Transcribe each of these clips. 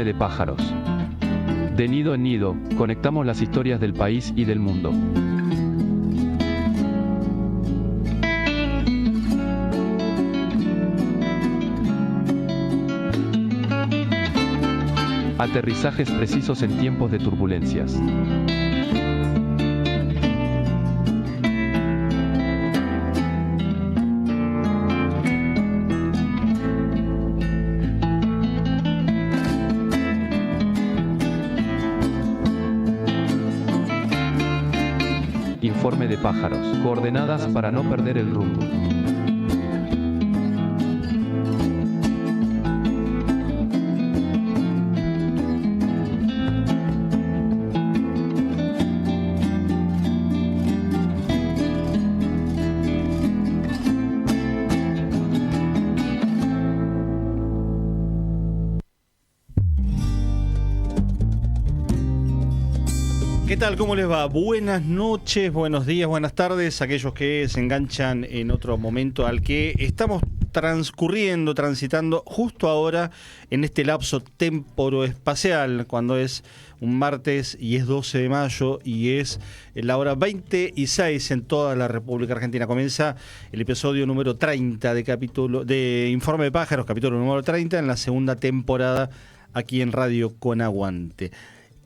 Informe de pájaros. De nido en nido, conectamos las historias del país y del mundo. Aterrizajes precisos en tiempos de turbulencias. Informe de pájaros. Coordenadas para no perder el rumbo. ¿Qué tal? ¿Cómo les va? Buenas noches, buenos días, buenas tardes, aquellos que se enganchan en otro momento al que estamos transitando justo ahora en este lapso temporoespacial, cuando es un martes y es 12 de mayo y es la hora 20:06 en toda la República Argentina. Comienza el episodio número 30 de Informe de Pájaros, capítulo número 30 en la segunda temporada aquí en Radio Con Aguante.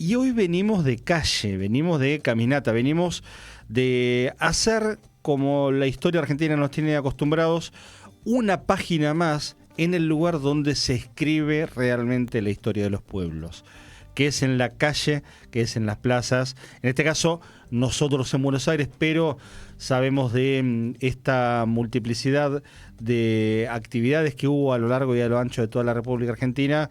Y hoy venimos de calle, venimos de caminata, venimos de hacer, como la historia argentina nos tiene acostumbrados, una página más en el lugar donde se escribe realmente la historia de los pueblos, que es en la calle, que es en las plazas. En este caso, nosotros en Buenos Aires, pero sabemos de esta multiplicidad de actividades que hubo a lo largo y a lo ancho de toda la República Argentina,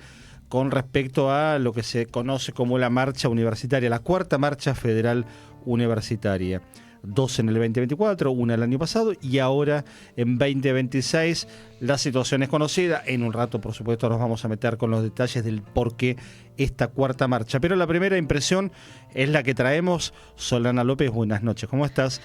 con respecto a lo que se conoce como la marcha universitaria, la cuarta marcha federal universitaria. 2 en el 2024, una el año pasado y ahora en 2026 la situación es conocida. En un rato, por supuesto, nos vamos a meter con los detalles del por qué esta cuarta marcha. Pero la primera impresión es la que traemos. Solana López, buenas noches, ¿cómo estás?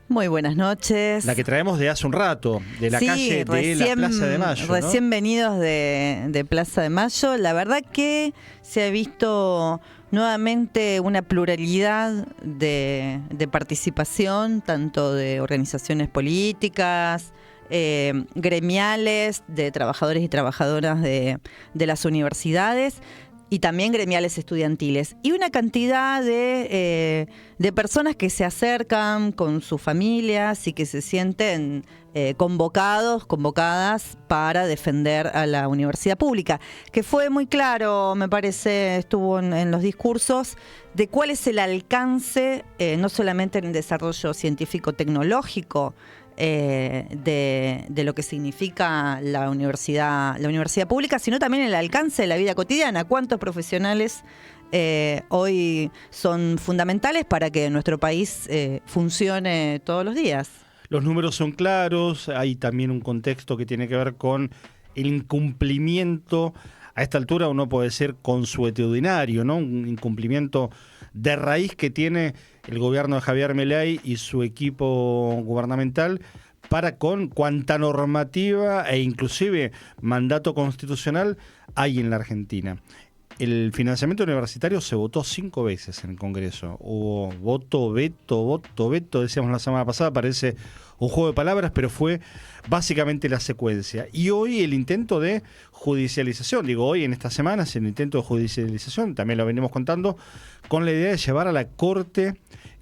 Muy buenas noches. La que traemos de hace un rato, de la calle de la Plaza de Mayo, ¿no? Recién venidos de Plaza de Mayo. La verdad que se ha visto nuevamente una pluralidad de participación, tanto de organizaciones políticas, gremiales, de trabajadores y trabajadoras de las universidades, y también gremiales estudiantiles, y una cantidad de personas que se acercan con sus familias y que se sienten convocadas para defender a la universidad pública, que fue muy claro, me parece, estuvo en los discursos, de cuál es el alcance, no solamente en el desarrollo científico-tecnológico, de lo que significa la universidad pública, sino también el alcance de la vida cotidiana. ¿Cuántos profesionales hoy son fundamentales para que nuestro país funcione todos los días? Los números son claros, hay también un contexto que tiene que ver con el incumplimiento, a esta altura uno puede decir consuetudinario, ¿no? Un incumplimiento de raíz que tiene el gobierno de Javier Milei y su equipo gubernamental para con cuanta normativa e inclusive mandato constitucional hay en la Argentina. El financiamiento universitario se votó 5 veces en el Congreso. Hubo voto, veto, decíamos la semana pasada, parece un juego de palabras, pero fue básicamente la secuencia. Y hoy el intento de judicialización, hoy en estas semanas, el intento de judicialización, también lo venimos contando, con la idea de llevar a la Corte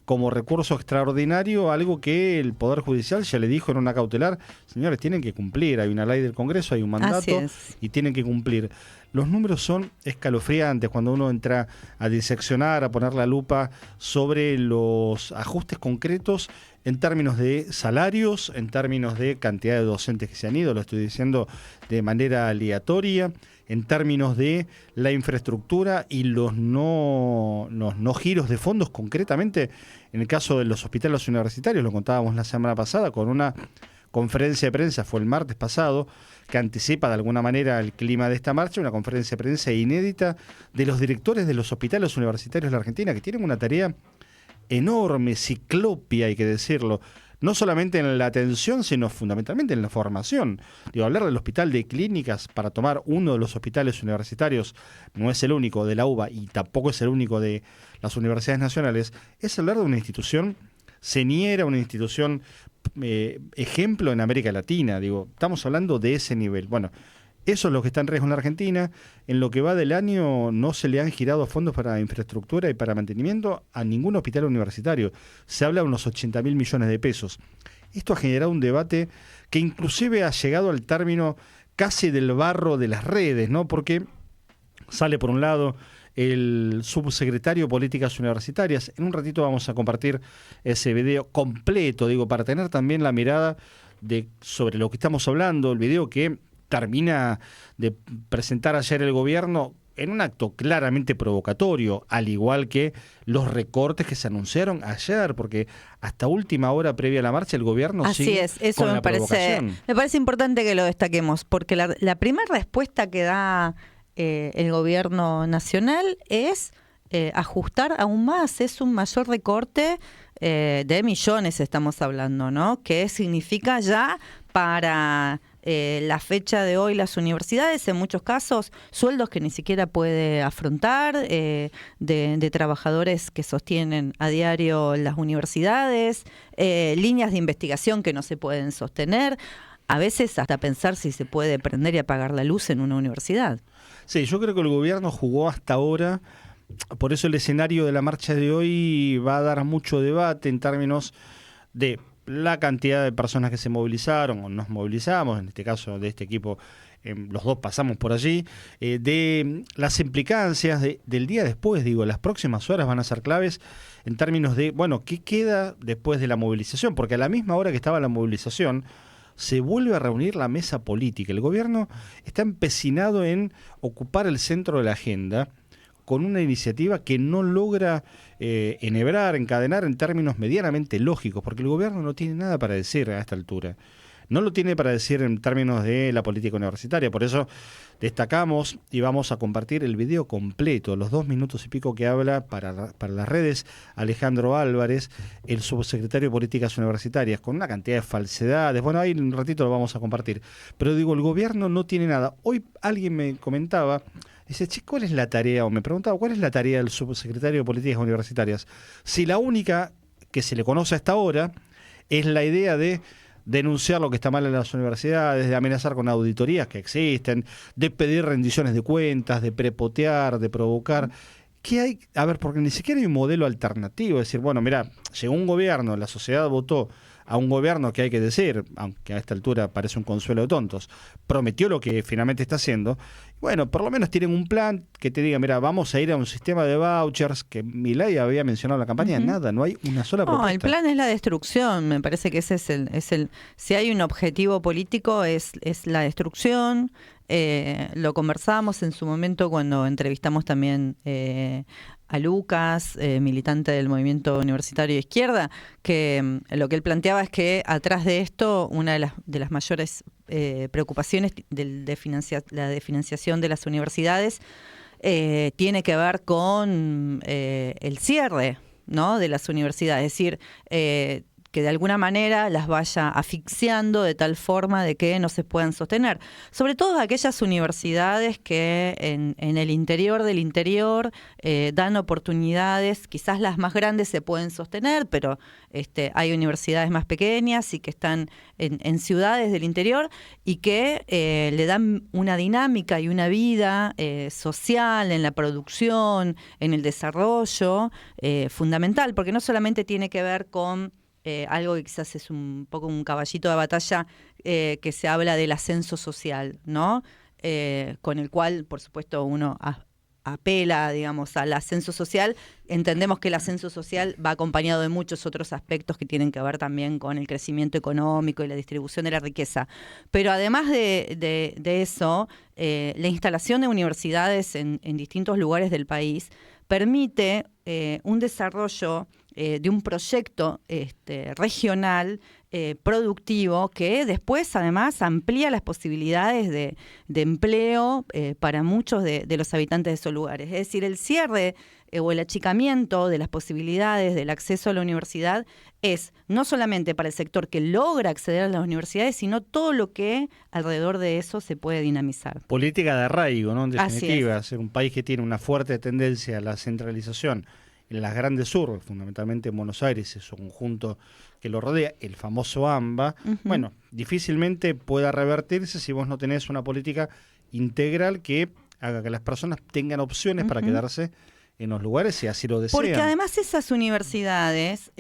como recurso extraordinario algo que el Poder Judicial ya le dijo en una cautelar: señores, tienen que cumplir, hay una ley del Congreso, hay un mandato y tienen que cumplir. Los números son escalofriantes cuando uno entra a diseccionar, a poner la lupa sobre los ajustes concretos en términos de salarios, en términos de cantidad de docentes que se han ido, lo estoy diciendo de manera aleatoria, en términos de la infraestructura y los no giros de fondos, concretamente en el caso de los hospitales universitarios, lo contábamos la semana pasada con una conferencia de prensa, fue el martes pasado, que anticipa de alguna manera el clima de esta marcha, una conferencia de prensa inédita de los directores de los hospitales universitarios de la Argentina, que tienen una tarea enorme, ciclopia, hay que decirlo. no solamente en la atención, sino fundamentalmente en la formación. Digo, hablar del hospital de clínicas, para tomar uno de los hospitales universitarios, no es el único de la UBA y tampoco es el único de las universidades nacionales, es hablar de una institución señera, una institución ejemplo en América Latina. Digo, estamos hablando de ese nivel. Bueno, eso es lo que está en riesgo en la Argentina. En lo que va del año no se le han girado fondos para infraestructura y para mantenimiento a ningún hospital universitario. Se habla de unos 80.000 millones de pesos. Esto ha generado un debate que inclusive ha llegado al término casi del barro de las redes, ¿no? Porque sale por un lado el subsecretario de Políticas Universitarias. En un ratito vamos a compartir ese video completo, digo, para tener también la mirada sobre lo que estamos hablando, el video que termina de presentar ayer el gobierno en un acto claramente provocatorio, al igual que los recortes que se anunciaron ayer, porque hasta última hora previa a la marcha el gobierno sigue eso con me la provocación. Me parece importante que lo destaquemos, porque la primera respuesta que da el gobierno nacional es ajustar aún más, es un mayor recorte de millones estamos hablando, ¿no? Que significa ya para la fecha de hoy las universidades, en muchos casos, sueldos que ni siquiera puede afrontar, de trabajadores que sostienen a diario las universidades, líneas de investigación que no se pueden sostener, a veces hasta pensar si se puede prender y apagar la luz en una universidad. Sí, yo creo que el gobierno jugó hasta ahora, por eso el escenario de la marcha de hoy va a dar mucho debate en términos de la cantidad de personas que se movilizaron o nos movilizamos, en este caso de este equipo, los dos pasamos por allí, de las implicancias del día después. Digo, las próximas horas van a ser claves en términos de, bueno, ¿qué queda después de la movilización? Porque a la misma hora que estaba la movilización, se vuelve a reunir la mesa política. El gobierno está empecinado en ocupar el centro de la agenda con una iniciativa que no logra enhebrar, encadenar en términos medianamente lógicos, porque el gobierno no tiene nada para decir a esta altura. No lo tiene para decir en términos de la política universitaria. Por eso destacamos y vamos a compartir el video completo, los 2 minutos y pico que habla para las redes Alejandro Álvarez, el subsecretario de Políticas Universitarias, con una cantidad de falsedades. Bueno, ahí en un ratito lo vamos a compartir. Pero digo, el gobierno no tiene nada. Hoy alguien me comentaba, dice, che, ¿cuál es la tarea? O me preguntaba, ¿cuál es la tarea del subsecretario de Políticas Universitarias? Si la única que se le conoce hasta ahora es la idea de denunciar lo que está mal en las universidades, de amenazar con auditorías que existen, de pedir rendiciones de cuentas, de prepotear, de provocar. ¿Qué hay? A ver, porque ni siquiera hay un modelo alternativo. Es decir, bueno, mira, llegó un gobierno, la sociedad votó a un gobierno que hay que decir, aunque a esta altura parece un consuelo de tontos, prometió lo que finalmente está haciendo. Bueno, por lo menos tienen un plan que te diga, mira, vamos a ir a un sistema de vouchers, que Milei había mencionado en la campaña. Nada, no hay una sola propuesta. No, el plan es la destrucción. Me parece que ese es el si hay un objetivo político es la destrucción. Lo conversábamos en su momento cuando entrevistamos también a Lucas, militante del movimiento universitario de izquierda, que lo que él planteaba es que atrás de esto una de las mayores preocupaciones la de financiación de las universidades tiene que ver con el cierre, ¿no?, de las universidades, es decir, que de alguna manera las vaya asfixiando de tal forma de que no se puedan sostener. Sobre todo aquellas universidades que en el interior del interior dan oportunidades, quizás las más grandes se pueden sostener, pero hay universidades más pequeñas y que están en ciudades del interior y que le dan una dinámica y una vida social en la producción, en el desarrollo, fundamental, porque no solamente tiene que ver con algo que quizás es un poco un caballito de batalla, que se habla del ascenso social, ¿no? Con el cual, por supuesto, uno apela, digamos, al ascenso social. Entendemos que el ascenso social va acompañado de muchos otros aspectos que tienen que ver también con el crecimiento económico y la distribución de la riqueza. Pero además de eso, la instalación de universidades en distintos lugares del país permite un desarrollo de un proyecto regional productivo que después además amplía las posibilidades de empleo para muchos de los habitantes de esos lugares. Es decir, el cierre o el achicamiento de las posibilidades del acceso a la universidad es no solamente para el sector que logra acceder a las universidades, sino todo lo que alrededor de eso se puede dinamizar. Política de arraigo, ¿no? En Así definitiva, es. ser un país que tiene una fuerte tendencia a la centralización en las grandes urbes, fundamentalmente en Buenos Aires y su conjunto que lo rodea, el famoso AMBA, bueno, difícilmente pueda revertirse si vos no tenés una política integral que haga que las personas tengan opciones para quedarse en los lugares si así lo desean. Porque además esas universidades,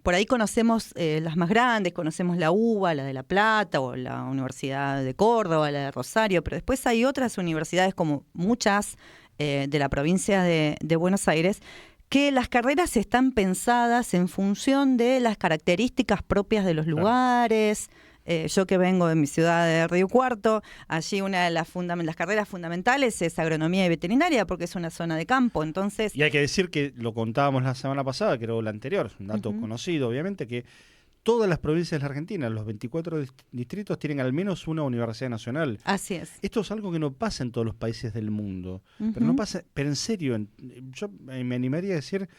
por ahí conocemos las más grandes, conocemos la UBA, la de La Plata, o la Universidad de Córdoba, la de Rosario, pero después hay otras universidades, como muchas de la provincia de Buenos Aires, que las carreras están pensadas en función de las características propias de los lugares. Yo que vengo de mi ciudad de Río Cuarto, allí una de las carreras fundamentales es agronomía y veterinaria, porque es una zona de campo. Entonces, y hay que decir que lo contábamos la semana pasada, creo la anterior, es un dato conocido, obviamente, que todas las provincias de la Argentina, los 24 distritos, tienen al menos una universidad nacional. Así es. Esto es algo que no pasa en todos los países del mundo. Pero no pasa, pero en serio, yo me animaría a decir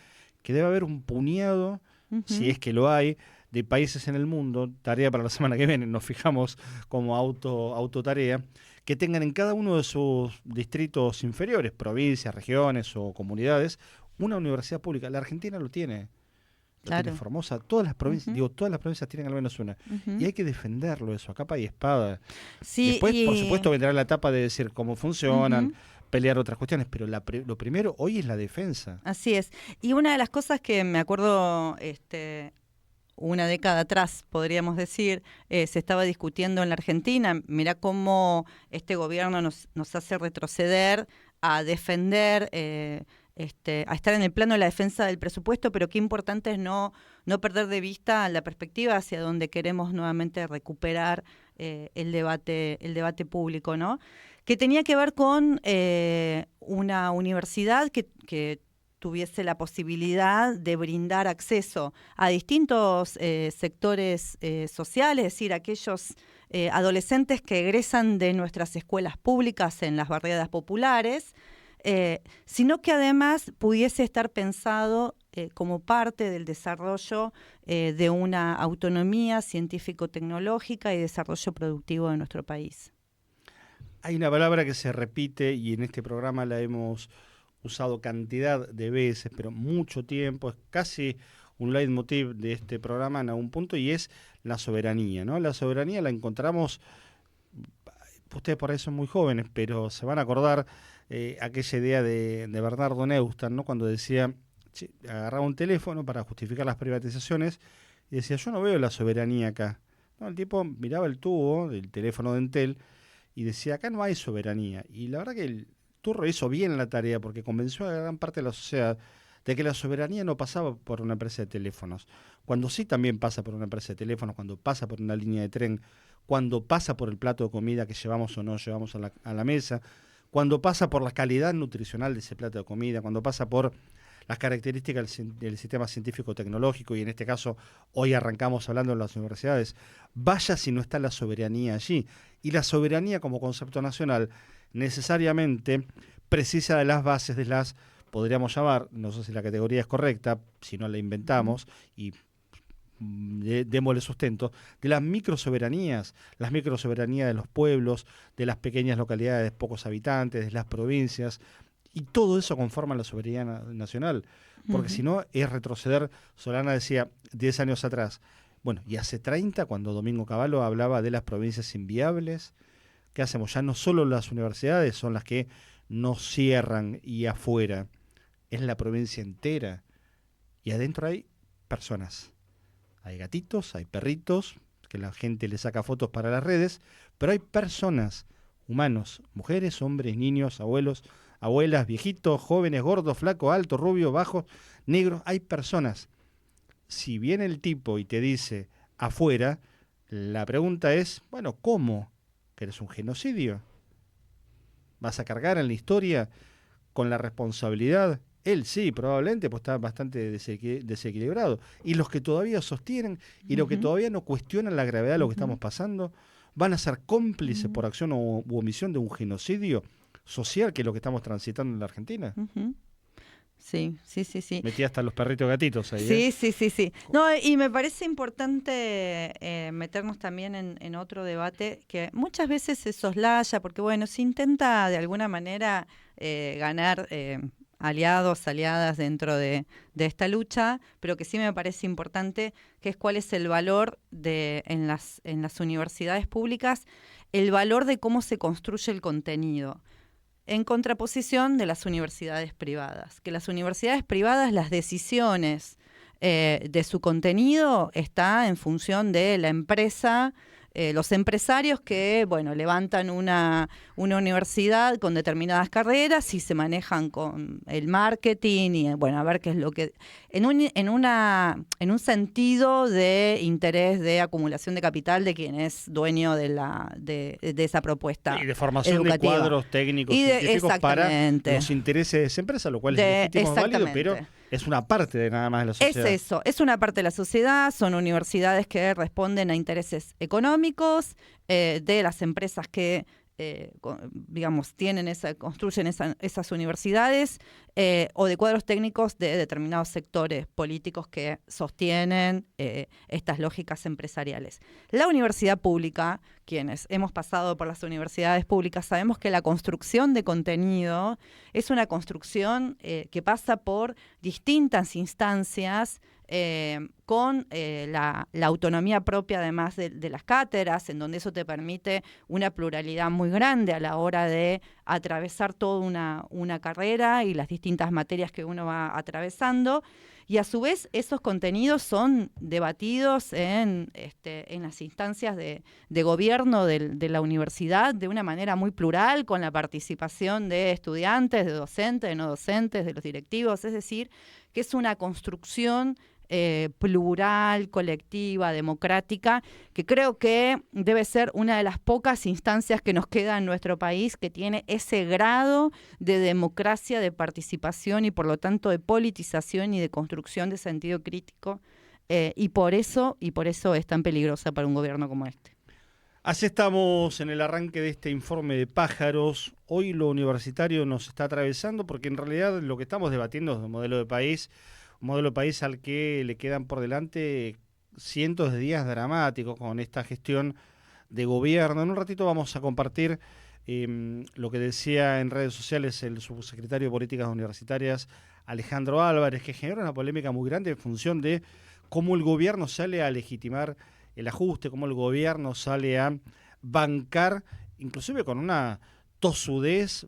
que debe haber un puñado, si es que lo hay, de países en el mundo, tarea para la semana que viene, nos fijamos como autotarea, que tengan en cada uno de sus distritos inferiores, provincias, regiones o comunidades, una universidad pública. La Argentina lo tiene. Claro. Tiene Formosa, todas las provincias, todas las provincias tienen al menos una. Y hay que defenderlo eso, a capa y espada. Sí, después, por supuesto, vendrá la etapa de decir cómo funcionan, pelear otras cuestiones, pero lo primero hoy es la defensa. Así es. Y una de las cosas que me acuerdo, una década atrás, podríamos decir, se estaba discutiendo en la Argentina. Mirá cómo este gobierno nos hace retroceder a defender, a estar en el plano de la defensa del presupuesto, pero qué importante es no perder de vista la perspectiva hacia donde queremos nuevamente recuperar el debate público, ¿no? Que tenía que ver con una universidad que tuviese la posibilidad de brindar acceso a distintos sectores sociales, es decir, aquellos adolescentes que egresan de nuestras escuelas públicas en las barriadas populares, sino que además pudiese estar pensado como parte del desarrollo de una autonomía científico-tecnológica y desarrollo productivo de nuestro país. Hay una palabra que se repite y en este programa la hemos usado cantidad de veces, pero mucho tiempo, es casi un leitmotiv de este programa en algún punto, y es la soberanía, ¿no? La soberanía la encontramos, ustedes por ahí son muy jóvenes, pero se van a acordar aquella idea de Bernardo Neustadt, ¿no? Cuando decía, agarraba un teléfono para justificar las privatizaciones y decía, yo no veo la soberanía acá. No, el tipo miraba el tubo del teléfono de Entel y decía, acá no hay soberanía. Y la verdad que el Turro hizo bien la tarea porque convenció a gran parte de la sociedad de que la soberanía no pasaba por una empresa de teléfonos, cuando sí también pasa por una empresa de teléfonos, cuando pasa por una línea de tren, cuando pasa por el plato de comida que llevamos o no llevamos a la mesa, cuando pasa por la calidad nutricional de ese plato de comida, cuando pasa por las características del sistema científico-tecnológico, y en este caso hoy arrancamos hablando de las universidades. Vaya si no está la soberanía allí. Y la soberanía como concepto nacional necesariamente precisa de las bases de las, podríamos llamar, no sé si la categoría es correcta, si no la inventamos y démosle sustento, de las microsoberanías de los pueblos, de las pequeñas localidades de pocos habitantes, de las provincias, y todo eso conforma la soberanía nacional, porque si no es retroceder. Solana decía 10 años atrás, bueno, y hace 30, cuando Domingo Cavallo hablaba de las provincias inviables, ¿qué hacemos? Ya no solo las universidades son las que nos cierran y afuera, es la provincia entera, y adentro hay personas, hay gatitos, hay perritos, que la gente le saca fotos para las redes, pero hay personas, humanos, mujeres, hombres, niños, abuelos, abuelas, viejitos, jóvenes, gordos, flacos, altos, rubios, bajos, negros, hay personas. Si viene el tipo y te dice afuera, la pregunta es, bueno, ¿cómo? ¿Que eres un genocidio? ¿Vas a cargar en la historia con la responsabilidad? Él sí, probablemente, pues está bastante desequilibrado. Y los que todavía sostienen y los que todavía no cuestionan la gravedad de lo que estamos pasando, van a ser cómplices por acción u omisión de un genocidio social, que es lo que estamos transitando en la Argentina. Sí, sí, sí, sí. Metía hasta los perritos gatitos ahí. Sí, sí, sí, sí. No, y me parece importante meternos también en otro debate que muchas veces se soslaya, porque bueno, se intenta de alguna manera ganar aliados, aliadas dentro de esta lucha, pero que sí me parece importante, que es cuál es el valor en las universidades públicas, el valor de cómo se construye el contenido, en contraposición de las universidades privadas. Que las universidades privadas, las decisiones de su contenido está en función de la empresa, los empresarios que, bueno, levantan una universidad con determinadas carreras y se manejan con el marketing y, bueno, a ver qué es lo que... En un sentido de interés de acumulación de capital de quien es dueño de esa propuesta y de formación educativa. de cuadros técnicos Y científicos para los intereses de esa empresa, lo cual es legítimo, válido, pero es una parte de nada más de la sociedad. Es eso, es una parte de la sociedad, son universidades que responden a intereses económicos, de las empresas que, digamos, construyen esas universidades, o de cuadros técnicos de determinados sectores políticos que sostienen estas lógicas empresariales. La universidad pública, quienes hemos pasado por las universidades públicas, sabemos que la construcción de contenido es una construcción que pasa por distintas instancias, con la autonomía propia además de las cátedras, en donde eso te permite una pluralidad muy grande a la hora de atravesar toda una carrera y las distintas materias que uno va atravesando, y a su vez esos contenidos son debatidos en las instancias de gobierno de la universidad de una manera muy plural, con la participación de estudiantes, de docentes, de no docentes, de los directivos, es decir, que es una construcción plural, colectiva, democrática, que creo que debe ser una de las pocas instancias que nos queda en nuestro país que tiene ese grado de democracia, de participación y por lo tanto de politización y de construcción de sentido crítico, y por eso es tan peligrosa para un gobierno como este. Así estamos en el arranque de este informe de Pájaros. Hoy lo universitario nos está atravesando porque en realidad lo que estamos debatiendo es un modelo de país al que le quedan por delante cientos de días dramáticos con esta gestión de gobierno. En un ratito vamos a compartir lo que decía en redes sociales el subsecretario de Políticas Universitarias, Alejandro Álvarez, que genera una polémica muy grande en función de cómo el gobierno sale a legitimar el ajuste, cómo el gobierno sale a bancar, inclusive con una tosudez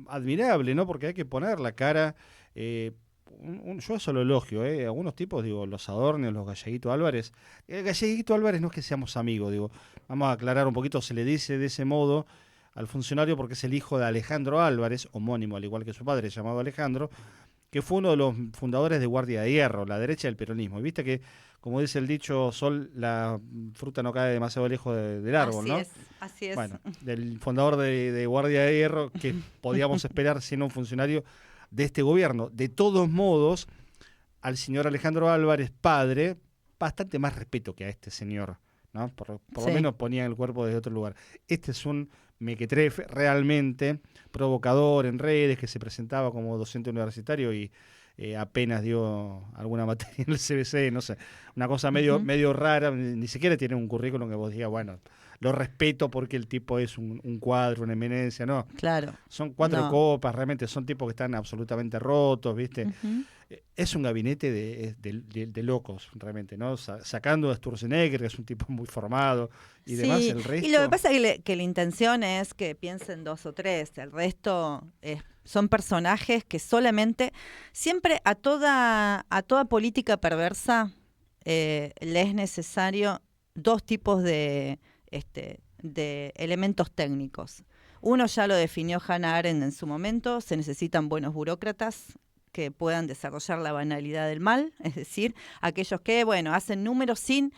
admirable, ¿no? Porque hay que poner la cara... yo eso lo elogio, algunos tipos, digo, los Adornios, los Galleguito Álvarez. Galleguito Álvarez no es que seamos amigos, digo, vamos a aclarar un poquito, se le dice de ese modo al funcionario porque es el hijo de Alejandro Álvarez, homónimo al igual que su padre, llamado Alejandro, que fue uno de los fundadores de Guardia de Hierro, la derecha del peronismo. Y viste que, como dice el dicho, Sol, la fruta no cae demasiado lejos del árbol, ¿no? Así es. Bueno, del fundador de Guardia de Hierro, que podíamos esperar siendo un funcionario de este gobierno. De todos modos, al señor Alejandro Álvarez, padre, bastante más respeto que a este señor, ¿no? Por lo menos ponía el cuerpo desde otro lugar. Este es un mequetrefe realmente provocador en redes, que se presentaba como docente universitario y apenas dio alguna materia en el CBC, no sé, una cosa medio rara, ni siquiera tiene un currículum que vos digas, bueno, lo respeto porque el tipo es un cuadro, una eminencia, no. Claro. Son 4 copas, realmente son tipos que están absolutamente rotos, ¿viste? Es un gabinete de locos, realmente, ¿no? Sacando a Sturzenegger, que es un tipo muy formado, y demás, el resto... Y lo que pasa es que la intención es que piensen 2 o 3, el resto son personajes que solamente, siempre a toda política perversa le es necesario 2 tipos de elementos técnicos. Uno ya lo definió Hannah Arendt en su momento, se necesitan buenos burócratas que puedan desarrollar la banalidad del mal, es decir, aquellos que, bueno, hacen números sin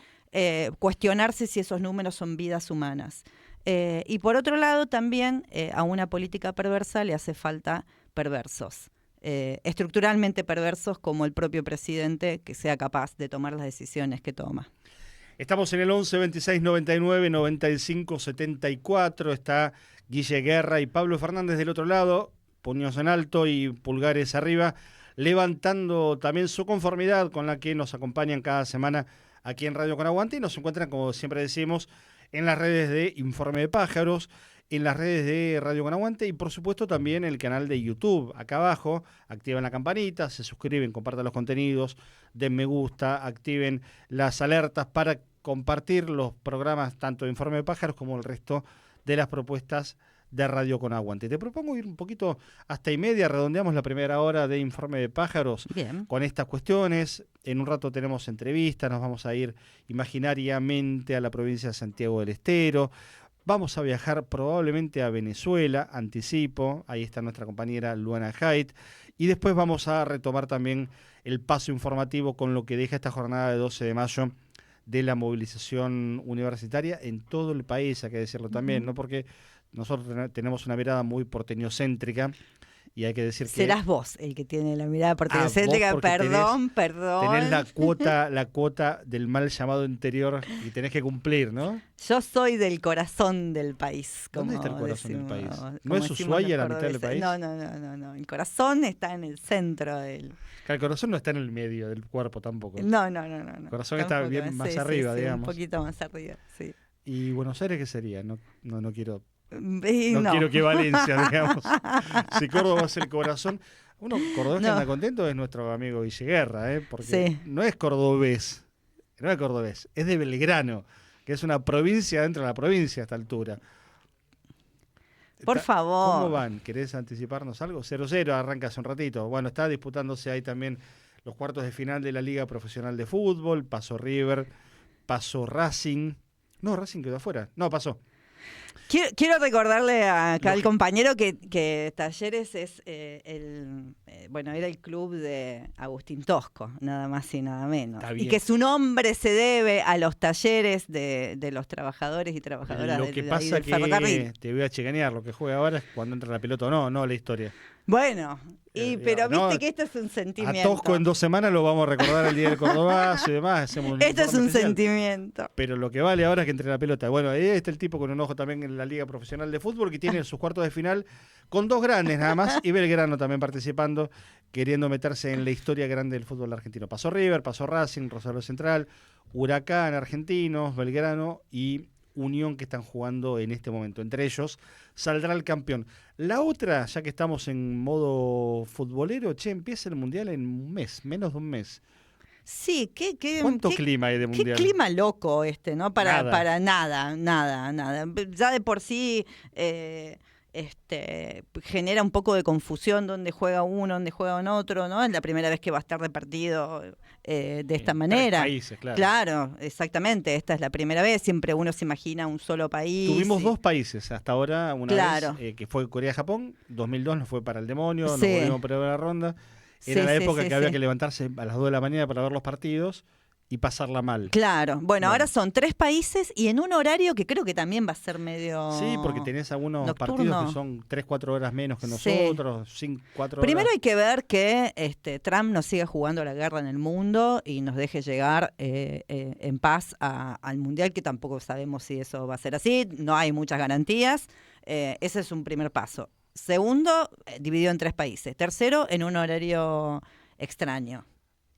cuestionarse si esos números son vidas humanas. Y por otro lado también a una política perversa le hace falta perversos, estructuralmente perversos como el propio presidente, que sea capaz de tomar las decisiones que toma. Estamos en el 11 26 99 95 74, está Guille Guerra y Pablo Fernández del otro lado, puños en alto y pulgares arriba. levantando también su conformidad con la que nos acompañan cada semana aquí en Radio Con Aguante y nos encuentran, como siempre decimos, en las redes de Informe de Pájaros, en las redes de Radio Con Aguante y por supuesto también en el canal de YouTube. Acá abajo activan la campanita, se suscriben, compartan los contenidos, den me gusta, activen las alertas para compartir los programas tanto de Informe de Pájaros como el resto de las propuestas de Radio Con Aguante. Te propongo ir un poquito hasta y media, redondeamos la primera hora de Informe de Pájaros. Bien. Con estas cuestiones. En un rato tenemos entrevistas, nos vamos a ir imaginariamente a la provincia de Santiago del Estero. Vamos a viajar probablemente a Venezuela, anticipo, ahí está nuestra compañera Luana Haidt, y después vamos a retomar también el paso informativo con lo que deja esta jornada de 12 de mayo de la movilización universitaria en todo el país, hay que decirlo también, ¿no? Porque nosotros tenemos una mirada muy porteñocéntrica y hay que decir que... Serás vos el que tiene la mirada porteñocéntrica, perdón. Tenés la cuota del mal llamado interior y tenés que cumplir, ¿no? Yo soy del corazón del país. ¿Dónde está el corazón del país? ¿No es Ushuaia la mitad del país? No. El corazón está en el centro del... El corazón no está en el medio del cuerpo tampoco. No. El corazón está bien más arriba, digamos. Un poquito más arriba, sí. ¿Y Buenos Aires qué sería? No quiero... No quiero que Valencia, digamos. Si Córdoba es el corazón. Uno cordobés que anda contento es nuestro amigo Villeguerra, porque no es cordobés, es de Belgrano, que es una provincia dentro de la provincia a esta altura. Por favor. ¿Cómo van? ¿Querés anticiparnos algo? 0-0, arranca hace un ratito. Bueno, está disputándose ahí también los cuartos de final de la Liga Profesional de Fútbol. Pasó River, pasó Racing. No, Racing quedó afuera. No, pasó. Quiero recordarle acá al compañero que Talleres es era el club de Agustín Tosco, nada más y nada menos. Y que su nombre se debe a los talleres de los trabajadores y trabajadoras del ferrocarril. Lo que pasa que te voy a chicanear, lo que juega ahora es cuando entra la pelota o no la historia. Bueno, pero viste que esto es un sentimiento. A Tosco en 2 semanas lo vamos a recordar el día del Cordobazo y demás. Esto es un sentimiento. Pero lo que vale ahora es que entre la pelota. Bueno, ahí está el tipo con un ojo también en la Liga Profesional de Fútbol que tiene sus cuartos de final con 2 grandes nada más y Belgrano también participando, queriendo meterse en la historia grande del fútbol argentino. Pasó River, pasó Racing, Rosario Central, Huracán Argentinos, Belgrano y Unión que están jugando en este momento. Entre ellos saldrá el campeón. La otra, ya que estamos en modo futbolero, empieza el Mundial en un mes, menos de un mes. Sí, ¿cuánto clima hay de Mundial? Qué clima loco ¿no? Para nada. Ya de por sí genera un poco de confusión dónde juega uno, dónde juega otro, ¿no? Es la primera vez que va a estar repartido de esta manera. 3 países, claro. Claro, exactamente. Esta es la primera vez. Siempre uno se imagina un solo país. Tuvimos 2 países hasta ahora. Una vez que fue Corea-Japón. 2002 nos fue para el demonio. Nos volvimos para la ronda. Era la época que había que levantarse a las 2 de la mañana para ver los partidos y pasarla mal. Claro. Bueno, ahora son 3 países y en un horario que creo que también va a ser medio Sí, porque tenés algunos nocturno. Partidos que son 3-4 horas menos que nosotros, 5-4 horas. Primero hay que ver que Trump nos siga jugando la guerra en el mundo y nos deje llegar en paz al Mundial, que tampoco sabemos si eso va a ser así. No hay muchas garantías. Ese es un primer paso. Segundo, dividido en 3 países. Tercero, en un horario extraño.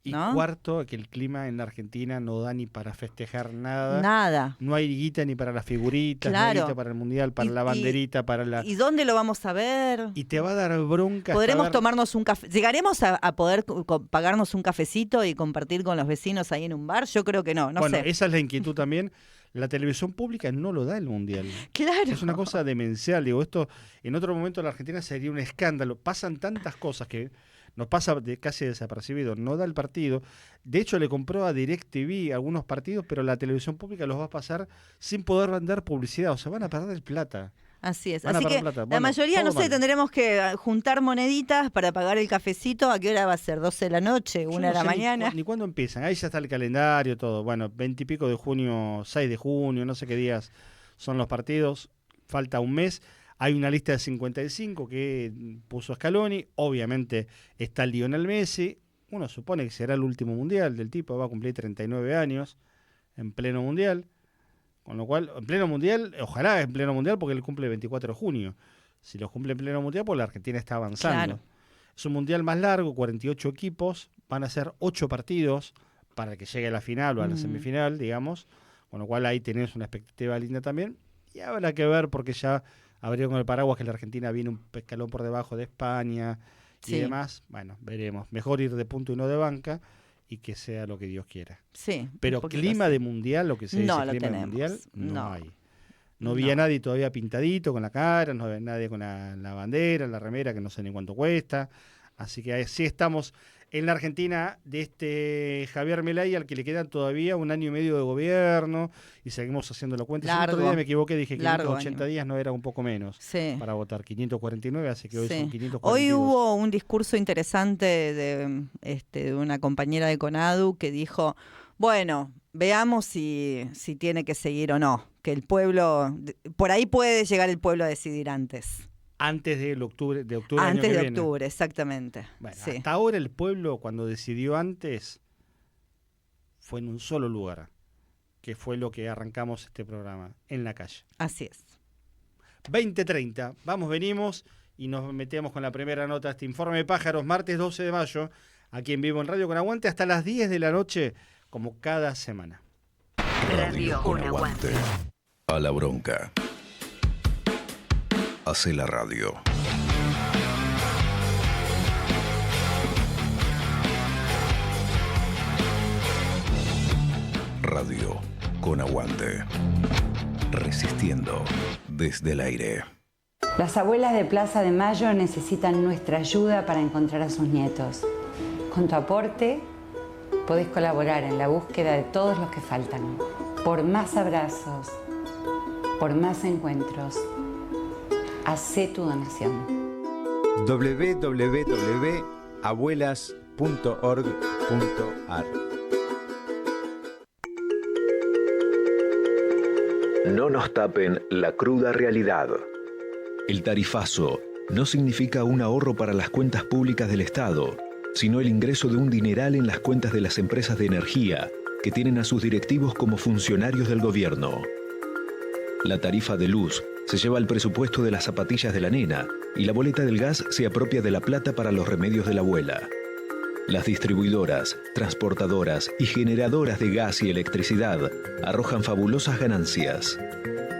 Y ¿no? cuarto, que el clima en la Argentina no da ni para festejar nada. Nada. No hay guita ni para las figuritas, claro. No hay guita para el Mundial, para la banderita, para la... ¿Y dónde lo vamos a ver? Y te va a dar bronca. ¿Podremos tomarnos un café? ¿Llegaremos a poder pagarnos un cafecito y compartir con los vecinos ahí en un bar? Yo creo que no sé. Bueno, esa es la inquietud también. La televisión pública no lo da el Mundial. Claro. Es una cosa demencial. Digo, esto en otro momento en la Argentina sería un escándalo. Pasan tantas cosas que nos pasa casi desapercibido. No da el partido. De hecho, le compró a DirecTV algunos partidos, pero la televisión pública los va a pasar sin poder vender publicidad. O sea, van a perder plata. Así es. Van Así que la mayoría, no sé, tendremos que juntar moneditas para pagar el cafecito. ¿A qué hora va a ser? ¿12 de la noche? ¿1 de la mañana? Ni cuándo empiezan. Ahí ya está el calendario, todo. Bueno, 20 y pico de junio, 6 de junio, no sé qué días son los partidos. Falta un mes. Hay una lista de 55 que puso Scaloni. Obviamente está Lionel Messi. Uno supone que será el último mundial del tipo. Va a cumplir 39 años en pleno mundial. Con lo cual, en pleno mundial, ojalá en pleno mundial porque él cumple el 24 de junio. Si lo cumple en pleno mundial, pues la Argentina está avanzando. Claro. Es un mundial más largo, 48 equipos, van a ser 8 partidos para que llegue a la final o a la semifinal, digamos, con lo cual ahí tenés una expectativa linda también. Y habrá que ver porque ya abrieron con el paraguas que la Argentina viene un escalón por debajo de España y demás. Bueno, veremos. Mejor ir de punto y no de banca y que sea lo que Dios quiera. Sí. Pero clima de mundial, lo que se dice clima de mundial, no hay. No vi a nadie todavía pintadito con la cara, no vi a nadie con la bandera, la remera, que no sé ni cuánto cuesta. Así que así estamos en la Argentina de Javier Milei, al que le quedan todavía 1 año y medio de gobierno, y seguimos haciendo la cuenta. El otro día me equivoqué, dije 580 días, no era un poco menos para votar, 549, así que hoy son 542. Hoy hubo un discurso interesante de una compañera de CONADU que dijo, bueno, veamos si tiene que seguir o no, que el pueblo, por ahí puede llegar el pueblo a decidir antes. Antes de octubre Antes de octubre, exactamente. Bueno, hasta ahora el pueblo, cuando decidió antes, fue en un solo lugar, que fue lo que arrancamos este programa, en la calle. Así es. 20:30, vamos, venimos y nos metemos con la primera nota de este informe de pájaros, martes 12 de mayo, aquí en vivo en Radio Con Aguante, hasta las 10 de la noche, como cada semana. Radio Con Aguante. A la bronca. Hace la radio. Radio Con Aguante. Resistiendo desde el aire. Las abuelas de Plaza de Mayo necesitan nuestra ayuda para encontrar a sus nietos. Con tu aporte, podés colaborar en la búsqueda de todos los que faltan. Por más abrazos, por más encuentros. Hacé tu donación. www.abuelas.org.ar. No nos tapen la cruda realidad. El tarifazo no significa un ahorro para las cuentas públicas del Estado, sino el ingreso de un dineral en las cuentas de las empresas de energía que tienen a sus directivos como funcionarios del gobierno. La tarifa de luz se lleva al presupuesto de las zapatillas de la nena y la boleta del gas se apropia de la plata para los remedios de la abuela. Las distribuidoras, transportadoras y generadoras de gas y electricidad arrojan fabulosas ganancias.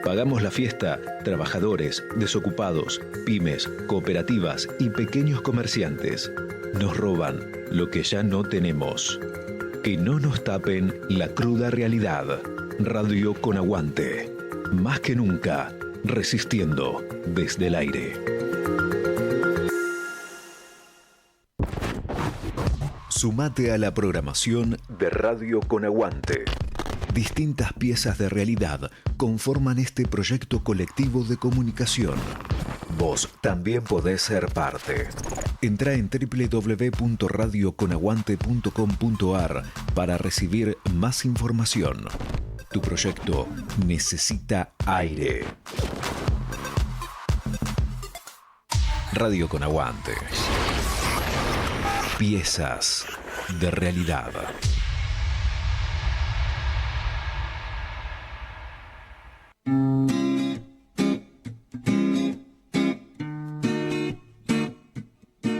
Pagamos la fiesta trabajadores, desocupados, pymes, cooperativas y pequeños comerciantes. Nos roban lo que ya no tenemos. Que no nos tapen la cruda realidad. Radio Con Aguante. Más que nunca, resistiendo desde el aire. Sumate a la programación de Radio Con Aguante. Distintas piezas de realidad conforman este proyecto colectivo de comunicación. Vos también podés ser parte. Entrá en www.radioconaguante.com.ar para recibir más información. Tu proyecto necesita aire. Radio Con Aguante. Piezas de realidad.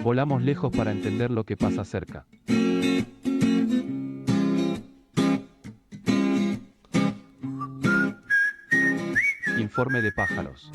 Volamos lejos para entender lo que pasa cerca. Informe de pájaros.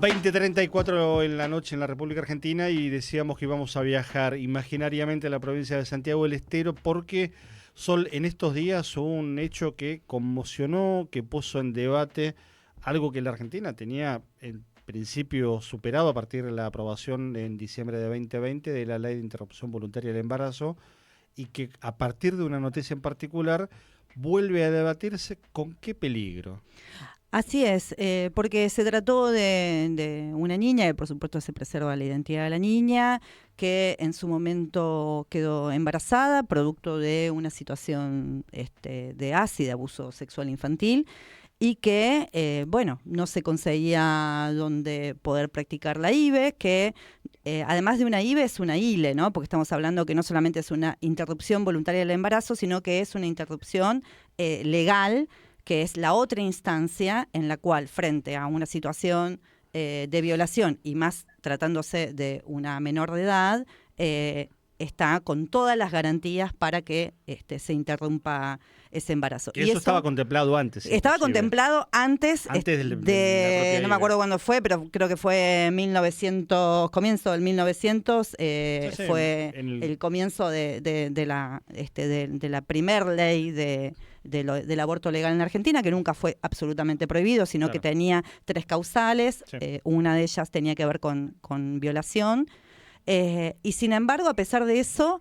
...20:34 en la noche en la República Argentina y decíamos que íbamos a viajar imaginariamente a la provincia de Santiago del Estero porque Sol, en estos días hubo un hecho que conmocionó, que puso en debate algo que la Argentina tenía en principio superado a partir de la aprobación en diciembre de 2020 de la Ley de Interrupción Voluntaria del Embarazo y que a partir de una noticia en particular vuelve a debatirse con qué peligro. Así es, porque se trató de una niña, y por supuesto se preserva la identidad de la niña, que en su momento quedó embarazada, producto de una situación de ASI, de abuso sexual infantil, y que, no se conseguía dónde poder practicar la IVE, que además de una IVE, es una ILE, ¿no? Porque estamos hablando que no solamente es una interrupción voluntaria del embarazo, sino que es una interrupción legal, que es la otra instancia en la cual, frente a una situación de violación, y más tratándose de una menor de edad, está con todas las garantías para que se interrumpa ese embarazo. Y eso estaba contemplado antes. Estaba contemplado antes de no me acuerdo cuándo fue, pero creo que fue comienzo del 1900, fue el comienzo de la primer ley del aborto legal en Argentina, que nunca fue absolutamente prohibido, sino que tenía 3 causales, una de ellas tenía que ver con violación. Y sin embargo, a pesar de eso,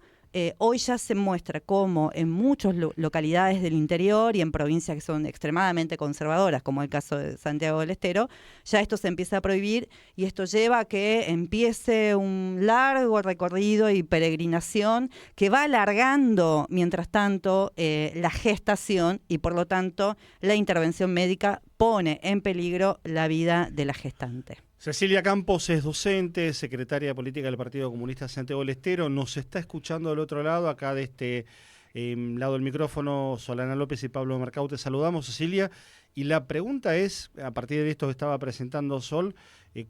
hoy ya se muestra cómo en muchas localidades del interior y en provincias que son extremadamente conservadoras, como el caso de Santiago del Estero, ya esto se empieza a prohibir, y esto lleva a que empiece un largo recorrido y peregrinación que va alargando, mientras tanto, la gestación, y por lo tanto la intervención médica pone en peligro la vida de la gestante. Cecilia Campos es docente, secretaria de Política del Partido Comunista de Santiago del Estero. Nos está escuchando del otro lado, acá de este lado del micrófono, Solana López y Pablo Mercado. Te saludamos, Cecilia. Y la pregunta es, a partir de esto que estaba presentando Sol,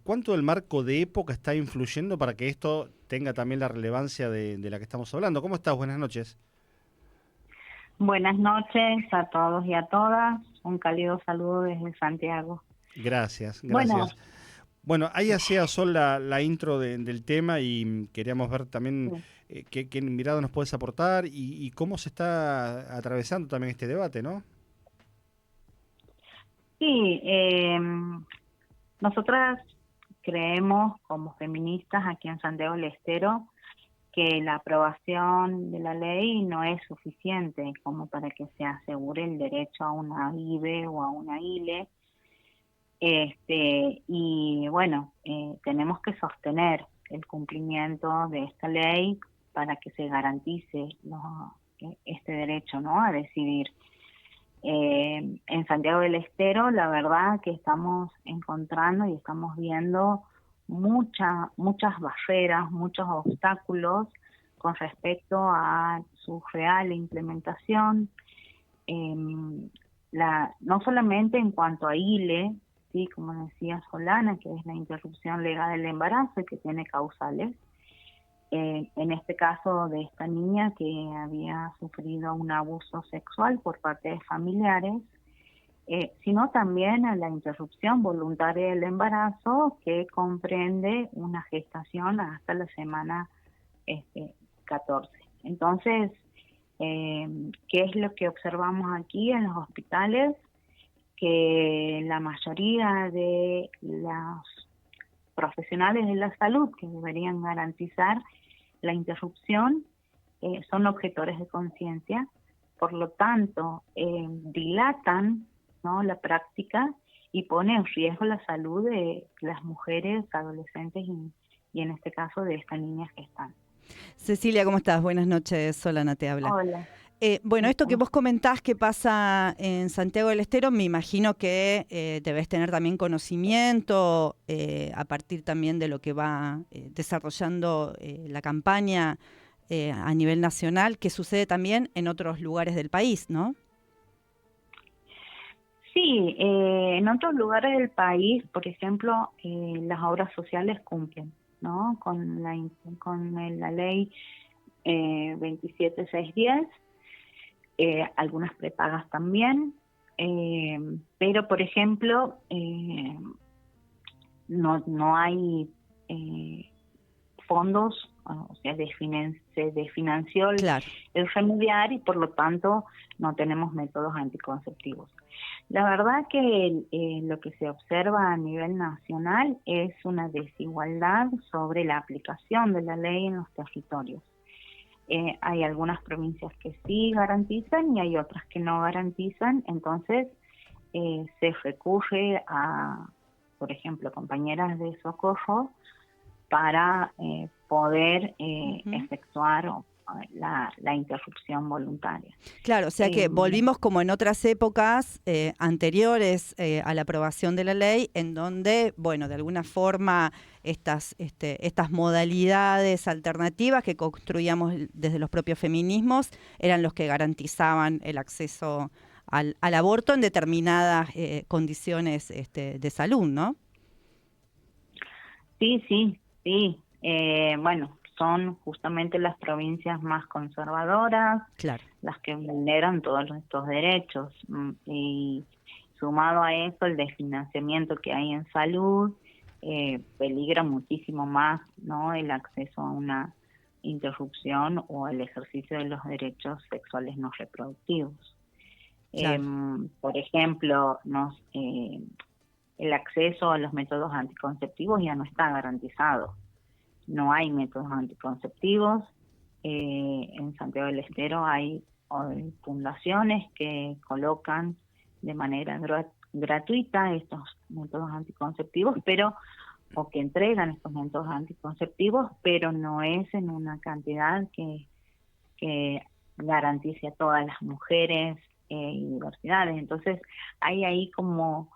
¿cuánto del marco de época está influyendo para que esto tenga también la relevancia de la que estamos hablando? ¿Cómo estás? Buenas noches. Buenas noches a todos y a todas. Un cálido saludo desde Santiago. Gracias. Bueno, ahí hacía Sol la intro del tema, y queríamos ver también qué mirada nos puedes aportar y cómo se está atravesando también este debate, ¿no? Sí, nosotras creemos como feministas aquí en Santiago del Estero que la aprobación de la ley no es suficiente como para que se asegure el derecho a una IVE o a una ILE. Y bueno, tenemos que sostener el cumplimiento de esta ley para que se garantice este derecho, ¿no?, a decidir. En Santiago del Estero, la verdad que estamos encontrando y estamos viendo muchas barreras, muchos obstáculos con respecto a su real implementación, no solamente en cuanto a ILE, sí, como decía Solana, que es la interrupción legal del embarazo y que tiene causales. En este caso de esta niña que había sufrido un abuso sexual por parte de familiares, sino también a la interrupción voluntaria del embarazo, que comprende una gestación hasta la semana 14. Entonces, ¿qué es lo que observamos aquí en los hospitales? Que la mayoría de los profesionales de la salud que deberían garantizar la interrupción son objetores de conciencia, por lo tanto dilatan, ¿no?, la práctica y pone en riesgo la salud de las mujeres, adolescentes y en este caso de esta niña gestante. Cecilia, ¿cómo estás? Buenas noches, Solana te habla. Hola. Bueno, esto que vos comentás que pasa en Santiago del Estero, me imagino que debes tener también conocimiento a partir también de lo que va desarrollando la campaña a nivel nacional, que sucede también en otros lugares del país, ¿no? Sí, en otros lugares del país, por ejemplo, las obras sociales cumplen, ¿no?, con la ley 27610. Algunas prepagas también, pero por ejemplo no hay fondos, o sea, se desfinanció el remediar y por lo tanto no tenemos métodos anticonceptivos. La verdad que lo que se observa a nivel nacional es una desigualdad sobre la aplicación de la ley en los territorios. Hay algunas provincias que sí garantizan y hay otras que no garantizan, entonces se recurre a, por ejemplo, compañeras de socorro para poder efectuar la interrupción voluntaria. Claro, o sea que volvimos como en otras épocas anteriores a la aprobación de la ley, en donde, bueno, de alguna forma estas modalidades alternativas que construíamos desde los propios feminismos eran los que garantizaban el acceso al aborto en determinadas condiciones de salud, ¿no? Sí. Bueno, son justamente las provincias más conservadoras, claro, las que vulneran todos estos derechos. Y sumado a eso, el desfinanciamiento que hay en salud peligra muchísimo más, ¿no?, el acceso a una interrupción o el ejercicio de los derechos sexuales no reproductivos. claro. Por ejemplo, el acceso a los métodos anticonceptivos ya no está garantizado. No hay métodos anticonceptivos. En Santiago del Estero hay fundaciones que colocan de manera gratuita estos métodos anticonceptivos, o que entregan estos métodos anticonceptivos, pero no es en una cantidad que garantice a todas las mujeres y diversidades. Entonces hay ahí como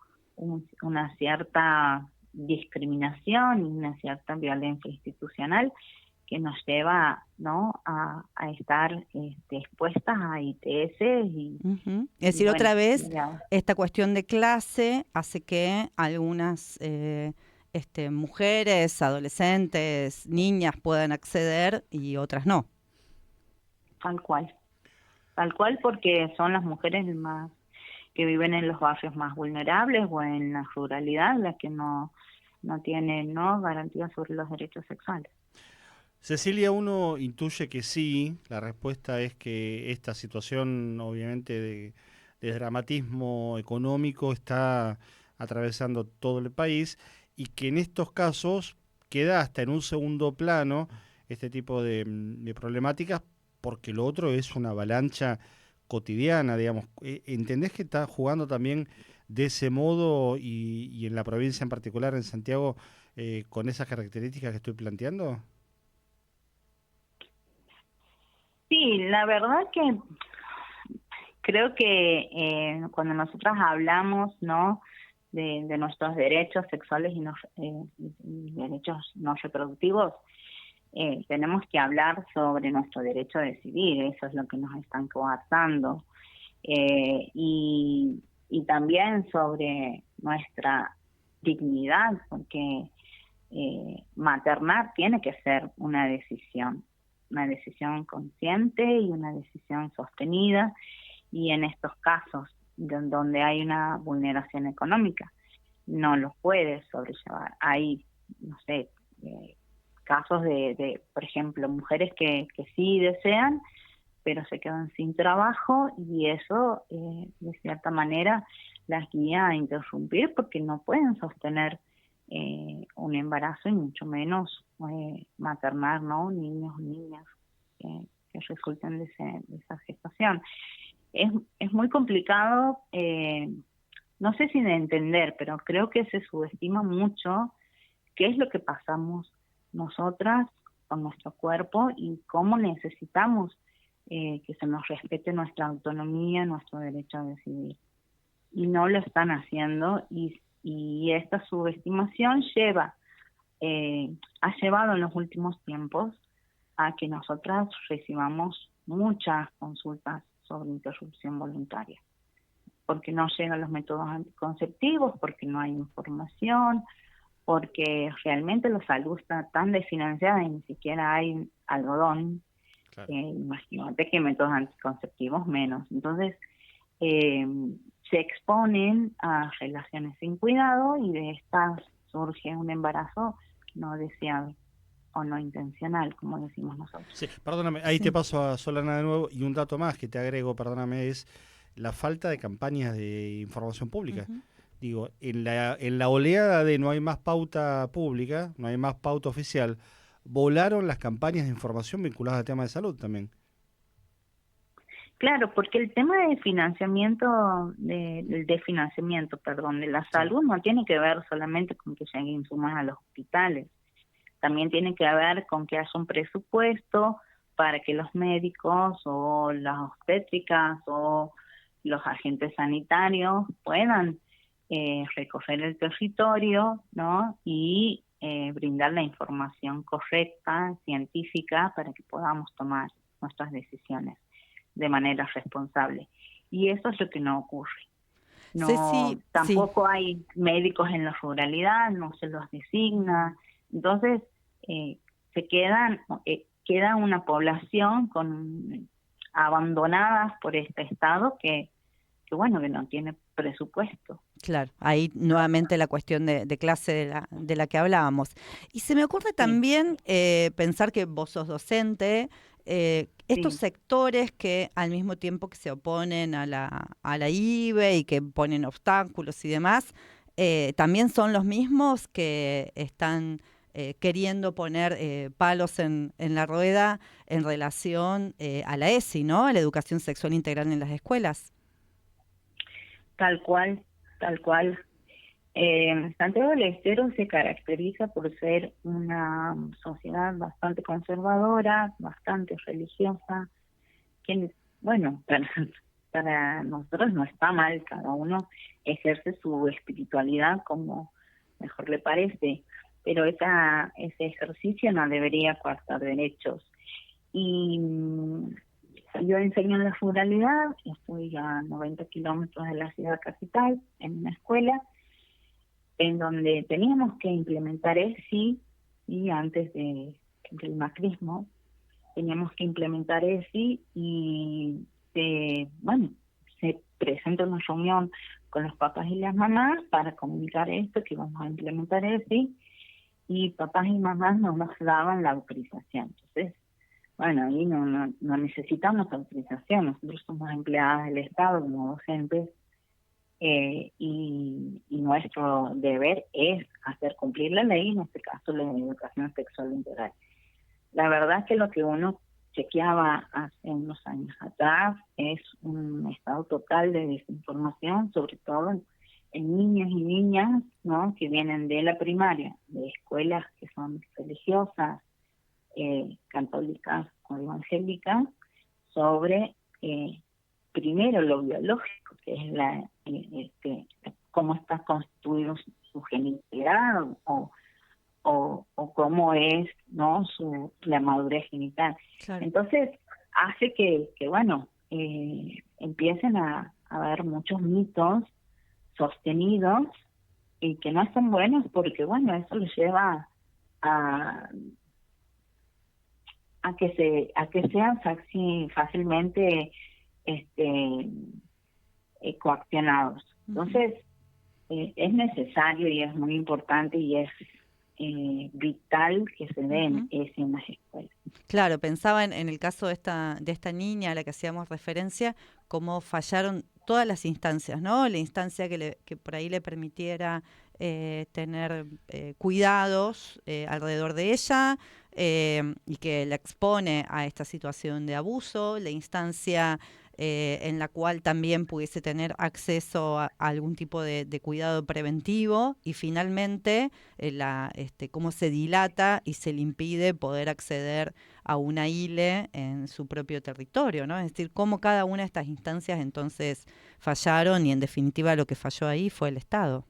una cierta discriminación y una cierta violencia institucional que nos lleva, ¿no?, a estar expuestas a ITS. Es decir, otra vez, ya. esta cuestión de clase hace que algunas mujeres, adolescentes, niñas puedan acceder y otras no. Tal cual, porque son las mujeres más que viven en los barrios más vulnerables o en la ruralidad las que no tienen, ¿no?, garantías sobre los derechos sexuales. Cecilia, uno intuye que sí, la respuesta es que esta situación obviamente de dramatismo económico está atravesando todo el país y que en estos casos queda hasta en un segundo plano este tipo de problemáticas porque lo otro es una avalancha cotidiana, digamos. ¿Entendés que está jugando también de ese modo y en la provincia en particular, en Santiago, con esas características que estoy planteando? Sí, la verdad que creo que cuando nosotras hablamos, ¿no?, de nuestros derechos sexuales y derechos no reproductivos, tenemos que hablar sobre nuestro derecho a decidir. Eso es lo que nos están coartando, y también sobre nuestra dignidad, porque maternar tiene que ser una decisión consciente y una decisión sostenida, y en estos casos donde hay una vulneración económica no lo puede sobrellevar. Hay, no sé, casos de, por ejemplo, mujeres que sí desean, pero se quedan sin trabajo, y eso de cierta manera las guía a interrumpir porque no pueden sostener un embarazo y mucho menos maternar, ¿no?, niños o niñas que resulten de esa gestación. Es muy complicado, no sé si de entender, pero creo que se subestima mucho qué es lo que pasamos nosotras con nuestro cuerpo y cómo necesitamos que se nos respete nuestra autonomía, nuestro derecho a decidir. Y no lo están haciendo, y esta subestimación ha llevado en los últimos tiempos a que nosotras recibamos muchas consultas sobre interrupción voluntaria, porque no llegan los métodos anticonceptivos, porque no hay información, porque realmente la salud está tan desfinanciada y ni siquiera hay algodón. Claro. Imagínate que métodos anticonceptivos menos. Entonces, se exponen a relaciones sin cuidado y de estas surge un embarazo no deseado o no intencional, como decimos nosotros. Sí, perdóname, ahí sí. Te paso a Solana de nuevo, y un dato más que te agrego, perdóname, es la falta de campañas de información pública. Uh-huh. Digo, en la oleada de no hay más pauta pública, no hay más pauta oficial, volaron las campañas de información vinculadas al tema de salud también. Claro, porque el tema de financiamiento, de la salud no tiene que ver solamente con que lleguen insumos a los hospitales. También tiene que ver con que haya un presupuesto para que los médicos o las obstétricas o los agentes sanitarios puedan recorrer el territorio, ¿no? Y brindar la información correcta, científica, para que podamos tomar nuestras decisiones de manera responsable. Y eso es lo que no ocurre. No, Ceci, tampoco hay médicos en la ruralidad, no se los designa. Entonces, queda una población abandonadas por este Estado que no tiene presupuesto. claro, ahí nuevamente la cuestión de clase de la que hablábamos. Y se me ocurre también pensar que vos sos docente, estos sectores que al mismo tiempo que se oponen a la IBE y que ponen obstáculos y demás, también son los mismos que están queriendo poner palos en la rueda en relación a la ESI, ¿no? A la educación sexual integral en las escuelas. Tal cual. Santiago del Estero se caracteriza por ser una sociedad bastante conservadora, bastante religiosa, que, bueno, para nosotros no está mal, cada uno ejerce su espiritualidad como mejor le parece, pero ese ejercicio no debería coartar derechos. Y yo enseño en la ruralidad, estoy a 90 kilómetros de la ciudad capital, en una escuela, en donde teníamos que implementar ESI, y antes del macrismo, teníamos que implementar ESI, y se presenta una reunión con los papás y las mamás para comunicar esto, que vamos a implementar ESI, y papás y mamás no nos daban la autorización. Entonces, ahí no necesitamos autorización, nosotros somos empleadas del Estado como docentes, y nuestro deber es hacer cumplir la ley, en este caso la educación sexual integral. La verdad es que lo que uno chequeaba hace unos años atrás es un estado total de desinformación, sobre todo en niños y niñas, ¿no?, que vienen de la primaria, de escuelas que son religiosas, católicas o evangélicas, sobre primero lo biológico, que es cómo está constituido su genitalidad o cómo es, ¿no?, la madurez genital. Claro. Entonces hace que empiecen a haber muchos mitos sostenidos y que no son buenos, porque eso les lleva a que sean fácilmente coaccionados. Entonces, es necesario y es muy importante y es vital que se den eso en las escuelas. Claro, pensaba en el caso de esta niña a la que hacíamos referencia, cómo fallaron todas las instancias, ¿no? La instancia que por ahí le permitiera tener cuidados alrededor de ella y que la expone a esta situación de abuso, la instancia en la cual también pudiese tener acceso a algún tipo de cuidado preventivo, y finalmente cómo se dilata y se le impide poder acceder a una ILE en su propio territorio, ¿no? Es decir, cómo cada una de estas instancias entonces fallaron, y en definitiva lo que falló ahí fue el Estado.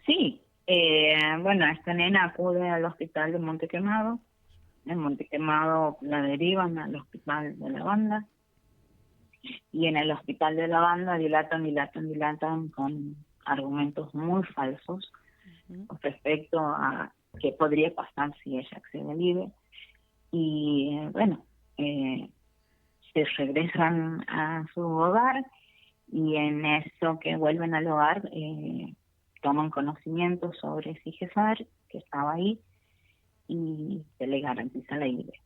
Sí, esta nena acude al hospital de Monte Quemado. En Monte Quemado la derivan al hospital de La Banda, y en el hospital de La Banda dilatan con argumentos muy falsos respecto a qué podría pasar si ella accede al IBE. Y se regresan a su hogar, y en eso que vuelven al hogar toman conocimiento sobre Sigefar, que estaba ahí, y se le garantiza la IBE.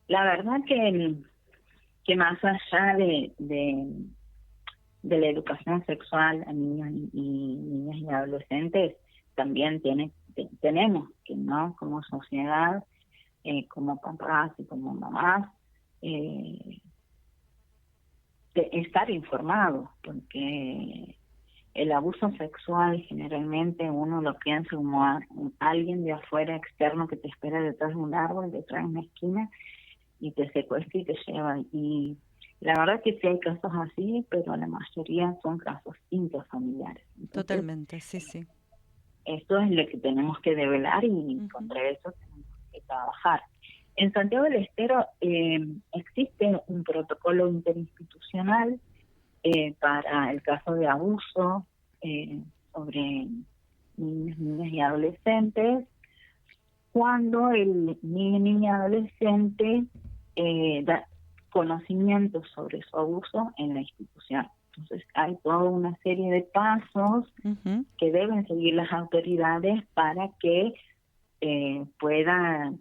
La verdad que más allá de la educación sexual a niños y niñas y adolescentes, también tenemos que, ¿no?, como sociedad, como papás y como mamás, estar informados, porque el abuso sexual generalmente uno lo piensa como alguien de afuera externo que te espera detrás de un árbol, detrás de una esquina y te secuestra y te lleva. Y la verdad que sí hay casos así, pero la mayoría son casos intrafamiliares. Entonces, Totalmente, sí, sí. esto es lo que tenemos que develar y contra eso tenemos que trabajar. En Santiago del Estero existe un protocolo interinstitucional para el caso de abuso sobre niños, niñas y adolescentes, cuando el niño, niña, adolescente da conocimiento sobre su abuso en la institución. Entonces hay toda una serie de pasos que deben seguir las autoridades para que pueda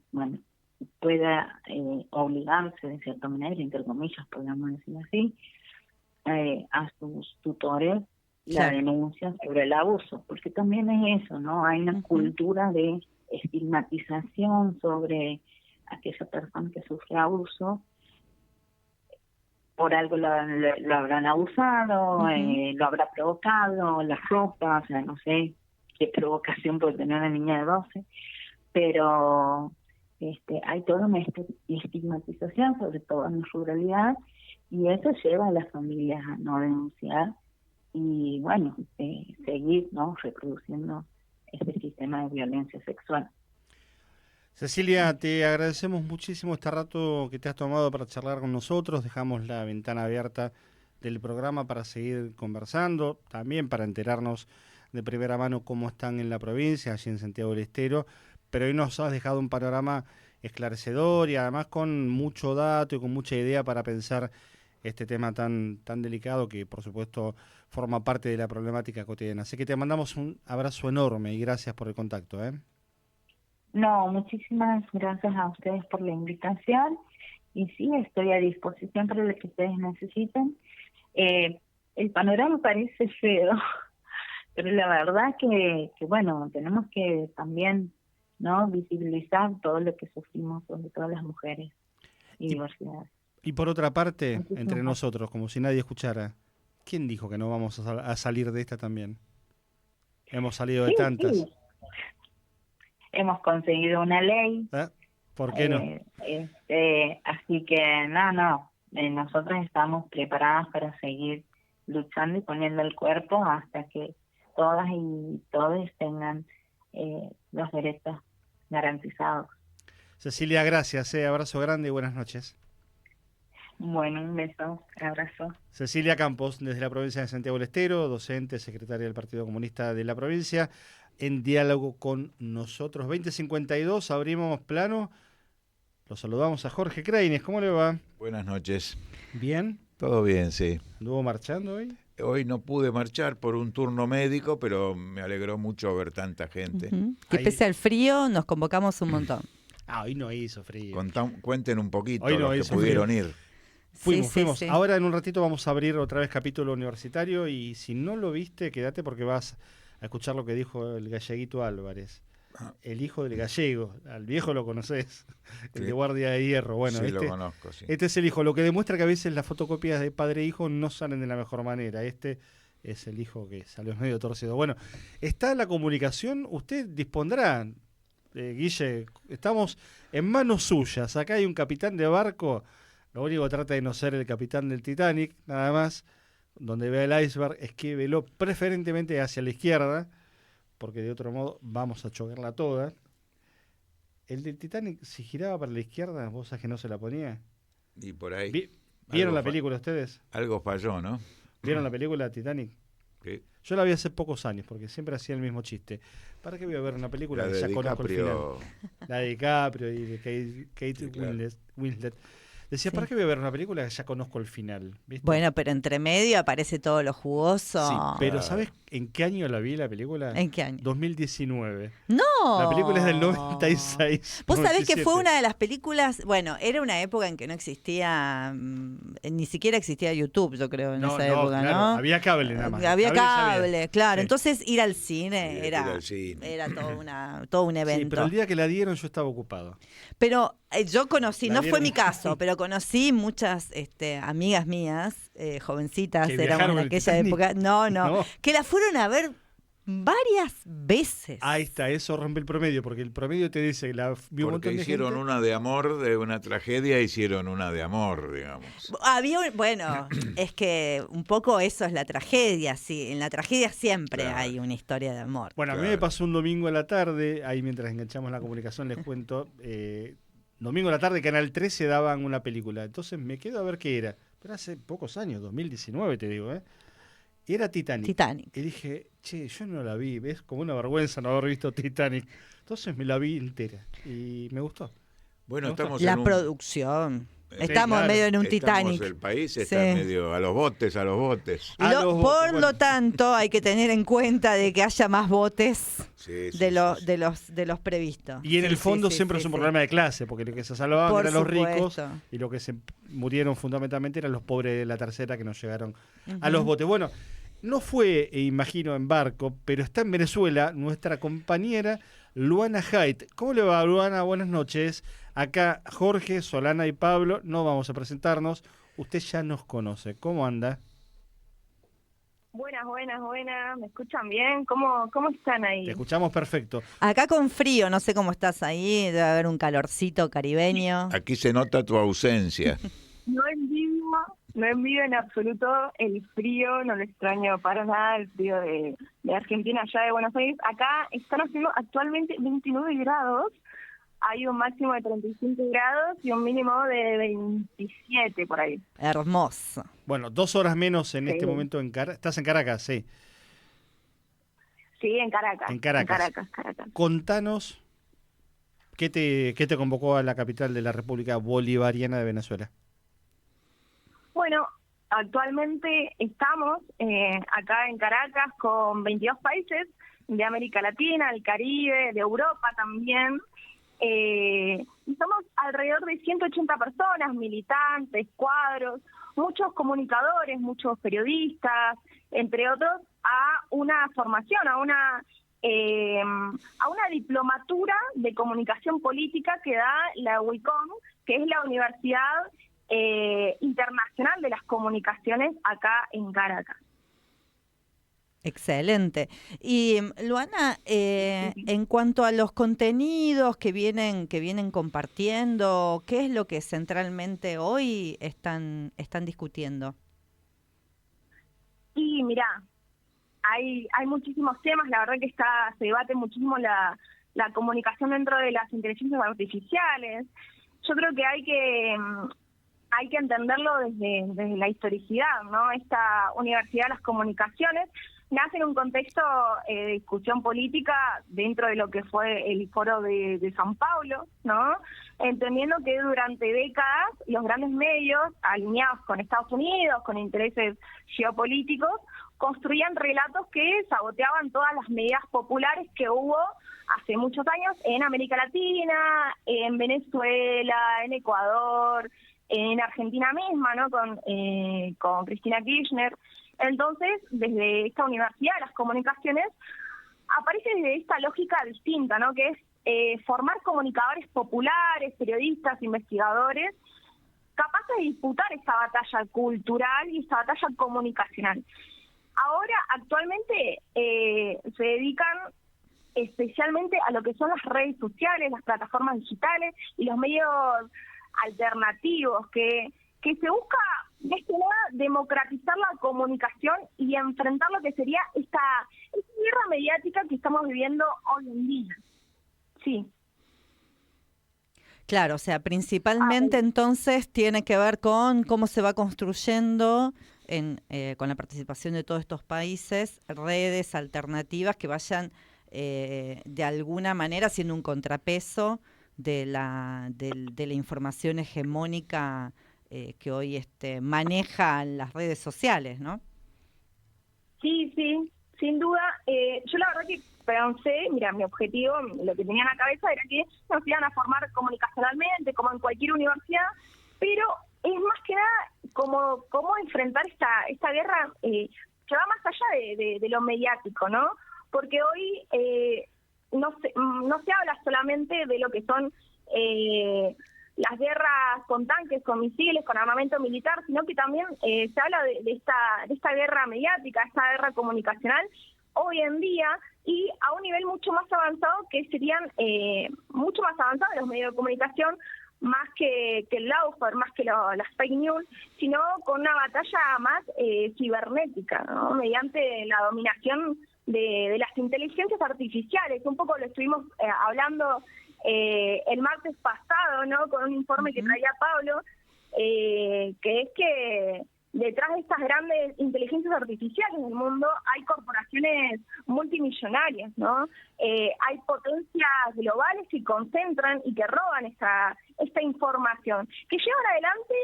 obligarse de cierta manera, entre comillas, podríamos decir así, a sus tutores la denuncia sobre el abuso, porque también es eso, ¿no? Hay una cultura de estigmatización sobre aquella persona que sufre abuso. Por algo lo habrán abusado, lo habrá provocado, la ropa, o sea, no sé qué provocación puede tener una niña de 12, pero hay toda una estigmatización, sobre todo en la ruralidad, y eso lleva a las familias a no denunciar y, bueno, seguir, ¿no?, reproduciendo este sistema de violencia sexual. Cecilia, te agradecemos muchísimo este rato que te has tomado para charlar con nosotros. Dejamos la ventana abierta del programa para seguir conversando, también para enterarnos de primera mano cómo están en la provincia, allí en Santiago del Estero, pero hoy nos has dejado un panorama esclarecedor y además con mucho dato y con mucha idea para pensar este tema tan delicado que por supuesto forma parte de la problemática cotidiana. Así que te mandamos un abrazo enorme y gracias por el contacto. No, muchísimas gracias a ustedes por la invitación y sí, estoy a disposición para lo que ustedes necesiten. El panorama parece feo, pero la verdad que bueno, tenemos que también, ¿no?, visibilizar todo lo que sufrimos, sobre todo las mujeres y diversidad. Y por otra parte, entre nosotros, como si nadie escuchara, ¿quién dijo que no vamos a salir de esta también? Hemos salido de tantas. Sí. Hemos conseguido una ley. ¿Por qué no? Así que nosotros estamos preparadas para seguir luchando y poniendo el cuerpo hasta que todas y todos tengan los derechos garantizados. Cecilia, gracias. Abrazo grande y buenas noches. Bueno, un beso, abrazo. Cecilia Campos, desde la provincia de Santiago del Estero, docente, secretaria del Partido Comunista de la provincia, en diálogo con nosotros. 20:52, abrimos plano. Lo saludamos a Jorge Kreines. ¿Cómo le va? Buenas noches. ¿Bien? Todo bien, sí. ¿Anduvo marchando hoy? Hoy no pude marchar por un turno médico, pero me alegró mucho ver tanta gente. Que pese al frío, nos convocamos un montón. Hoy no hizo frío. Cuenten un poquito Hoy no los que hizo pudieron frío. ir. Fuimos. Sí. Ahora en un ratito vamos a abrir otra vez capítulo universitario y si no lo viste, quédate porque vas a escuchar lo que dijo el galleguito Álvarez, el hijo del gallego. Al viejo lo conocés, el de Guardia de Hierro. Bueno, sí, lo conozco, sí. Este es el hijo, lo que demuestra que a veces las fotocopias de padre e hijo no salen de la mejor manera. Este es el hijo que salió medio torcido. Bueno, está la comunicación, usted dispondrá, Guille, estamos en manos suyas. Acá hay un capitán de barco. Lo único que trata de no ser el capitán del Titanic, nada más, donde ve el iceberg, esquívelo preferentemente hacia la izquierda, porque de otro modo vamos a chocarla toda. El del Titanic, si giraba para la izquierda, vos sabés que no se la ponía. Y por ahí. ¿Vieron la película ustedes? Algo falló, ¿no? ¿Vieron la película Titanic? Sí. Yo la vi hace pocos años, porque siempre hacía el mismo chiste. ¿Para qué voy a ver una película que ya conozco el final? La de DiCaprio y de Kate Winslet. Decía, ¿para qué voy a ver una película que ya conozco el final? ¿Viste? Bueno, pero entre medio aparece todo lo jugoso. Sí, pero ¿sabes en qué año la vi la película? ¿En qué año? 2019. ¡No! La película es del 96. Vos sabés que 97. fue una de las películas, bueno, era una época en que no existía, ni siquiera existía YouTube, yo creo, en esa época, claro, ¿no? había cable nada más. Había cable, claro. Sí. Entonces ir al cine Sí, era todo un evento. Sí, pero el día que la dieron yo estaba ocupado. Pero yo conocí, La no fue dieron. mi caso, pero pero conocí muchas amigas mías, jovencitas, ¿Que éramos viajaron en en aquella Titanic? época. No, No. que la fueron a ver varias veces. Ahí está, eso rompe el promedio, porque el promedio te dice que la vio un Porque montón de hicieron gente. una de amor, de una tragedia, hicieron una de amor, digamos. Bueno, es que un poco eso es la tragedia, sí. En la tragedia siempre Claro. hay una historia de amor. Bueno, a mí Claro. me pasó un domingo a la tarde, ahí mientras enganchamos la comunicación les cuento, domingo a la tarde, Canal 13 daban una película, entonces me quedo a ver qué era, pero hace pocos años, 2019 te digo, era Titanic. Titanic. Y dije, che, yo no la vi, es como una vergüenza no haber visto Titanic. Entonces me la vi entera y me gustó. Bueno, Me gusta. estamos La en un... producción. Sí, Estamos claro. medio en un Estamos, Titanic. el país está Sí. medio a los botes, a los botes. Y A los botes, por bueno. lo tanto, hay que tener en cuenta de que haya más botes Sí, sí, de sí, sí. de los previstos. Y en Sí, el fondo sí, siempre sí, es un sí. problema de clase, porque lo que se salvaban Por eran los ricos supuesto. y los que se murieron fundamentalmente eran los pobres de la tercera que no llegaron a Ujú. los botes. Bueno, no fue, imagino, en barco, pero está en Venezuela nuestra compañera Luana Haidt. ¿Cómo le va, Luana? Buenas noches. Acá Jorge, Solana y Pablo, no vamos a presentarnos. Usted ya nos conoce. ¿Cómo anda? Buenas. ¿Me escuchan bien? ¿Cómo están ahí? Te escuchamos perfecto. Acá con frío, no sé cómo estás ahí, debe haber un calorcito caribeño. Aquí se nota tu ausencia. No envidio en absoluto el frío, no lo extraño para nada, el frío de Argentina, allá de Buenos Aires. Acá están haciendo actualmente 29 grados, hay un máximo de 35 grados y un mínimo de 27 por ahí. Hermoso. Bueno, 2 horas menos en Sí. este momento en Caracas. ¿Estás en Caracas? Sí. Sí, en Caracas. En Caracas. Caracas. Contanos qué te convocó a la capital de la República Bolivariana de Venezuela. Bueno, actualmente estamos acá en Caracas con 22 países de América Latina, el Caribe, de Europa también. Y somos alrededor de 180 personas, militantes, cuadros, muchos comunicadores, muchos periodistas, entre otros, a una formación, a una diplomatura de comunicación política que da la UICOM, que es la Universidad Internacional de las Comunicaciones acá en Caracas. Excelente. Y Luana, en cuanto a los contenidos que vienen compartiendo, ¿qué es lo que centralmente hoy están discutiendo? Y mirá, hay muchísimos temas, la verdad que se debate muchísimo la comunicación dentro de las inteligencias artificiales. Yo creo que hay que entenderlo desde la historicidad, ¿no? Esta Universidad de las Comunicaciones nace en un contexto de discusión política dentro de lo que fue el foro de San Paulo, ¿no? Entendiendo que durante décadas los grandes medios, alineados con Estados Unidos, con intereses geopolíticos, construían relatos que saboteaban todas las medidas populares que hubo hace muchos años en América Latina, en Venezuela, en Ecuador, en Argentina misma, ¿no? Con Cristina Kirchner. Entonces, desde esta Universidad de las Comunicaciones, aparece desde esta lógica distinta, ¿no? Que es formar comunicadores populares, periodistas, investigadores, capaces de disputar esta batalla cultural y esta batalla comunicacional. Ahora, actualmente, se dedican especialmente a lo que son las redes sociales, las plataformas digitales y los medios alternativos, que se busca de este modo democratizar la comunicación y enfrentar lo que sería esta guerra mediática que estamos viviendo hoy en día. Sí. Claro, o sea, principalmente entonces tiene que ver con cómo se va construyendo con la participación de todos estos países, redes alternativas que vayan de alguna manera siendo un contrapeso de la información hegemónica que hoy manejan las redes sociales, ¿no? Sí, sin duda. Yo la verdad que pensé, mira, mi objetivo, lo que tenía en la cabeza era que nos iban a formar comunicacionalmente, como en cualquier universidad, pero es más que nada cómo enfrentar esta guerra que va más allá de lo mediático, ¿no? Porque hoy no se habla solamente de lo que son las guerras con tanques, con misiles, con armamento militar, sino que también se habla de esta guerra mediática, esta guerra comunicacional hoy en día, y a un nivel mucho más avanzado, que serían mucho más avanzados los medios de comunicación, más que el lawfare, más que las fake news, sino con una batalla más cibernética, ¿no? Mediante la dominación de las inteligencias artificiales. Un poco lo estuvimos hablando el martes pasado, ¿no? Con un informe que traía Pablo, que es que detrás de estas grandes inteligencias artificiales del mundo hay corporaciones multimillonarias, ¿no? Hay potencias globales que concentran y que roban esta información, que llevan adelante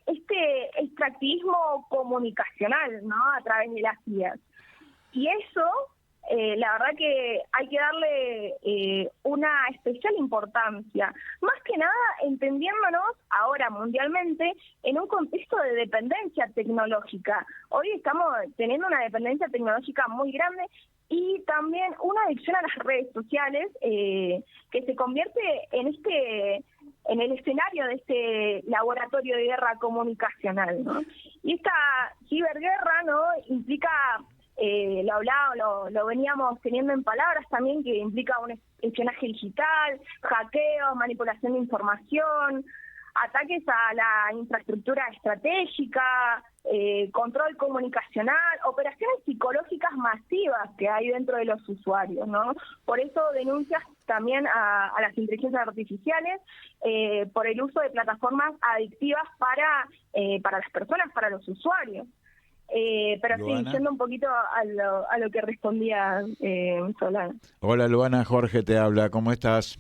este extractivismo comunicacional, ¿no? A través de las IAs. Y eso, la verdad que hay que darle una especial importancia, más que nada entendiéndonos ahora mundialmente en un contexto de dependencia tecnológica. Hoy estamos teniendo una dependencia tecnológica muy grande y también una adicción a las redes sociales que se convierte en el escenario de este laboratorio de guerra comunicacional, ¿no? Y esta ciberguerra, ¿no? Implica, lo veníamos teniendo en palabras también, que implica un espionaje digital, hackeo, manipulación de información, ataques a la infraestructura estratégica, control comunicacional, operaciones psicológicas masivas que hay dentro de los usuarios, ¿no? Por eso denuncias también a las inteligencias artificiales por el uso de plataformas adictivas para las personas, para los usuarios. Pero Luana. sí, yendo un poquito a lo que respondía Solana. Hola Luana, Jorge te habla, ¿cómo estás?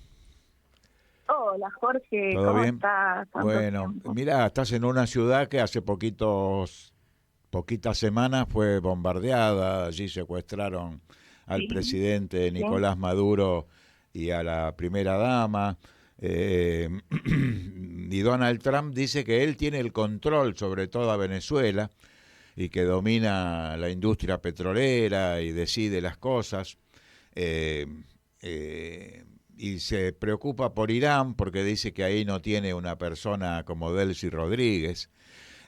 Hola Jorge, ¿Todo ¿cómo bien? estás? Tanto Bueno, tiempo. mira, estás en una ciudad que hace poquitas semanas fue bombardeada, allí secuestraron al Sí. presidente Nicolás Maduro y a la primera dama, y Donald Trump dice que él tiene el control sobre toda Venezuela y que domina la industria petrolera y decide las cosas, y se preocupa por Irán porque dice que ahí no tiene una persona como Delcy Rodríguez.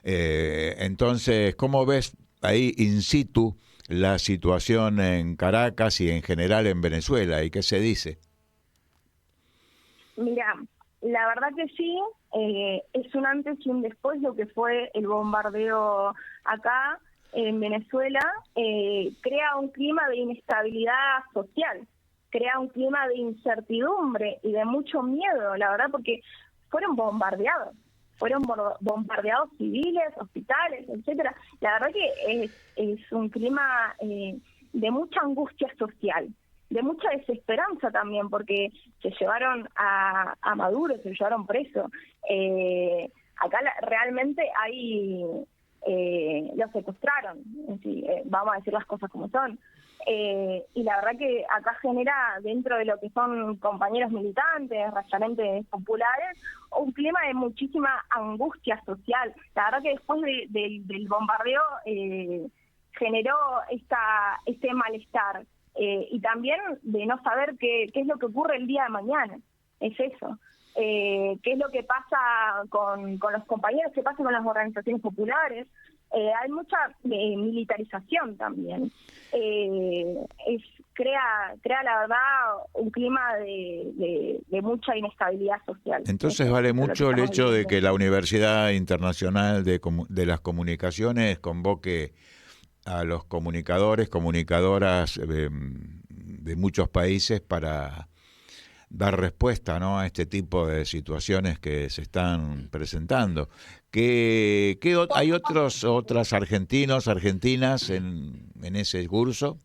Entonces, ¿cómo ves ahí in situ la situación en Caracas y en general en Venezuela? ¿Y qué se dice? Mira, la verdad que sí, es un antes y un después lo que fue el bombardeo acá en Venezuela. Crea un clima de inestabilidad social, crea un clima de incertidumbre y de mucho miedo, la verdad, porque fueron bombardeados civiles, hospitales, etcétera. La verdad que es un clima de mucha angustia social, de mucha desesperanza también, porque se llevaron a Maduro, se lo llevaron preso. Acá realmente lo secuestraron, vamos a decir las cosas como son. Y la verdad que acá genera, dentro de lo que son compañeros militantes, referentes populares, un clima de muchísima angustia social. La verdad que después del bombardeo generó este malestar, y también de no saber qué es lo que ocurre el día de mañana. Es eso. Qué es lo que pasa con los compañeros, qué pasa con las organizaciones populares. Hay mucha militarización también. Crea la verdad un clima de mucha inestabilidad social. Entonces vale mucho el hecho de que la Universidad Internacional de las Comunicaciones convoque a los comunicadoras de muchos países para dar respuesta, ¿no?, a este tipo de situaciones que se están presentando. ¿Hay otras argentinas en ese curso?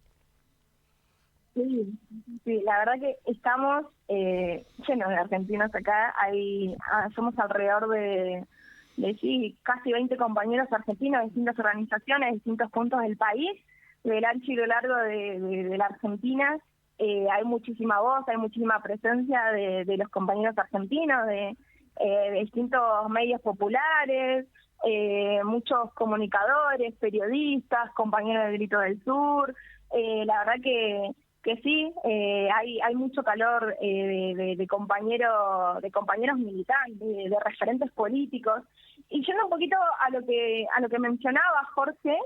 Sí, la verdad que estamos llenos de argentinos acá. Somos alrededor de casi 20 compañeros argentinos de distintas organizaciones, de distintos puntos del país, del ancho y lo largo de la Argentina. Hay muchísima voz, hay muchísima presencia de los compañeros argentinos, de distintos medios populares, muchos comunicadores, periodistas, compañeros del Grito del Sur. La verdad que que sí, hay mucho calor de compañeros militantes, de referentes políticos. Y yendo un poquito a lo que mencionaba Jorge,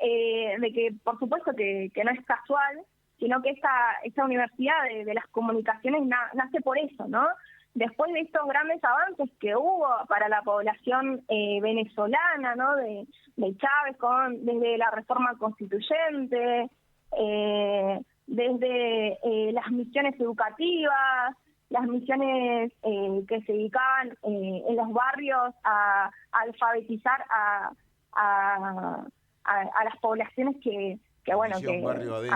de que por supuesto que no es casual, sino que esta universidad de las comunicaciones nace por eso, ¿no? Después de estos grandes avances que hubo para la población venezolana, ¿no? De Chávez, desde la reforma constituyente, desde las misiones educativas, las misiones que se dedicaban en los barrios a alfabetizar a las poblaciones que a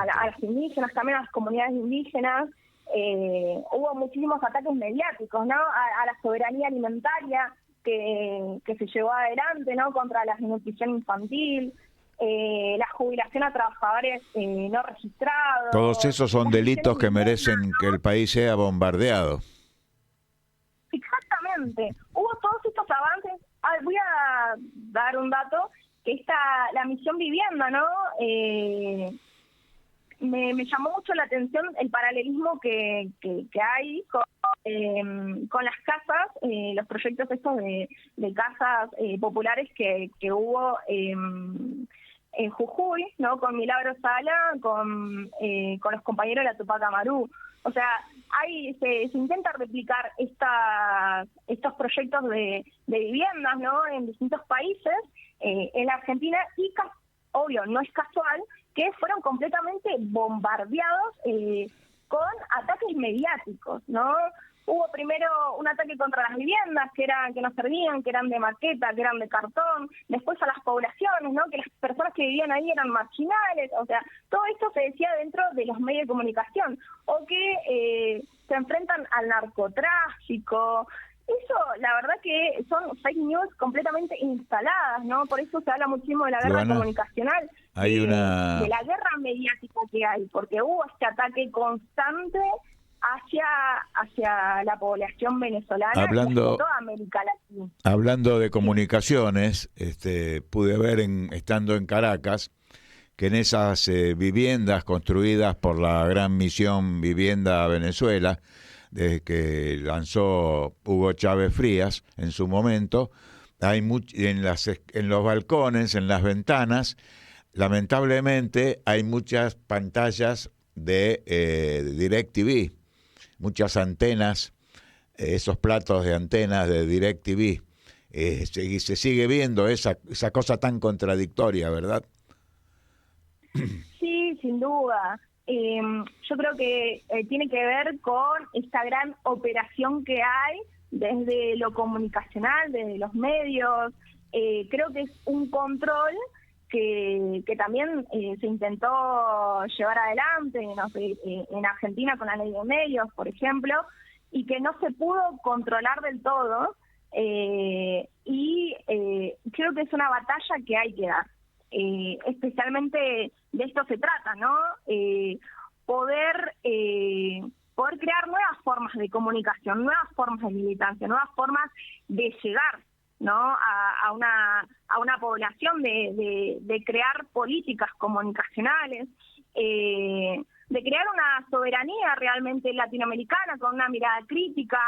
las indígenas, también a las comunidades indígenas. Hubo muchísimos ataques mediáticos, ¿no? A la soberanía alimentaria que se llevó adelante, ¿no? Contra la desnutrición infantil, la jubilación a trabajadores no registrados. Todos esos son delitos que merecen que el país sea bombardeado. Exactamente. Hubo todos estos avances. Voy a dar un dato, que la misión vivienda, ¿no? Me llamó mucho la atención el paralelismo que hay con las casas, los proyectos estos de casas populares que hubo en Jujuy, ¿no? Con Milagro Sala, con los compañeros de la Tupac Amaru. O sea, se intenta replicar estos proyectos de viviendas, ¿no? En distintos países, en la Argentina, y obvio, no es casual que fueron completamente bombardeados con ataques mediáticos, ¿no? Hubo primero un ataque contra las viviendas que no servían, que eran de maqueta, que eran de cartón, después a las poblaciones, ¿no? Que las personas que vivían ahí eran marginales, o sea, todo esto se decía dentro de los medios de comunicación, o que se enfrentan al narcotráfico. Eso, la verdad que son fake news completamente instaladas, ¿no? Por eso se habla muchísimo de la guerra comunicacional, de la guerra mediática que hay, porque hubo este ataque constante hacia la población venezolana y hacia toda América Latina. Hablando de comunicaciones, pude ver, estando en Caracas, que en esas viviendas construidas por la gran misión Vivienda Venezuela, desde que lanzó Hugo Chávez Frías en su momento, hay en los balcones, en las ventanas, lamentablemente hay muchas pantallas de DirecTV, muchas antenas, esos platos de antenas de DirecTV, y se sigue viendo esa cosa tan contradictoria, ¿verdad? Sí, sin duda. Yo creo que tiene que ver con esta gran operación que hay desde lo comunicacional, desde los medios. Creo que es un control que también se intentó llevar adelante, no sé, en Argentina con la ley de medios, por ejemplo, y que no se pudo controlar del todo. Y creo que es una batalla que hay que dar. Especialmente de esto se trata, ¿no? Poder crear nuevas formas de comunicación, nuevas formas de militancia, nuevas formas de llegar, ¿no? a una población, de crear políticas comunicacionales, de crear una soberanía realmente latinoamericana con una mirada crítica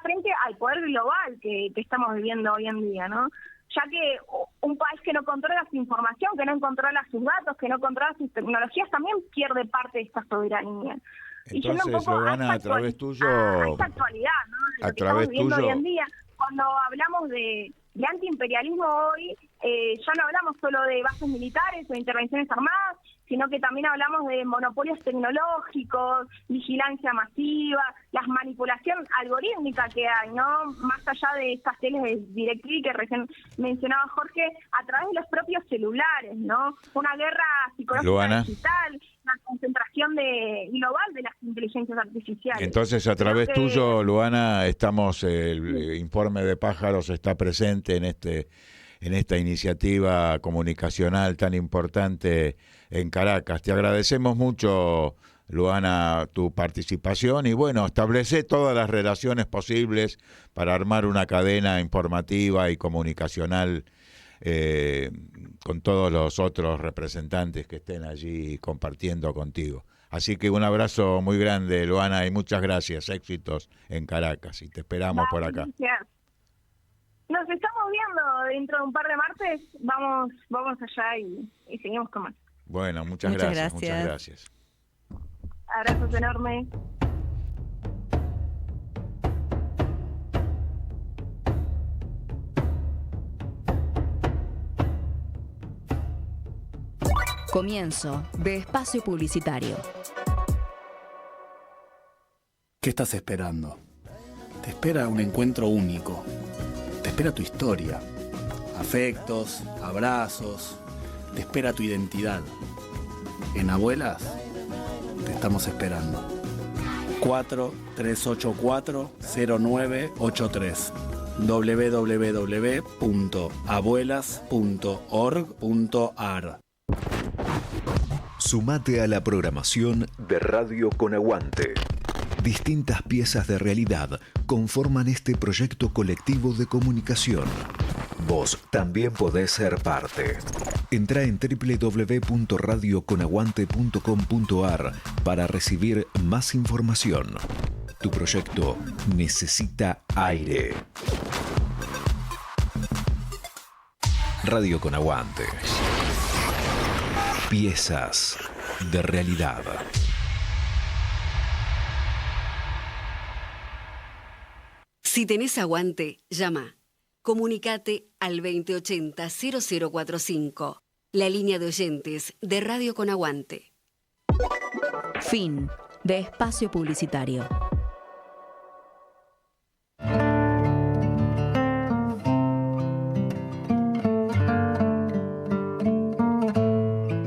frente al poder global que estamos viviendo hoy en día, ¿no? Ya que un país que no controla su información, que no controla sus datos, que no controla sus tecnologías, también pierde parte de esta soberanía. Entonces, y un poco Luana, a través tuyo... a esta actualidad, ¿no? A través tuyo... hoy en día, cuando hablamos de antiimperialismo hoy, ya no hablamos solo de bases militares o de intervenciones armadas, sino que también hablamos de monopolios tecnológicos, vigilancia masiva, las manipulación algorítmica que hay, ¿no? Más allá de estas teles de DirecTV que recién mencionaba Jorge, a través de los propios celulares, ¿no? Una guerra psicológica Luana, digital, una concentración global de las inteligencias artificiales. Entonces, a través tuyo, Luana, el informe de Pájaros está presente en esta iniciativa comunicacional tan importante en Caracas. Te agradecemos mucho, Luana, tu participación y bueno, establece todas las relaciones posibles para armar una cadena informativa y comunicacional con todos los otros representantes que estén allí compartiendo contigo. Así que un abrazo muy grande, Luana, y muchas gracias, éxitos en Caracas, y te esperamos por acá. Gracias. Nos estamos viendo dentro de un par de martes, vamos allá y seguimos con más. Bueno, muchas gracias. Abrazos enormes. Comienzo de espacio publicitario. ¿Qué estás esperando? Te espera un encuentro único. Te espera tu historia. Afectos, abrazos. Te espera tu identidad. En Abuelas te estamos esperando. 4384-0983 www.abuelas.org.ar. Sumate a la programación de Radio Con Aguante. Distintas piezas de realidad conforman este proyecto colectivo de comunicación. Vos también podés ser parte. Entrá en www.radioconaguante.com.ar para recibir más información. Tu proyecto necesita aire. Radio Con Aguante. Piezas de realidad. Si tenés aguante, llama. Comunicate al 2080-0045, la línea de oyentes de Radio Con Aguante. Fin de espacio publicitario.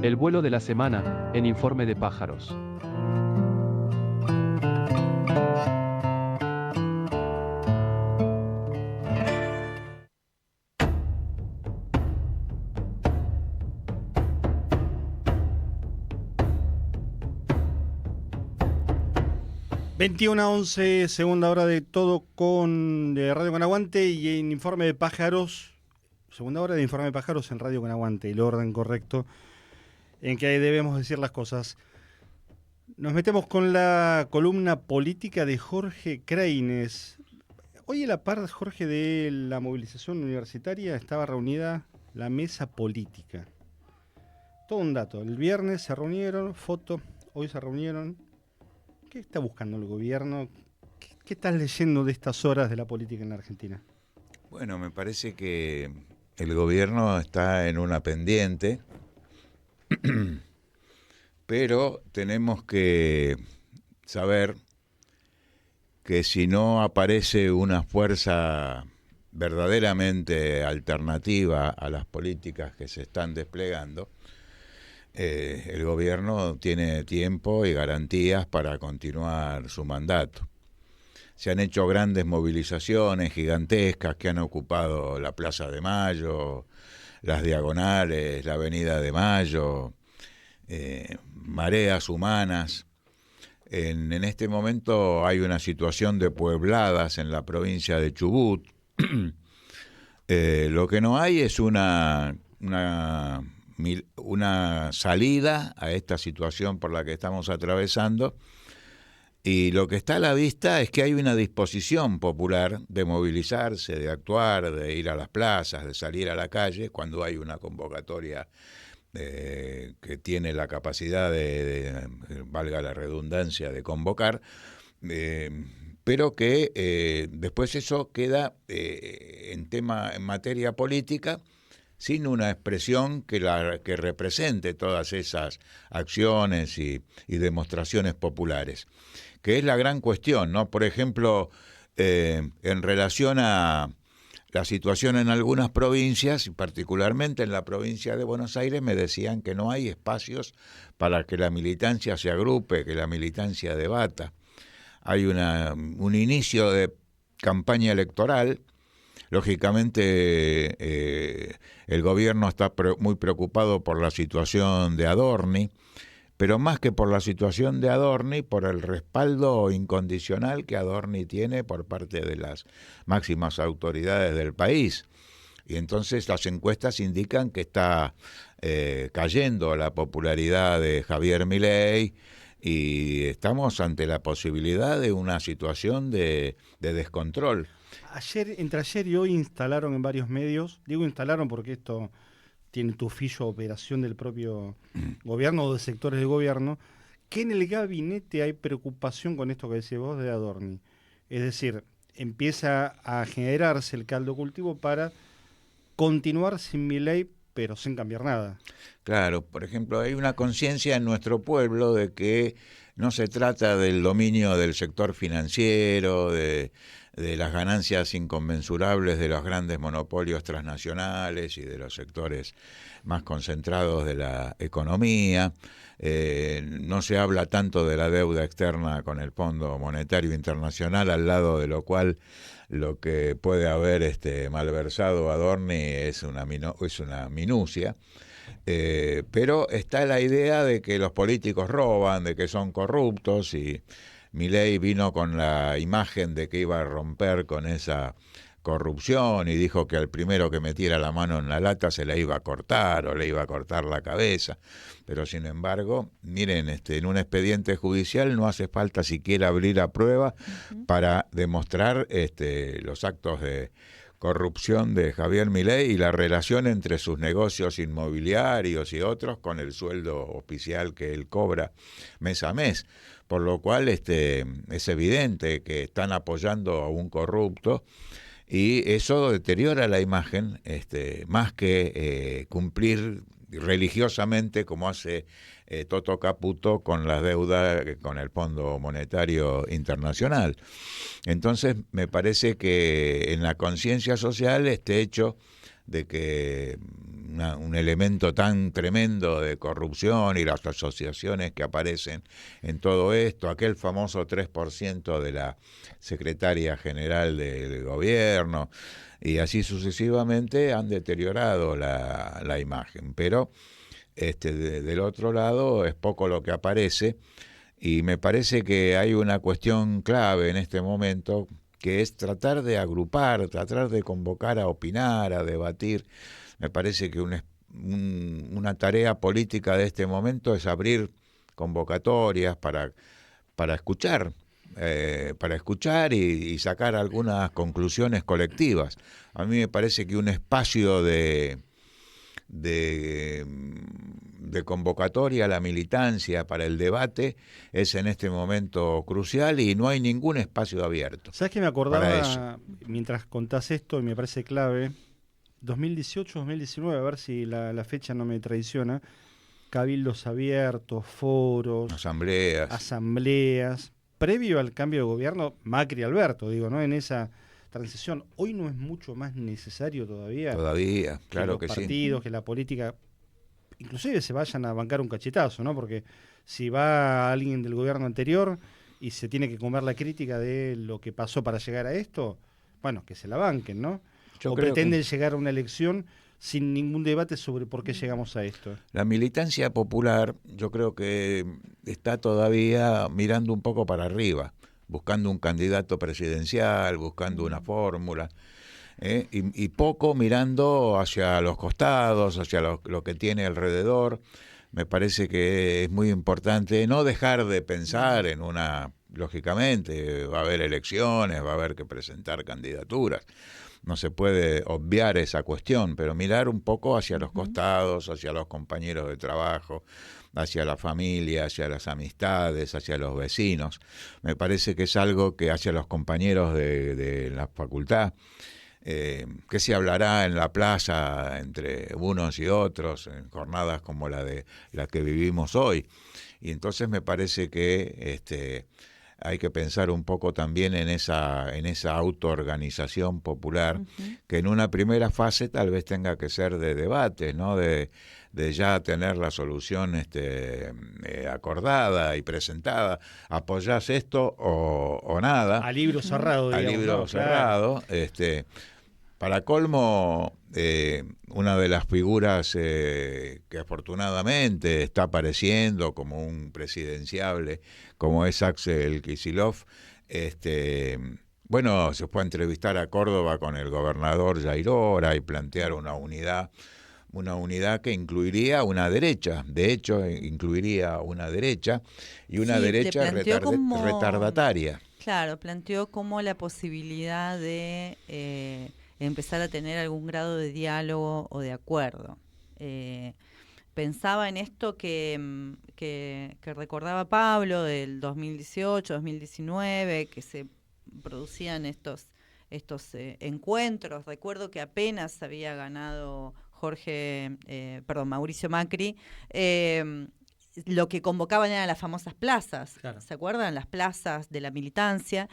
El vuelo de la semana, en Informe de Pájaros. ...21:11, segunda hora de todo de Radio Con Aguante y en Informe de Pájaros... ...segunda hora de Informe de Pájaros en Radio Con Aguante... ...el orden correcto en que debemos decir las cosas. Nos metemos con la columna política de Jorge Kreines. Hoy a la par, Jorge, de la movilización universitaria estaba reunida la mesa política. Todo un dato. El viernes se reunieron, hoy se reunieron. ¿Qué está buscando el gobierno? ¿Qué estás leyendo de estas horas de la política en la Argentina? Bueno, me parece que el gobierno está en una pendiente, pero tenemos que saber que si no aparece una fuerza verdaderamente alternativa a las políticas que se están desplegando, el gobierno tiene tiempo y garantías para continuar su mandato. Se han hecho grandes movilizaciones gigantescas que han ocupado la Plaza de Mayo, las diagonales, la Avenida de Mayo, mareas humanas. En este momento hay una situación de puebladas en la provincia de Chubut. Lo que no hay es una salida a esta situación por la que estamos atravesando, y lo que está a la vista es que hay una disposición popular de movilizarse, de actuar, de ir a las plazas, de salir a la calle cuando hay una convocatoria que tiene la capacidad valga la redundancia, de convocar, pero que después eso queda en materia política sin una expresión que represente todas esas acciones y demostraciones populares, que es la gran cuestión, ¿no? Por ejemplo, en relación a la situación en algunas provincias, y particularmente en la provincia de Buenos Aires, me decían que no hay espacios para que la militancia se agrupe, que la militancia debata. Hay un inicio de campaña electoral. Lógicamente, el gobierno está muy preocupado por la situación de Adorni, pero más que por la situación de Adorni, por el respaldo incondicional que Adorni tiene por parte de las máximas autoridades del país. Y entonces las encuestas indican que está cayendo la popularidad de Javier Milei y estamos ante la posibilidad de una situación de descontrol. Entre ayer y hoy instalaron en varios medios, digo instalaron porque esto tiene tufillo operación del propio gobierno o de sectores del gobierno, que en el gabinete hay preocupación con esto que decís vos de Adorni. Es decir, empieza a generarse el caldo cultivo para continuar sin Milei, pero sin cambiar nada. Claro, por ejemplo, hay una conciencia en nuestro pueblo de que no se trata del dominio del sector financiero, de las ganancias inconmensurables de los grandes monopolios transnacionales y de los sectores más concentrados de la economía. No se habla tanto de la deuda externa con el Fondo Monetario Internacional, al lado de lo cual lo que puede haber malversado Adorni es una minucia. Pero está la idea de que los políticos roban, de que son corruptos, y Milei vino con la imagen de que iba a romper con esa corrupción y dijo que al primero que metiera la mano en la lata se la iba a cortar o le iba a cortar la cabeza. Pero sin embargo, miren, en un expediente judicial no hace falta siquiera abrir a prueba para demostrar los actos de corrupción de Javier Milei y la relación entre sus negocios inmobiliarios y otros con el sueldo oficial que él cobra mes a mes. Por lo cual es evidente que están apoyando a un corrupto y eso deteriora la imagen más que cumplir religiosamente como hace Toto Caputo con las deudas con el Fondo Monetario Internacional. Entonces me parece que en la conciencia social este hecho de que un elemento tan tremendo de corrupción y las asociaciones que aparecen en todo esto, aquel famoso 3% de la secretaria general del gobierno y así sucesivamente han deteriorado la imagen, pero del otro lado es poco lo que aparece y me parece que hay una cuestión clave en este momento que es tratar de agrupar, tratar de convocar a opinar, a debatir. Me parece que una tarea política de este momento es abrir convocatorias para escuchar, y sacar algunas conclusiones colectivas. A mí me parece que un espacio de convocatoria a la militancia para el debate es en este momento crucial y no hay ningún espacio abierto. ¿Sabes qué me acordaba mientras contás esto y me parece clave? 2018-2019, a ver si la fecha no me traiciona, cabildos abiertos, foros, asambleas, previo al cambio de gobierno Macri-Alberto, digo, ¿no? En esa transición. Hoy no es mucho más necesario todavía. Claro que los partidos, que la política, inclusive se vayan a bancar un cachetazo, ¿no? Porque si va alguien del gobierno anterior y se tiene que comer la crítica de lo que pasó para llegar a esto, bueno, que se la banquen, ¿no? O pretenden llegar a una elección sin ningún debate sobre por qué llegamos a esto. La militancia popular yo creo que está todavía mirando un poco para arriba, buscando un candidato presidencial, buscando una fórmula, y poco mirando hacia los costados, hacia lo que tiene alrededor. Me parece que es muy importante no dejar de pensar en lógicamente, va a haber elecciones, va a haber que presentar candidaturas. No se puede obviar esa cuestión, pero mirar un poco hacia los costados, hacia los compañeros de trabajo, hacia la familia, hacia las amistades, hacia los vecinos. Me parece que es algo que hacia los compañeros de la facultad, que se hablará en la plaza entre unos y otros, en jornadas como la que vivimos hoy. Y entonces me parece que hay que pensar un poco también en esa autoorganización popular, que en una primera fase tal vez tenga que ser de debate, ¿no? De ya tener la solución acordada y presentada. ¿Apoyás esto o nada? A libro cerrado, digamos. A libro cerrado. Para colmo, una de las figuras que afortunadamente está apareciendo como un presidenciable, como es Axel Kicillof, Bueno, se fue a entrevistar a Córdoba con el gobernador Yairora y plantear una unidad que incluiría una derecha. De hecho, incluiría una derecha y una derecha retardataria. Claro, planteó como la posibilidad de empezar a tener algún grado de diálogo o de acuerdo. Pensaba en esto que recordaba Pablo del 2018, 2019, que se producían estos encuentros. Recuerdo que apenas había ganado Mauricio Macri, lo que convocaban eran las famosas plazas, claro. ¿Se acuerdan? Las plazas de la militancia.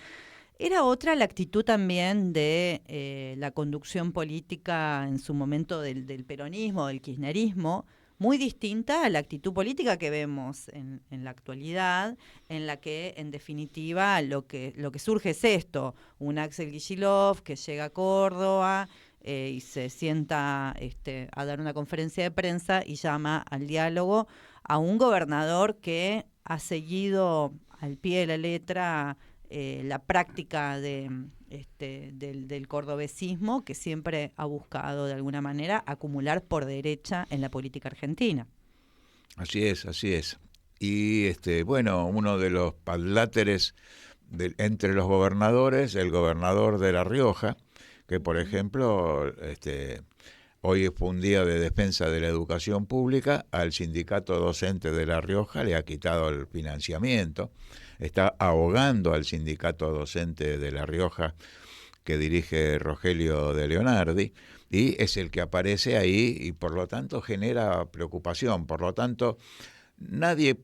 Era otra la actitud también de la conducción política en su momento del peronismo, del kirchnerismo, muy distinta a la actitud política que vemos en la actualidad, en la que, en definitiva, lo que surge es esto: un Axel Kicillof que llega a Córdoba y se sienta a dar una conferencia de prensa y llama al diálogo a un gobernador que ha seguido al pie de la letra la práctica del cordobesismo, que siempre ha buscado de alguna manera acumular por derecha en la política argentina. Así es. Y bueno, uno de los padláteres entre los gobernadores, el gobernador de La Rioja, que por ejemplo hoy fue un día de defensa de la educación pública, al sindicato docente de La Rioja le ha quitado el financiamiento, está ahogando al sindicato docente de La Rioja que dirige Rogelio de Leonardi, y es el que aparece ahí y por lo tanto genera preocupación. Por lo tanto, nadie,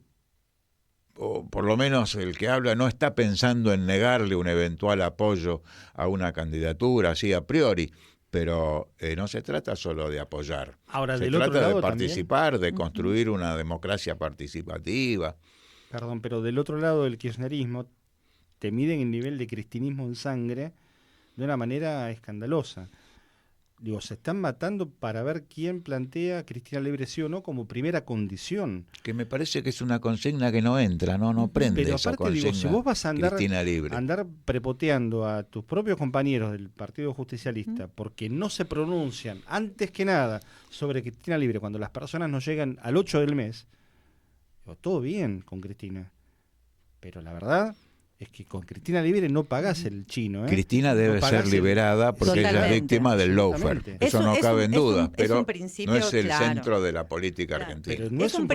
o por lo menos el que habla, no está pensando en negarle un eventual apoyo a una candidatura así a priori, pero no se trata solo de apoyar. Ahora, se trata de participar, también de construir una democracia participativa. Perdón, pero del otro lado del kirchnerismo te miden el nivel de cristinismo en sangre de una manera escandalosa. Digo, se están matando para ver quién plantea Cristina Libre sí o no como primera condición. Que me parece que es una consigna que no entra, no prende. Pero esa aparte, consigna, digo, si vos vas a Libre. andar prepoteando a tus propios compañeros del Partido Justicialista porque no se pronuncian antes que nada sobre Cristina Libre cuando las personas no llegan al 8 del mes, digo, todo bien con Cristina, pero la verdad es que con Cristina Libre no pagás el chino. Cristina debe ser liberada porque ella es víctima del lawfare. Eso no cabe en duda, pero no es el centro de la política argentina. No es un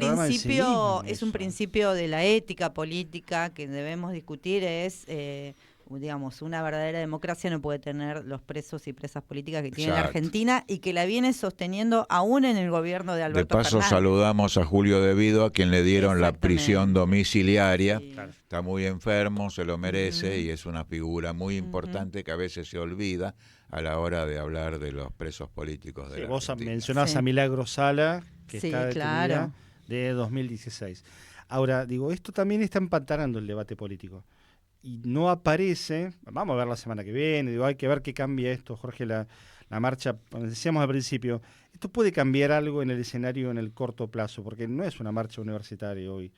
principio de la ética política que debemos discutir. Digamos, una verdadera democracia no puede tener los presos y presas políticas que tiene la Argentina y que la viene sosteniendo aún en el gobierno de Alberto Fernández. De paso, saludamos a Julio De Vido, a quien le dieron la prisión domiciliaria. Sí. Está muy enfermo, se lo merece y es una figura muy importante que a veces se olvida a la hora de hablar de los presos políticos de la vos Argentina. Mencionás a Milagro Sala, que está detenida de 2016. Ahora, digo, esto también está empantanando el debate político. Y no aparece, vamos a ver la semana que viene, digo, hay que ver qué cambia esto, Jorge, la marcha, como decíamos al principio, esto puede cambiar algo en el escenario en el corto plazo, porque no es una marcha universitaria hoy,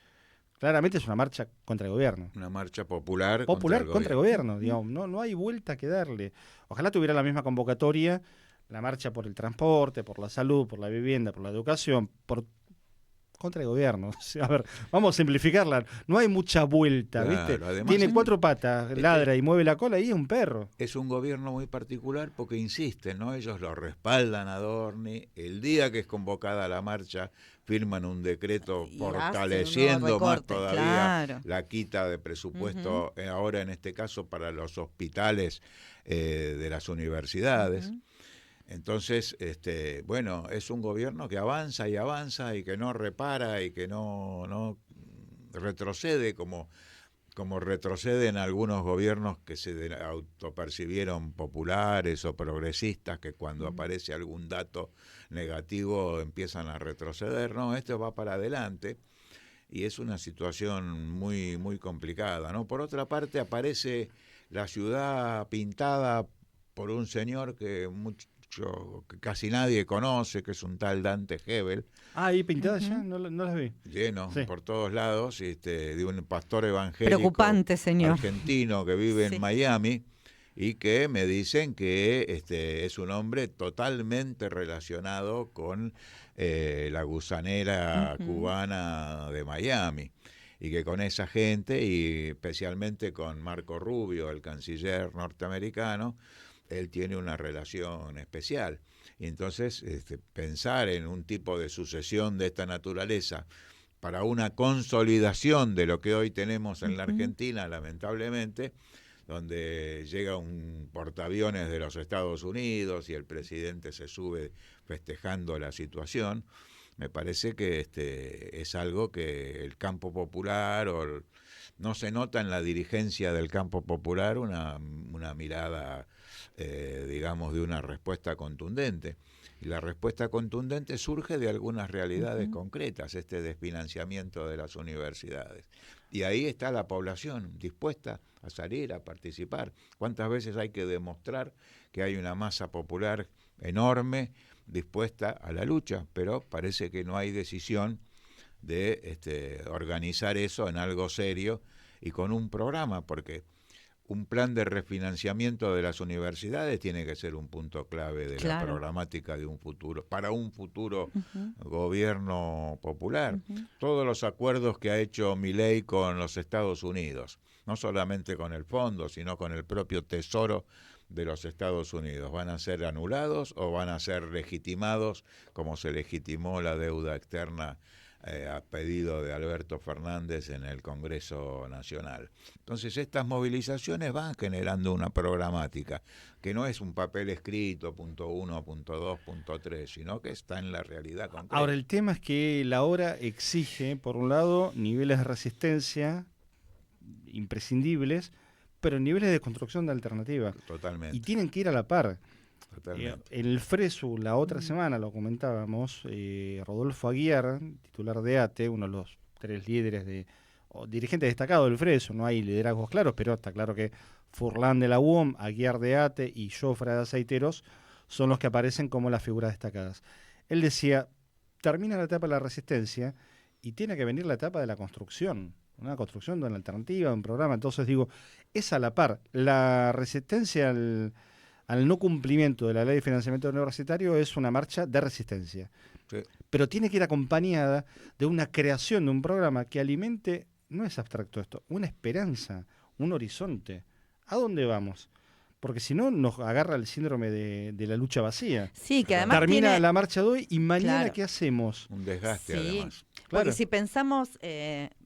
claramente es una marcha contra el gobierno. Una marcha popular contra el gobierno, digamos, no hay vuelta que darle. Ojalá tuviera la misma convocatoria, la marcha por el transporte, por la salud, por la vivienda, por la educación, contra el gobierno. A ver, vamos a simplificarla. No hay mucha vuelta, ¿viste? Además, tiene 4 patas, ladra y mueve la cola y es un perro. Es un gobierno muy particular porque insisten, ¿no? Ellos lo respaldan a Adorni. El día que es convocada la marcha, firman un decreto fortaleciendo más todavía la quita de presupuesto, ahora en este caso para los hospitales de las universidades. Entonces, bueno, es un gobierno que avanza y que no repara y que no retrocede como retroceden algunos gobiernos que se autopercibieron populares o progresistas, que cuando aparece algún dato negativo empiezan a retroceder. No, esto va para adelante y es una situación muy, muy complicada, ¿no? Por otra parte, aparece la ciudad pintada por un señor que casi nadie conoce, que es un tal Dante Hebel. Ahí pintadas ya, no las vi. Lleno por todos lados, de un pastor evangélico preocupante, señor, argentino que vive en Miami, y que me dicen que es un hombre totalmente relacionado con la gusanera cubana de Miami, y que con esa gente, y especialmente con Marco Rubio, el canciller norteamericano, él tiene una relación especial. Y entonces pensar en un tipo de sucesión de esta naturaleza para una consolidación de lo que hoy tenemos en la Argentina, lamentablemente, donde llega un portaaviones de los Estados Unidos y el presidente se sube festejando la situación, me parece que es algo que el campo popular, no se nota en la dirigencia del campo popular una mirada, digamos, de una respuesta contundente. Y la respuesta contundente surge de algunas realidades concretas, desfinanciamiento de las universidades. Y ahí está la población dispuesta a salir, a participar. ¿Cuántas veces hay que demostrar que hay una masa popular enorme dispuesta a la lucha? Pero parece que no hay decisión de organizar eso en algo serio y con un programa, porque un plan de refinanciamiento de las universidades tiene que ser un punto clave de la programática de un futuro, para un futuro gobierno popular. Todos los acuerdos que ha hecho Milei con los Estados Unidos, no solamente con el fondo, sino con el propio Tesoro de los Estados Unidos, ¿van a ser anulados o van a ser legitimados como se legitimó la deuda externa a pedido de Alberto Fernández en el Congreso Nacional? Entonces estas movilizaciones van generando una programática que no es un papel escrito, punto 1, punto 2, punto 3, sino que está en la realidad concreta. Ahora, el tema es que la hora exige, por un lado, niveles de resistencia imprescindibles, pero niveles de construcción de alternativa. Totalmente. Y tienen que ir a la par. Totalmente. En el FRESU, la otra semana, lo comentábamos, Rodolfo Aguiar, titular de ATE, uno de los 3 líderes dirigentes destacados del FRESU, no hay liderazgos claros, pero está claro que Furlan de la UOM, Aguiar de ATE y Jofre de Aceiteros son los que aparecen como las figuras destacadas. Él decía, termina la etapa de la resistencia y tiene que venir la etapa de la construcción, una construcción de una alternativa, de un programa. Entonces digo, es a la par. La resistencia al no cumplimiento de la ley de financiamiento universitario es una marcha de resistencia. Sí. Pero tiene que ir acompañada de una creación de un programa que alimente, no es abstracto esto, una esperanza, un horizonte. ¿A dónde vamos? Porque si no, nos agarra el síndrome de la lucha vacía. Sí, que además termina la marcha de hoy y mañana, ¿qué hacemos? Un desgaste, además. Porque si pensamos,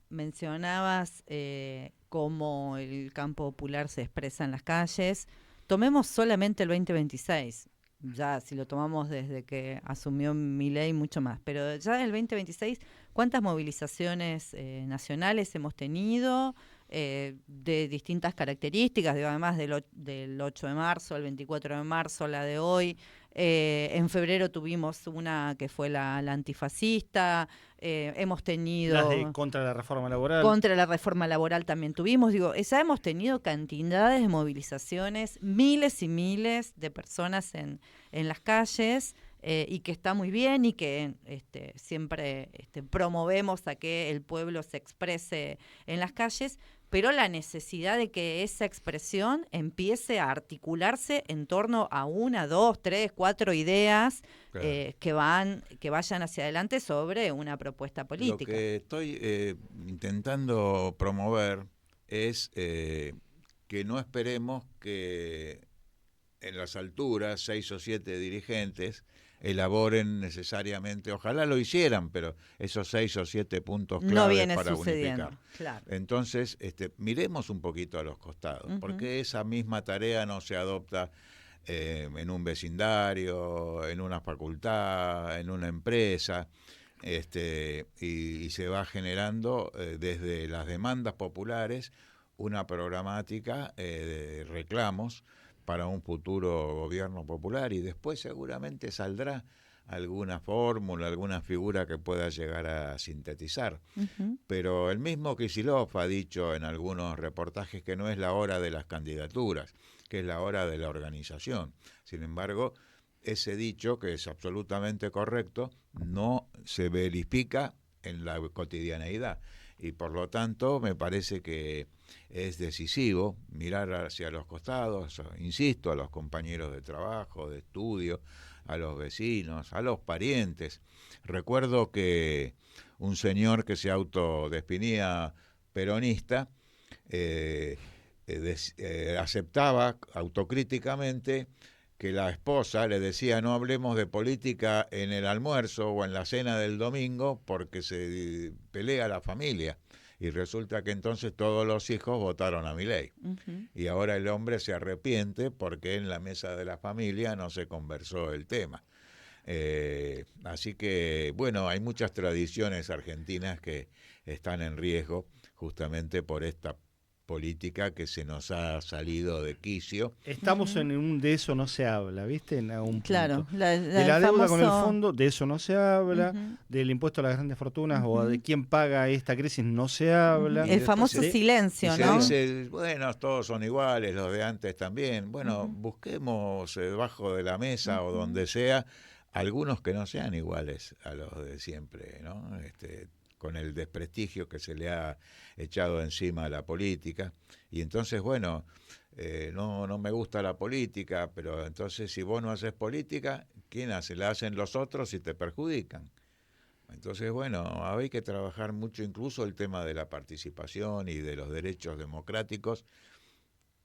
mencionabas cómo el campo popular se expresa en las calles. Tomemos solamente el 2026, ya si lo tomamos desde que asumió Milei, mucho más, pero ya en el 2026, ¿cuántas movilizaciones nacionales hemos tenido de distintas características? Además del 8 de marzo, el 24 de marzo, la de hoy. En febrero tuvimos una que fue la antifascista, hemos tenido... Las contra la reforma laboral. Contra la reforma laboral también tuvimos, ya hemos tenido cantidades de movilizaciones, miles y miles de personas en las calles, y que está muy bien y que siempre promovemos a que el pueblo se exprese en las calles, pero la necesidad de que esa expresión empiece a articularse en torno a 1, 2, 3, 4 ideas que vayan hacia adelante sobre una propuesta política. Lo que estoy intentando promover es que no esperemos que en las alturas 6 o 7 dirigentes elaboren necesariamente, ojalá lo hicieran, pero esos 6 o 7 puntos claves para unificar. Claro. Entonces, miremos un poquito a los costados, porque esa misma tarea no se adopta en un vecindario, en una facultad, en una empresa, y se va generando desde las demandas populares una programática de reclamos para un futuro gobierno popular, y después seguramente saldrá alguna fórmula, alguna figura que pueda llegar a sintetizar. Pero el mismo Kicillof ha dicho en algunos reportajes que no es la hora de las candidaturas, que es la hora de la organización. Sin embargo, ese dicho, que es absolutamente correcto, no se verifica en la cotidianeidad. y por lo tanto me parece que es decisivo mirar hacia los costados, insisto, a los compañeros de trabajo, de estudio, a los vecinos, a los parientes. Recuerdo que un señor que se autodefinía peronista aceptaba autocríticamente que la esposa le decía no hablemos de política en el almuerzo o en la cena del domingo porque se pelea la familia. Y resulta que entonces todos los hijos votaron a Milei. Y ahora el hombre se arrepiente porque en la mesa de la familia no se conversó el tema. Así que, bueno, hay muchas tradiciones argentinas que están en riesgo justamente por esta política que se nos ha salido de quicio. Estamos en un de eso no se habla, ¿viste? En algún punto. Claro, de la deuda con el fondo, de eso no se habla, del impuesto a las grandes fortunas o de quién paga esta crisis no se habla. El famoso silencio, ¿no? Se dice, bueno, todos son iguales, los de antes también. Bueno, busquemos debajo de la mesa o donde sea algunos que no sean iguales a los de siempre, ¿no? Con el desprestigio que se le ha echado encima a la política. Y entonces, bueno, no me gusta la política, pero entonces si vos no haces política, ¿quién hace? La hacen los otros y te perjudican. Entonces, bueno, hay que trabajar mucho incluso el tema de la participación y de los derechos democráticos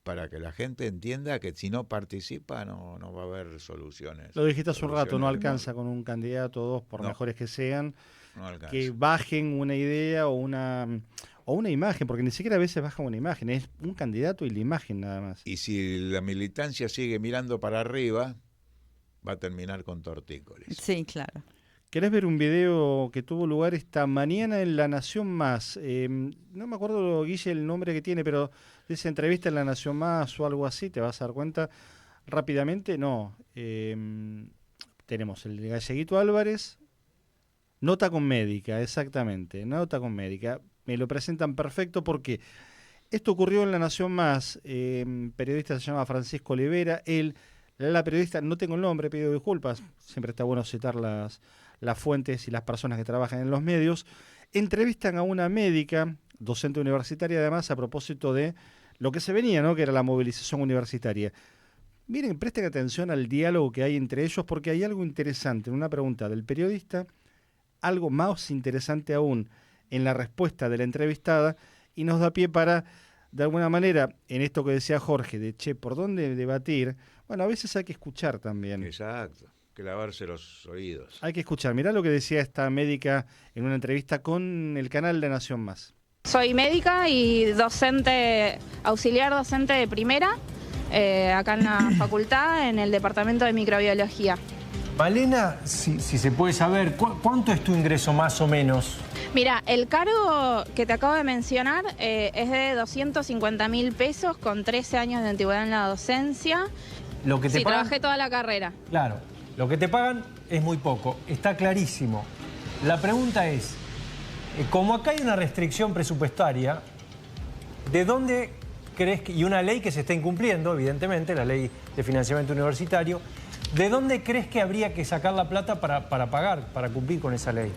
para que la gente entienda que si no participa no va a haber soluciones. Lo dijiste hace un rato, no alcanza con un candidato o dos, por mejores que sean, que bajen una idea o una imagen, porque ni siquiera a veces bajan una imagen, es un candidato y la imagen nada más. Y si la militancia sigue mirando para arriba, va a terminar con tortícolis. Sí, claro. ¿Querés ver un video que tuvo lugar esta mañana en La Nación Más? No me acuerdo, Guille, el nombre que tiene, pero esa entrevista en La Nación Más o algo así, te vas a dar cuenta rápidamente. No, tenemos el de Galleguito Álvarez, nota con médica, exactamente, nota con médica. Me lo presentan perfecto porque esto ocurrió en La Nación Más. Periodista se llama Francisco Olivera, la periodista, no tengo el nombre, pido disculpas, siempre está bueno citar las fuentes y las personas que trabajan en los medios, entrevistan a una médica, docente universitaria además, a propósito de lo que se venía, ¿no? Que era la movilización universitaria. Miren, presten atención al diálogo que hay entre ellos, porque hay algo interesante en una pregunta del periodista, algo más interesante aún en la respuesta de la entrevistada, y nos da pie para, de alguna manera, en esto que decía Jorge, de ¿por dónde debatir? Bueno, a veces hay que escuchar también. Exacto. Que lavarse los oídos. Hay que escuchar. Mirá lo que decía esta médica en una entrevista con el canal de Nación Más. Soy médica y auxiliar docente de primera, acá en la facultad, en el departamento de microbiología. Malena, si se puede saber, ¿cuánto es tu ingreso más o menos? Mira, el cargo que te acabo de mencionar es de 250.000 pesos con 13 años de antigüedad en la docencia. Lo que te sí, pagan... trabajé toda la carrera. Claro, lo que te pagan es muy poco, está clarísimo. La pregunta es, como acá hay una restricción presupuestaria, ¿de dónde crees que, y una ley que se está incumpliendo, evidentemente, la ley de financiamiento universitario, ¿de dónde crees que habría que sacar la plata para pagar, para cumplir con esa ley?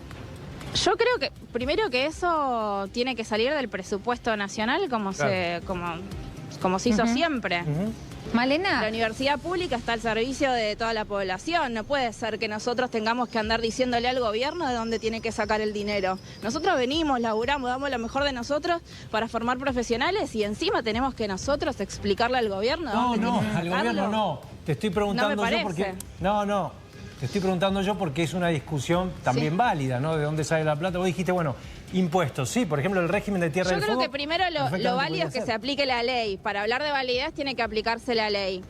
Yo creo que, primero que eso tiene que salir del presupuesto nacional como se hizo siempre. Malena. La universidad pública está al servicio de toda la población. No puede ser que nosotros tengamos que andar diciéndole al gobierno de dónde tiene que sacar el dinero. Nosotros venimos, laburamos, damos lo mejor de nosotros para formar profesionales y encima tenemos que nosotros explicarle al gobierno dónde tiene que al gobierno no. Te estoy preguntando no me yo porque... Te estoy preguntando yo porque es una discusión también válida, ¿no? De dónde sale la plata. Vos dijiste, bueno, impuestos, sí, por ejemplo, el régimen de Tierra del Fuego. Yo creo que primero lo válido es que se aplique la ley. Para hablar de validez tiene que aplicarse la ley.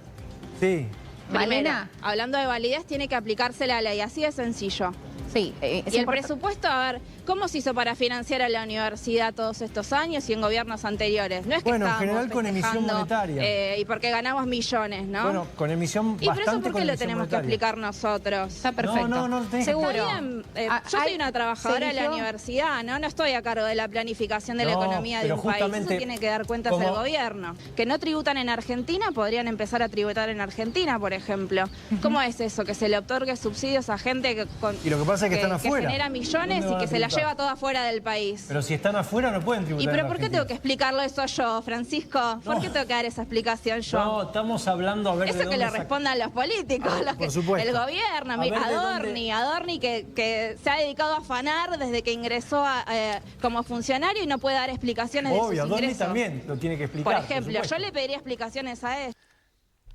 Sí. Malena, hablando de validez tiene que aplicarse la ley, así de sencillo. Sí. Y el presupuesto, a ver, ¿cómo se hizo para financiar a la universidad todos estos años y en gobiernos anteriores? No es que en general con emisión monetaria. Y porque ganamos millones, ¿no? Bueno, con emisión bastante. ¿Y pero eso por qué lo tenemos que explicar nosotros? Está perfecto. No, seguro. Yo soy una trabajadora de la universidad, ¿no? No estoy a cargo de la planificación de la economía de un país. Eso tiene que dar cuentas al gobierno. Que no tributan en Argentina, podrían empezar a tributar en Argentina, por ejemplo. ¿Cómo es eso? Que se le otorgue subsidios a gente que... Y lo que pasa pasa es que están afuera. genera millones ¿Dónde y van que a se la tributar? lleva toda fuera del país. Pero si están afuera no pueden tributar. ¿Y pero en por qué Argentina. tengo que explicarlo eso yo, Francisco? ¿Por qué tengo que dar esa explicación yo? No, estamos hablando a ver Eso de que dónde le respondan los políticos, por supuesto. el gobierno, A ver de Adorni que se ha dedicado a afanar desde que ingresó como funcionario y no puede dar explicaciones de sus Obvio, Adorni ingresos. también lo tiene que explicar. Por ejemplo, supuesto. yo le pediría explicaciones a él.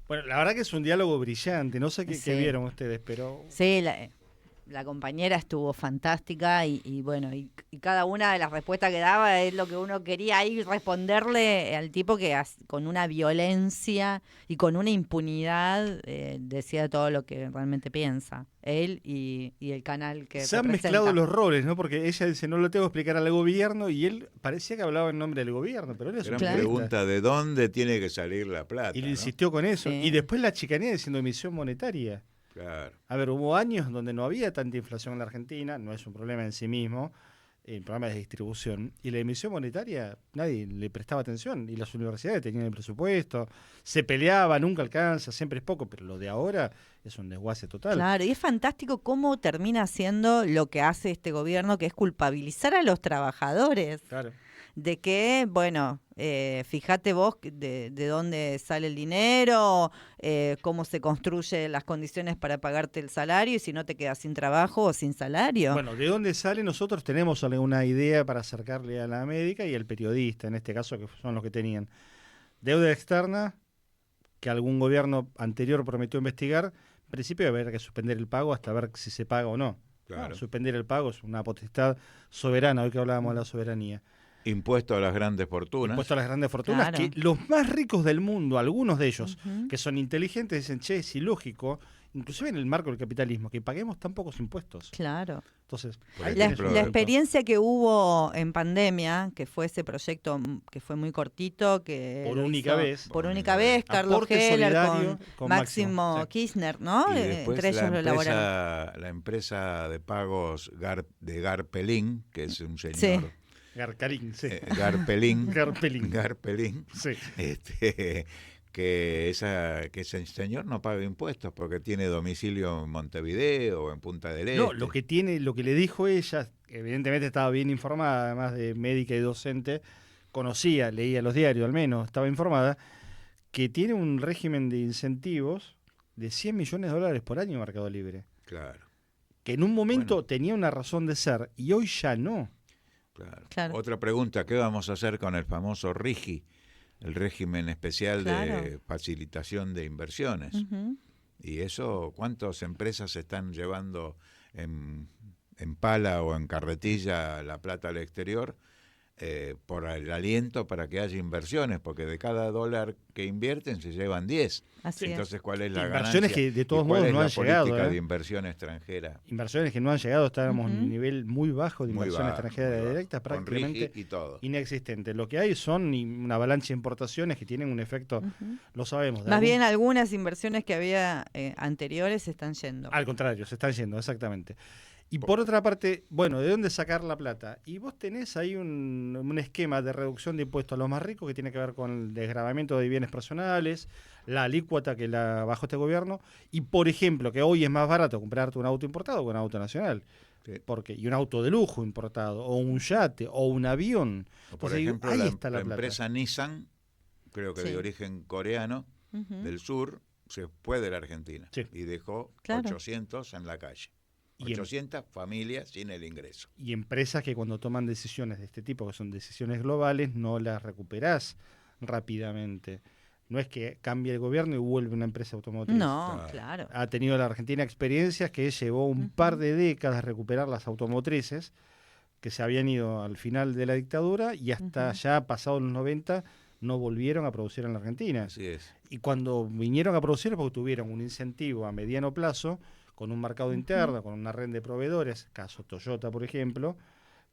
Bueno, la verdad que es un diálogo brillante. No sé qué Sí. vieron ustedes, pero... Sí, la compañera estuvo fantástica y bueno, y cada una de las respuestas que daba es lo que uno quería ahí responderle al tipo que con una violencia y con una impunidad decía todo lo que realmente piensa. Él y el canal que Se han representa. mezclado los roles, ¿no? Porque ella dice, no lo tengo que explicar al gobierno, y él parecía que hablaba en nombre del gobierno, pero él es un Gran periodista. pregunta, ¿de dónde tiene que salir la plata? Y le ¿no? insistió con eso. Sí. Y después la chicanía diciendo emisión monetaria. Claro. A ver, hubo años donde no había tanta inflación en la Argentina, no es un problema en sí mismo, el problema de distribución. Y la emisión monetaria, nadie le prestaba atención. Y las universidades tenían el presupuesto, se peleaba, nunca alcanza, siempre es poco, pero lo de ahora es un desguace total. Claro, y es fantástico cómo termina haciendo lo que hace este gobierno, que es culpabilizar a los trabajadores. Claro. De que, bueno, fíjate vos de dónde sale el dinero, cómo se construyen las condiciones para pagarte el salario y si no te quedas sin trabajo o sin salario. Bueno, ¿de dónde sale? Nosotros tenemos alguna idea para acercarle a la médica y al periodista, en este caso, que son los que tenían deuda externa, que algún gobierno anterior prometió investigar. En principio haber que suspender el pago hasta ver si se paga o no. Claro. Suspender el pago es una potestad soberana, hoy que hablábamos de la soberanía. Impuesto a las grandes fortunas. Impuesto a las grandes fortunas, Claro. que los más ricos del mundo, algunos de ellos, que son inteligentes, dicen, che, es ilógico, inclusive en el marco del capitalismo, que paguemos tan pocos impuestos. Claro. Entonces, Por ahí La, tenés un la ejemplo. experiencia que hubo en pandemia, que fue ese proyecto que fue muy cortito, que Por lo única hizo vez. por única vez, Carlos Aporte Heller solidario con con Máximo Máximo, sí. Kirchner, ¿no? Y después Entre ellos lo elaboraron. la empresa de pagos de Garpelín, que es un señor... Sí. Garcarín, sí. Garpelín. Garpelín. Garpelín. Sí. Que ese señor no paga impuestos porque tiene domicilio en Montevideo o en Punta del Este. No, lo que le dijo ella, evidentemente estaba bien informada, además de médica y docente, conocía, leía los diarios al menos, estaba informada, que tiene un régimen de incentivos de $100 millones por año en Mercado Libre. Claro, Que en un momento tenía una razón de ser y hoy ya no. claro. Claro. Otra pregunta, ¿qué vamos a hacer con el famoso RIGI, el régimen especial de Claro. facilitación de inversiones? Ujú. Y eso, ¿cuántas empresas están llevando en pala o en carretilla la plata al exterior por el aliento para que haya inversiones? Porque de cada dólar que invierten se llevan 10. Así es. Entonces, ¿cuál es la Inversiones ganancia? que de ¿Y todos cuál modos es no la han llegado, política eh? de inversión extranjera? Inversiones que no han llegado, estábamos en Ujú. un nivel muy bajo de Muy inversión bajo, extranjera muy bajo. directa, Con prácticamente RIGI y todo. inexistente. Lo que hay son una avalancha de importaciones que tienen un efecto, lo sabemos. de Más algún- bien algunas inversiones que había anteriores se están yendo. Al contrario, se están yendo, exactamente. Y por otra parte, bueno, ¿de dónde sacar la plata? Y vos tenés ahí un esquema de reducción de impuestos a los más ricos que tiene que ver con el desgravamiento de bienes personales, la alícuota que la bajó este gobierno, y por ejemplo, que hoy es más barato comprarte un auto importado que un auto nacional. Sí. Porque, y un auto de lujo importado, o un yate, o un avión. O por Entonces, digo, ejemplo, ahí la está la plata. empresa Nissan, creo que Sí. de origen coreano, Ujú. del sur, se fue de la Argentina Sí. y dejó Claro. 800 en la calle. Y 800 familias sin el ingreso. Y empresas que cuando toman decisiones de este tipo, que son decisiones globales, no las recuperás rápidamente. No es que cambie el gobierno y vuelve una empresa automotriz. No, claro. Ha tenido la Argentina experiencias que llevó un par de décadas recuperar las automotrices que se habían ido al final de la dictadura y hasta ya pasados los 90 no volvieron a producir en la Argentina. Así es. Y cuando vinieron a producir porque tuvieron un incentivo a mediano plazo con un mercado interno, con una red de proveedores, caso Toyota, por ejemplo,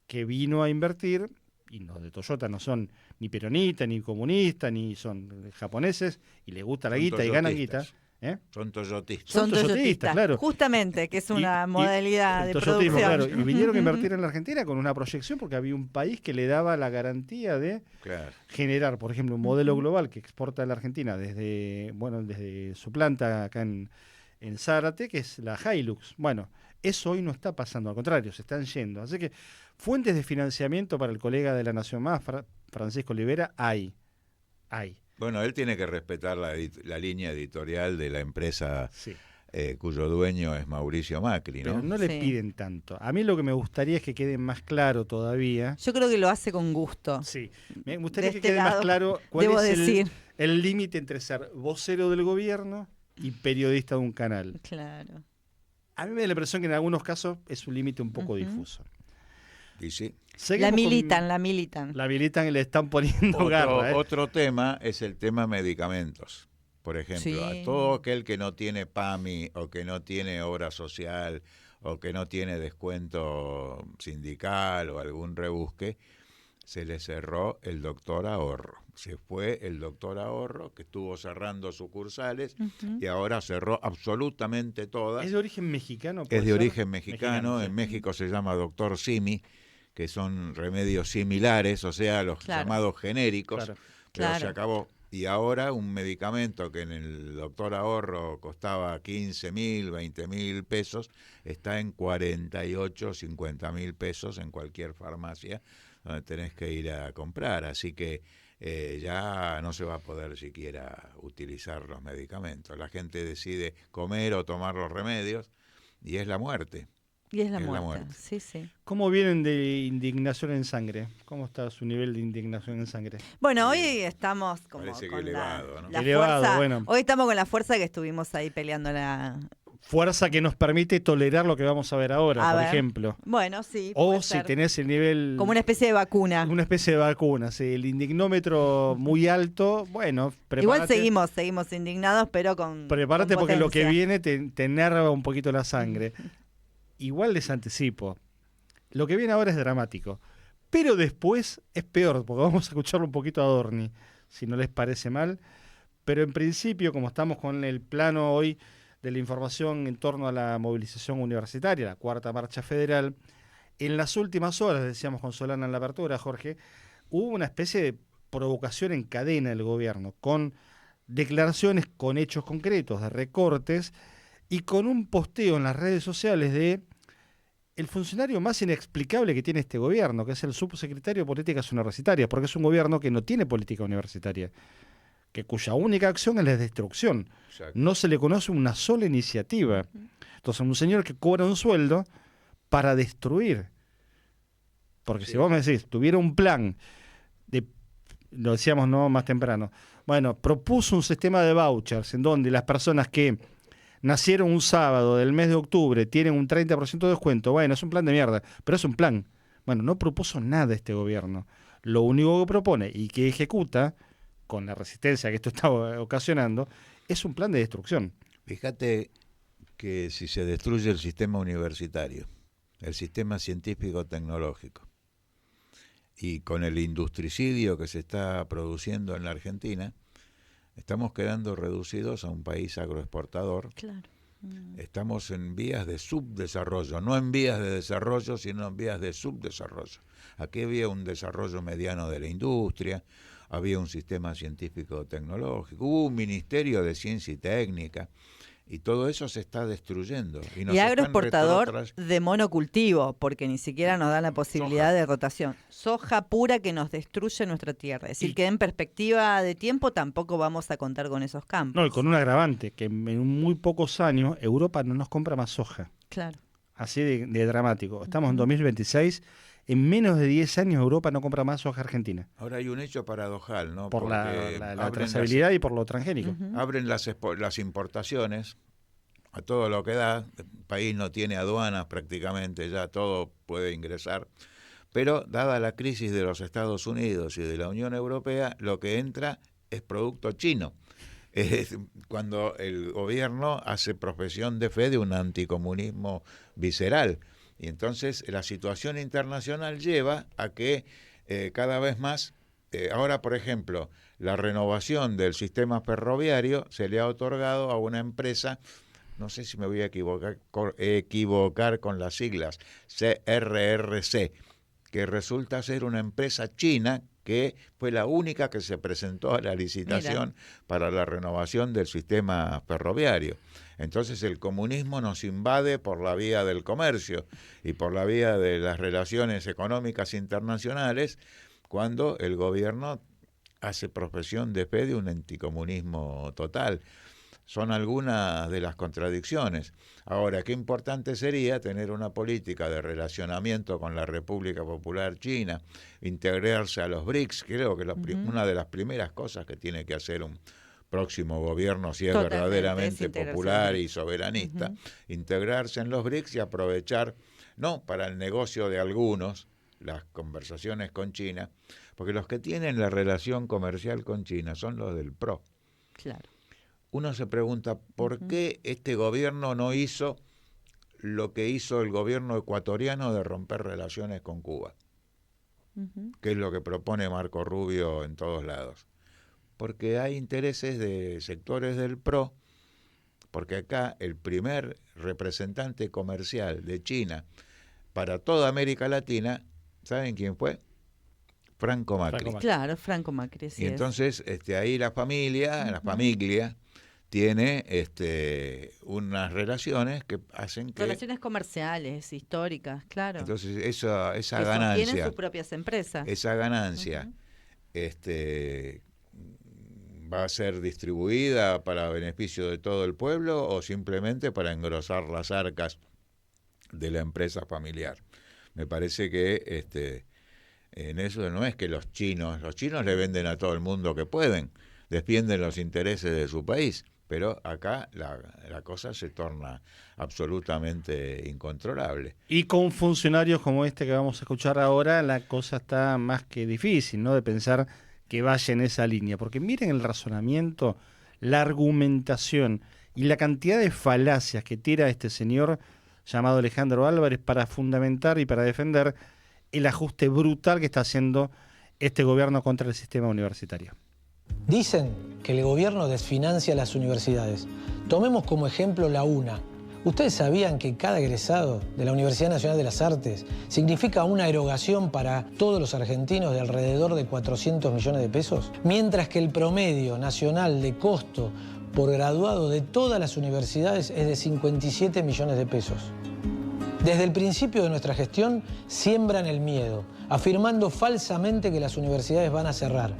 que vino a invertir, y los de Toyota no son ni peronistas, ni comunistas, ni son japoneses, y les gusta la Son guita y ganan guita. toyotistas. ¿eh? Son toyotistas. Son toyotistas, claro. Justamente, que es una Y modalidad el de toyotismo, producción. claro, y vinieron a invertir en la Argentina con una proyección porque había un país que le daba la garantía de Claro. generar, por ejemplo, un modelo global que exporta a la Argentina desde su planta acá en Zárate, que es la Hilux. Bueno, Eso hoy no está pasando, al contrario, se están yendo. Así que fuentes de financiamiento para el colega de La Nación Más, Francisco Olivera, hay. Bueno, él tiene que respetar la línea editorial de la empresa Sí. Cuyo dueño es Mauricio Macri, ¿no? Pero no le Sí. piden tanto. A mí lo que me gustaría es que quede más claro todavía. Yo creo que lo hace con gusto. Sí, me gustaría De que este quede más lado, claro cuál debo es decir. el límite entre ser vocero del gobierno y periodista de un canal. Claro. A mí me da la impresión que en algunos casos es un límite un poco difuso. Y sí. Seguimos La militan. La militan y le están poniendo garra. Otro tema es el tema medicamentos. Por ejemplo, Sí. a todo aquel que no tiene PAMI o que no tiene obra social o que no tiene descuento sindical o algún rebusque, se le cerró el doctor Ahorro. Se fue el doctor Ahorro, que estuvo cerrando sucursales y ahora cerró absolutamente todas. ¿Es de origen mexicano? Es puede de ser? origen mexicano. sí. En México se llama doctor Simi, que son remedios similares, o sea, los Claro. llamados genéricos, Claro. pero se Claro. acabó. Y ahora un medicamento que en el doctor Ahorro costaba 15.000, 20.000 pesos, está en 48, 50.000 pesos en cualquier farmacia donde tenés que ir a comprar. Así que ya no se va a poder siquiera utilizar los medicamentos. La gente decide comer o tomar los remedios y es la muerte. Y es la Es la muerte. muerte. Sí, sí. ¿Cómo vienen de indignación en sangre? ¿Cómo está su nivel de indignación en sangre? Bueno, hoy estamos como Parece que con elevado, ¿no? la Elevado, fuerza. bueno. Hoy estamos con la fuerza que estuvimos ahí peleando la. Fuerza que nos permite tolerar lo que vamos a ver ahora, A por ver. ejemplo. Bueno, sí. O puede si ser. tenés el nivel... Como una especie de vacuna. Una especie de vacuna, sí. El indignómetro muy alto, bueno, Igual prepárate. seguimos indignados, pero con. Prepárate con porque lo que potencia. viene te enerva un poquito la sangre. Igual les anticipo. Lo que viene ahora es dramático. Pero después es peor, porque vamos a escucharlo un poquito a Dorni, si no les parece mal. Pero en principio, como estamos con el plano hoy de la información en torno a la movilización universitaria, la cuarta marcha federal, en las últimas horas, decíamos con Solana en la apertura, Jorge, hubo una especie de provocación en cadena del gobierno, con declaraciones con hechos concretos de recortes y con un posteo en las redes sociales de el funcionario más inexplicable que tiene este gobierno, que es el subsecretario de Políticas Universitarias, porque es un gobierno que no tiene política universitaria, cuya única acción es la destrucción. Exacto. No se le conoce una sola iniciativa. Entonces, un señor que cobra un sueldo para destruir. Porque si vos me decís, tuviera un plan, lo decíamos no más temprano, bueno, propuso un sistema de vouchers en donde las personas que nacieron un sábado del mes de octubre tienen un 30% de descuento. Bueno, es un plan de mierda, pero es un plan. Bueno, no propuso nada este gobierno. Lo único que propone y que ejecuta, con la resistencia que esto está ocasionando, es un plan de destrucción. Fíjate que si se destruye el sistema universitario, el sistema científico-tecnológico, y con el industricidio que se está produciendo en la Argentina, estamos quedando reducidos a un país agroexportador. Claro. Estamos en vías de subdesarrollo, no en vías de desarrollo, sino en vías de subdesarrollo. Aquí había un desarrollo mediano de la industria, había un sistema científico-tecnológico, hubo un ministerio de ciencia y técnica, y todo eso se está destruyendo. Y, nos Y están agroexportador de monocultivo, porque ni siquiera nos dan la posibilidad de rotación. Soja pura que nos destruye nuestra tierra. Es decir, que en perspectiva de tiempo tampoco vamos a contar con esos campos. No, y con un agravante, que en muy pocos años Europa no nos compra más soja. Claro. Así de dramático. Estamos en 2026, en menos de 10 años Europa no compra más soja argentina. Ahora hay un hecho paradojal, ¿no? Por la Porque trazabilidad y por lo transgénico. abren las importaciones a todo lo que da. El país no tiene aduanas prácticamente, ya todo puede ingresar. Pero dada la crisis de los Estados Unidos y de la Unión Europea, lo que entra es producto chino. Es cuando el gobierno hace profesión de fe de un anticomunismo visceral. Y entonces la situación internacional lleva a que cada vez más, ahora por ejemplo, la renovación del sistema ferroviario se le ha otorgado a una empresa, no sé si me voy a equivocar con las siglas, CRRC, que resulta ser una empresa china que fue la única que se presentó a la licitación para la renovación del sistema ferroviario. Entonces el comunismo nos invade por la vía del comercio y por la vía de las relaciones económicas internacionales, cuando el gobierno hace profesión de fe de un anticomunismo total. Son algunas de las contradicciones. Ahora, qué importante sería tener una política de relacionamiento con la República Popular China, integrarse a los BRICS. Creo que una de las primeras cosas que tiene que hacer un próximo gobierno, si es verdaderamente popular y soberanista, integrarse en los BRICS y aprovechar, no para el negocio de algunos, las conversaciones con China, porque los que tienen la relación comercial con China son los del PRO. Claro. Uno se pregunta, ¿por qué este gobierno no hizo lo que hizo el gobierno ecuatoriano de romper relaciones con Cuba? Que es lo que propone Marco Rubio en todos lados. Porque hay intereses de sectores del PRO, porque acá el primer representante comercial de China para toda América Latina, ¿saben quién fue? Franco Macri. Claro, Franco Macri. Y entonces ahí la familia tiene unas relaciones que hacen que... Relaciones comerciales, históricas, claro. Entonces esa que ganancia... tienen sus propias empresas. Esa ganancia va a ser distribuida para beneficio de todo el pueblo o simplemente para engrosar las arcas de la empresa familiar. Me parece que en eso no es que los chinos le venden a todo el mundo que pueden, defienden los intereses de su país, pero acá la cosa se torna absolutamente incontrolable. Y con funcionarios como este que vamos a escuchar ahora, la cosa está más que difícil, ¿no? De pensar que vaya en esa línea, porque miren el razonamiento, la argumentación y la cantidad de falacias que tira este señor llamado Alejandro Álvarez para fundamentar y para defender el ajuste brutal que está haciendo este gobierno contra el sistema universitario. Dicen que el gobierno desfinancia las universidades. Tomemos como ejemplo la UNA. ¿Ustedes sabían que cada egresado de la Universidad Nacional de las Artes significa una erogación para todos los argentinos de alrededor de 400 millones de pesos? Mientras que el promedio nacional de costo por graduado de todas las universidades es de 57 millones de pesos. Desde el principio de nuestra gestión siembran el miedo, afirmando falsamente que las universidades van a cerrar.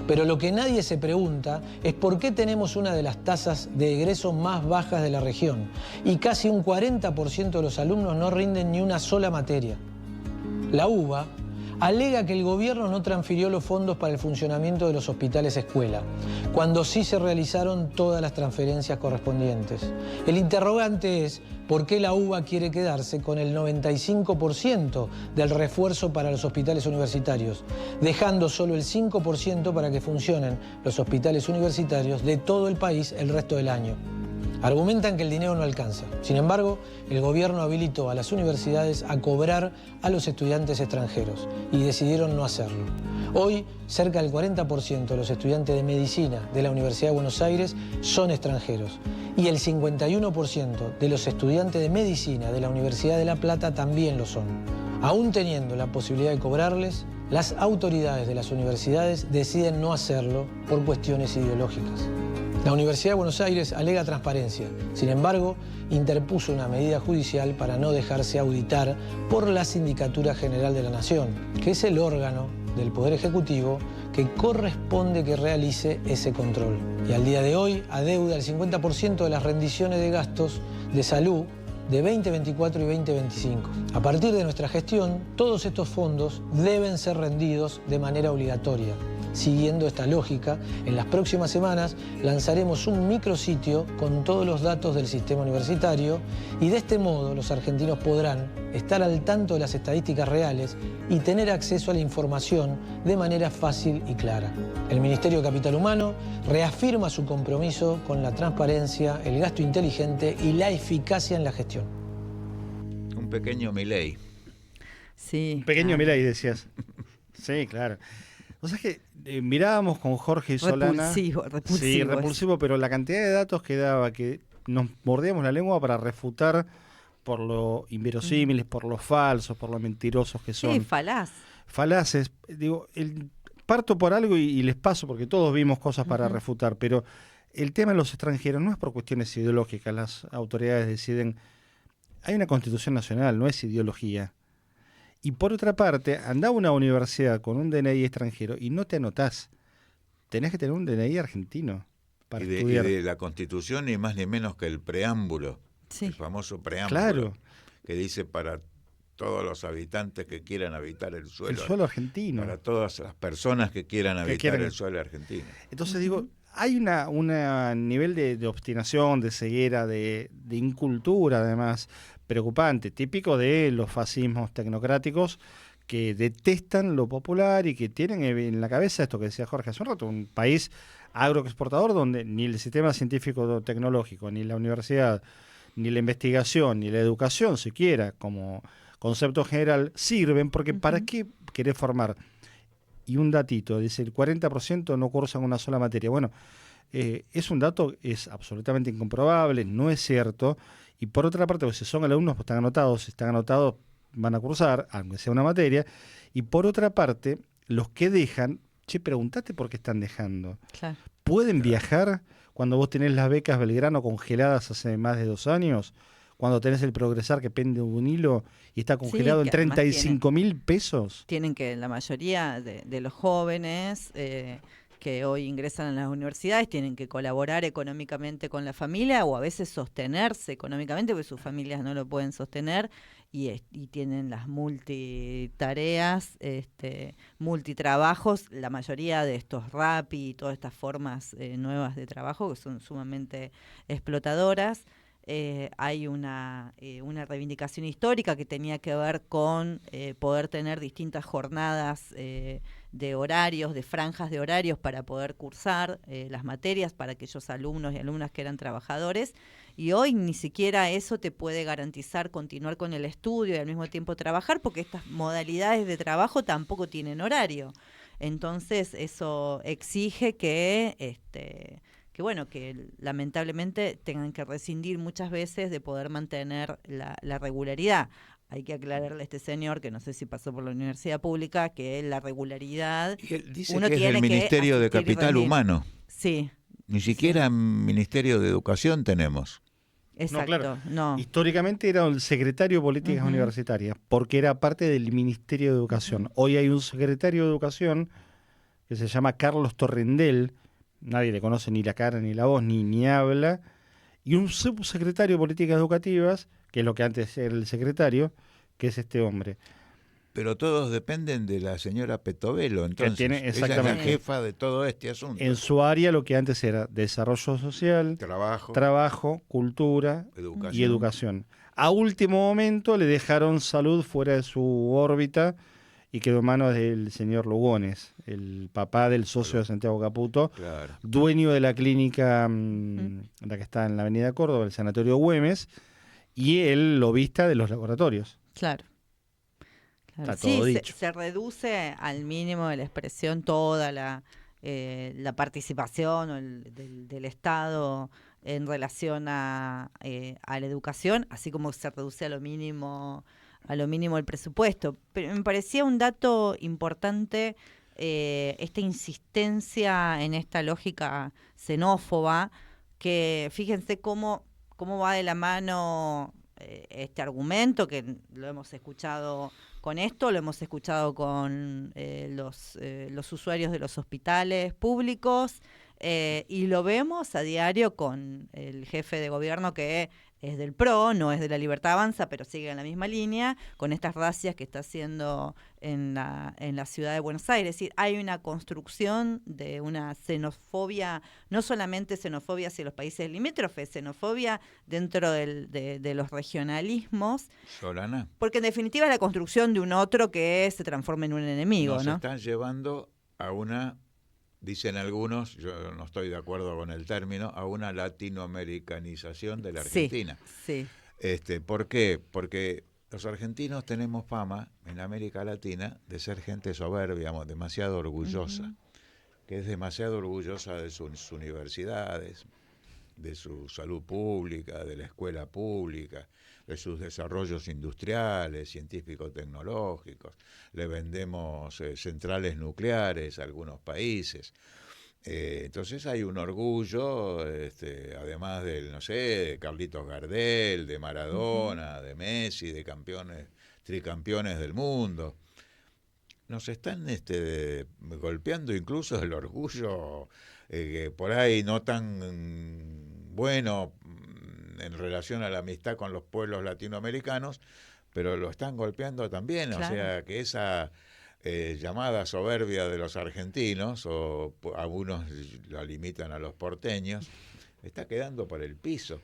Pero lo que nadie se pregunta es por qué tenemos una de las tasas de egreso más bajas de la región y casi un 40% de los alumnos no rinden ni una sola materia. La UBA alega que el gobierno no transfirió los fondos para el funcionamiento de los hospitales escuela, cuando sí se realizaron todas las transferencias correspondientes. El interrogante es por qué la UBA quiere quedarse con el 95% del refuerzo para los hospitales universitarios, dejando solo el 5% para que funcionen los hospitales universitarios de todo el país el resto del año. Argumentan que el dinero no alcanza. Sin embargo, el gobierno habilitó a las universidades a cobrar a los estudiantes extranjeros y decidieron no hacerlo. Hoy, cerca del 40% de los estudiantes de medicina de la Universidad de Buenos Aires son extranjeros y el 51% de los estudiantes de medicina de la Universidad de La Plata también lo son. Aún teniendo la posibilidad de cobrarles, las autoridades de las universidades deciden no hacerlo por cuestiones ideológicas. La Universidad de Buenos Aires alega transparencia, sin embargo, interpuso una medida judicial para no dejarse auditar por la Sindicatura General de la Nación, que es el órgano del Poder Ejecutivo que corresponde que realice ese control. Y al día de hoy adeuda el 50% de las rendiciones de gastos de salud de 2024 y 2025. A partir de nuestra gestión, todos estos fondos deben ser rendidos de manera obligatoria. Siguiendo esta lógica, en las próximas semanas lanzaremos un micrositio con todos los datos del sistema universitario y de este modo los argentinos podrán estar al tanto de las estadísticas reales y tener acceso a la información de manera fácil y clara. El Ministerio de Capital Humano reafirma su compromiso con la transparencia, el gasto inteligente y la eficacia en la gestión. Un pequeño Milei. Sí. Un pequeño Milei, decías. Sí, claro. O sea que mirábamos con Jorge Solana. Repulsivo. Sí, repulsivo, pero la cantidad de datos que daba, que nos mordíamos la lengua para refutar por lo inverosímiles, por lo falsos, por lo mentirosos que son. Sí, falaz. Falaces. Digo, parto por algo y les paso, porque todos vimos cosas para refutar, pero el tema de los extranjeros no es por cuestiones ideológicas, las autoridades deciden, hay una Constitución Nacional, no es ideología. Y por otra parte, andá a una universidad con un DNI extranjero y no te anotás. Tenés que tener un DNI argentino para estudiar. Y de la Constitución ni más ni menos que el preámbulo, el famoso preámbulo, claro, que dice para todos los habitantes que quieran habitar el suelo argentino. Para todas las personas que quieran habitar el suelo argentino. Entonces digo, hay un nivel de obstinación, de ceguera, de incultura además, preocupante, típico de los fascismos tecnocráticos que detestan lo popular y que tienen en la cabeza esto que decía Jorge hace un rato, un país agroexportador donde ni el sistema científico tecnológico, ni la universidad, ni la investigación, ni la educación siquiera como concepto general sirven, porque ¿para qué querés formar? Y un datito, dice el 40% no cursan una sola materia. Bueno, es un dato, es absolutamente incomprobable, no es cierto. Y por otra parte, pues, si son alumnos, pues están anotados, van a cursar, aunque sea una materia. Y por otra parte, los que dejan, preguntate por qué están dejando. Claro. ¿Pueden viajar cuando vos tenés las becas Belgrano congeladas hace más de 2 años? Cuando tenés el Progresar que pende un hilo y está congelado en 35.000 pesos. Tienen que, la mayoría de los jóvenes que hoy ingresan a las universidades tienen que colaborar económicamente con la familia o a veces sostenerse económicamente porque sus familias no lo pueden sostener y tienen las multitareas, multitrabajos, la mayoría de estos Rappi y todas estas formas nuevas de trabajo que son sumamente explotadoras. Hay una reivindicación histórica que tenía que ver con poder tener distintas jornadas de horarios, de franjas de horarios para poder cursar las materias para aquellos alumnos y alumnas que eran trabajadores, y hoy ni siquiera eso te puede garantizar continuar con el estudio y al mismo tiempo trabajar, porque estas modalidades de trabajo tampoco tienen horario. Entonces eso exige que lamentablemente tengan que rescindir muchas veces de poder mantener la regularidad. Hay que aclararle a este señor, que no sé si pasó por la universidad pública, que la regularidad... Dice uno que es tiene el Ministerio de Capital Humano. Sí. Ni siquiera Ministerio de Educación tenemos. Exacto, no, claro. No. Históricamente era el secretario de Políticas Universitarias, porque era parte del Ministerio de Educación. Hoy hay un secretario de Educación que se llama Carlos Torrendel, nadie le conoce ni la cara ni la voz, ni habla, y un subsecretario de Políticas Educativas, que es lo que antes era el secretario, que es este hombre. Pero todos dependen de la señora Petovelo, entonces ella es la jefa de todo este asunto. En su área lo que antes era desarrollo social, trabajo, cultura y educación. A último momento le dejaron salud fuera de su órbita y quedó en manos del señor Lugones, el papá del socio de Santiago Caputo, dueño de la clínica la que está en la avenida Córdoba, el Sanatorio Güemes, y el lobista de los laboratorios. Claro. Está todo dicho. Se reduce al mínimo de la expresión toda la participación del Estado en relación a la educación, así como se reduce a lo mínimo el presupuesto. Pero me parecía un dato importante esta insistencia en esta lógica xenófoba, que fíjense cómo va de la mano este argumento, que lo hemos escuchado con esto, lo hemos escuchado con los usuarios de los hospitales públicos, y lo vemos a diario con el jefe de gobierno que es del PRO, no es de la Libertad Avanza, pero sigue en la misma línea, con estas racias que está haciendo en la ciudad de Buenos Aires. Es decir, hay una construcción de una xenofobia, no solamente xenofobia hacia los países limítrofes, xenofobia dentro de los regionalismos. Solana. Porque en definitiva es la construcción de un otro que se transforma en un enemigo, Nos ¿no? están llevando a una... Dicen algunos, yo no estoy de acuerdo con el término, a una latinoamericanización de la Argentina. Sí. ¿Por qué? Porque los argentinos tenemos fama en América Latina de ser gente soberbia, demasiado orgullosa, que es demasiado orgullosa de sus universidades, de su salud pública, de la escuela pública, de sus desarrollos industriales, científico-tecnológicos. Le vendemos centrales nucleares a algunos países. Entonces hay un orgullo, además del, no sé, de Carlitos Gardel, de Maradona, de Messi, de tricampeones del mundo. Nos están golpeando incluso el orgullo, que por ahí no tan bueno en relación a la amistad con los pueblos latinoamericanos, pero lo están golpeando también. Claro. O sea, que esa llamada soberbia de los argentinos, o algunos la limitan a los porteños, está quedando por el piso.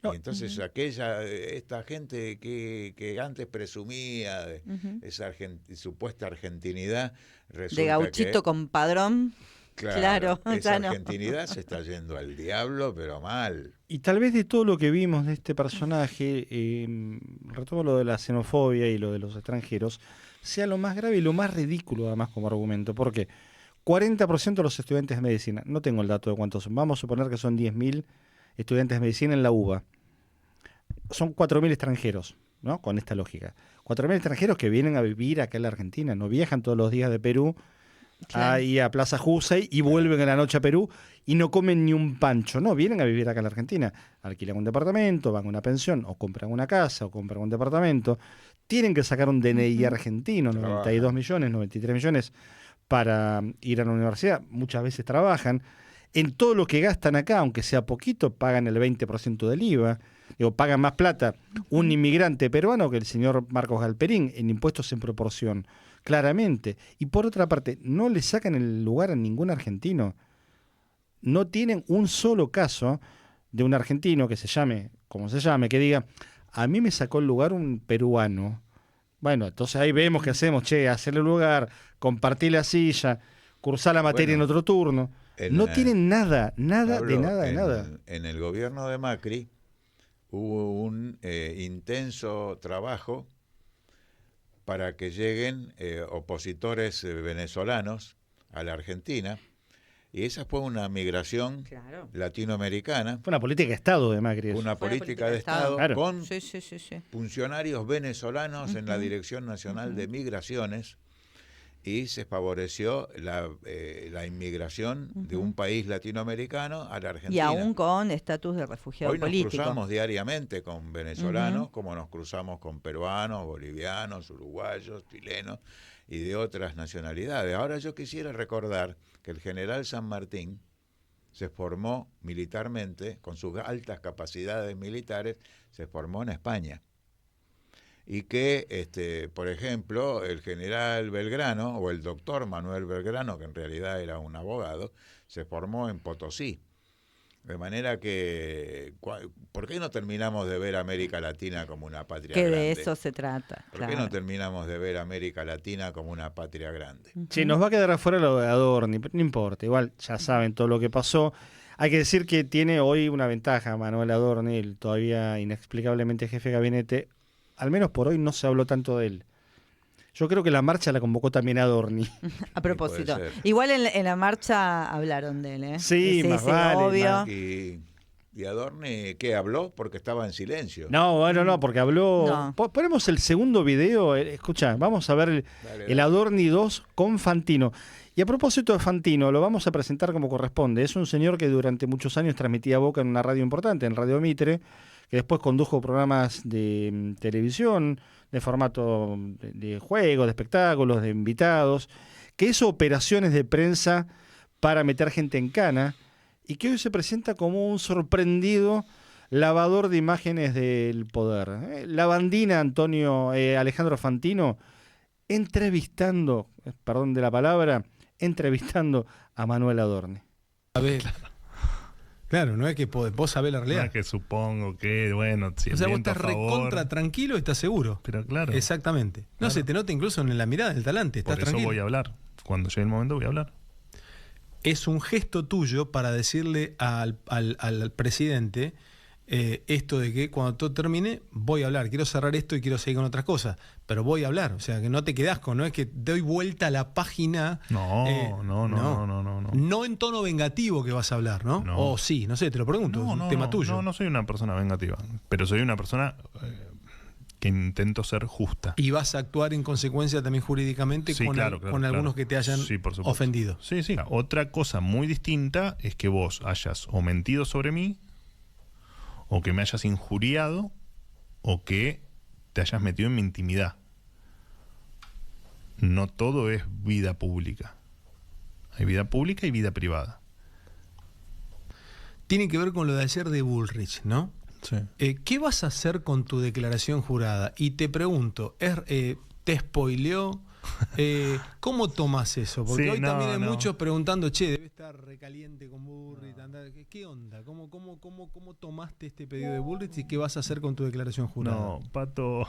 No. Y entonces esta gente que antes presumía de esa supuesta argentinidad, resulta de gauchito con padrón. Claro, esa argentinidad se está yendo al diablo, pero mal. Y tal vez de todo lo que vimos de este personaje, retomo lo de la xenofobia y lo de los extranjeros, sea lo más grave y lo más ridículo además como argumento. Porque 40% de los estudiantes de medicina, no tengo el dato de cuántos son, vamos a suponer que son 10.000 estudiantes de medicina en la UBA. Son 4.000 extranjeros, ¿no? Con esta lógica. 4.000 extranjeros que vienen a vivir acá en la Argentina, no viajan todos los días de Perú, claro, ahí a Plaza Jusey y vuelven en la noche a Perú y no comen ni un pancho. No, vienen a vivir acá en la Argentina. Alquilan un departamento, van a una pensión, o compran una casa, o compran un departamento. Tienen que sacar un DNI argentino, 92 millones, 93 millones para ir a la universidad. Muchas veces trabajan. En todo lo que gastan acá, aunque sea poquito, pagan el 20% del IVA. O pagan más plata un inmigrante peruano que el señor Marcos Galperín en impuestos en proporción, claramente. Y por otra parte, no le sacan el lugar a ningún argentino. No tienen un solo caso de un argentino que se llame, como se llame, que diga, a mí me sacó el lugar un peruano. Bueno, entonces ahí vemos qué hacemos, hacerle lugar, compartir la silla, cursar la materia en otro turno. No tienen nada. En el gobierno de Macri hubo un intenso trabajo para que lleguen opositores venezolanos a la Argentina, y esa fue una migración latinoamericana. Fue una política de Estado de Macri. Una política de Estado con sí. funcionarios venezolanos en la Dirección Nacional de Migraciones, y se favoreció la inmigración de un país latinoamericano a la Argentina. Y aún con estatus de refugiado político. Hoy nos cruzamos diariamente con venezolanos, como nos cruzamos con peruanos, bolivianos, uruguayos, chilenos y de otras nacionalidades. Ahora yo quisiera recordar que el general San Martín se formó militarmente, con sus altas capacidades militares, se formó en España. Y que, por ejemplo, el general Belgrano, o el doctor Manuel Belgrano, que en realidad era un abogado, se formó en Potosí. De manera que, ¿por qué no terminamos de ver América Latina como una patria grande? Que de eso se trata. ¿Por qué no terminamos de ver América Latina como una patria grande? Sí, nos va a quedar afuera lo de Adorni, no importa, igual ya saben todo lo que pasó. Hay que decir que tiene hoy una ventaja Manuel Adorni, el todavía inexplicablemente jefe de gabinete. Al menos por hoy no se habló tanto de él. Yo creo que la marcha la convocó también Adorni. A propósito. Igual en la marcha hablaron de él, ¿eh? Sí, más vale. Obvio. ¿Y Adorni qué habló? Porque estaba en silencio. No, bueno, no, porque habló... No. Ponemos el segundo video. Escucha, vamos a ver el Adorni 2 con Fantino. Y a propósito de Fantino, lo vamos a presentar como corresponde. Es un señor que durante muchos años transmitía Boca en una radio importante, en Radio Mitre, que después condujo programas de televisión, de formato de juegos, de espectáculos, de invitados, que hizo operaciones de prensa para meter gente en cana, y que hoy se presenta como un sorprendido lavador de imágenes del poder. La bandina Alejandro Fantino entrevistando, perdón de la palabra, entrevistando a Manuel Adorni. A ver, claro, no es que vos sabés la realidad. No es que supongo que, bueno, si o sea, vos estás recontra tranquilo y estás seguro. Pero claro. Exactamente. No, claro. Se te nota incluso en la mirada, en el talante. Estás Por eso tranquilo. Voy a hablar. Cuando llegue el momento voy a hablar. Es un gesto tuyo para decirle al presidente esto de que cuando todo termine voy a hablar, quiero cerrar esto y quiero seguir con otras cosas, pero voy a hablar, o sea que no te quedás con, no es que doy vuelta a la página. No. No en tono vengativo que vas a hablar, ¿no? O sí, no sé, te lo pregunto, es un tema tuyo. No soy una persona vengativa, pero soy una persona que intento ser justa. ¿Y vas a actuar en consecuencia también jurídicamente Sí, con, claro, con algunos que te hayan Sí, por supuesto. ofendido? Sí, sí. Otra cosa muy distinta es que vos hayas o mentido sobre mí, o que me hayas injuriado, o que te hayas metido en mi intimidad. No todo es vida pública. Hay vida pública y vida privada. Tiene que ver con lo de ayer de Bullrich, ¿no? Sí. ¿Qué vas a hacer con tu declaración jurada? Y te pregunto, ¿te spoileó? ¿Cómo tomas eso? Porque Sí, hoy también hay no. muchos preguntando, che, debe estar recaliente con Bullrich. ¿Qué onda? ¿Cómo tomaste este pedido de Bullrich y qué vas a hacer con tu declaración jurada? No, Pato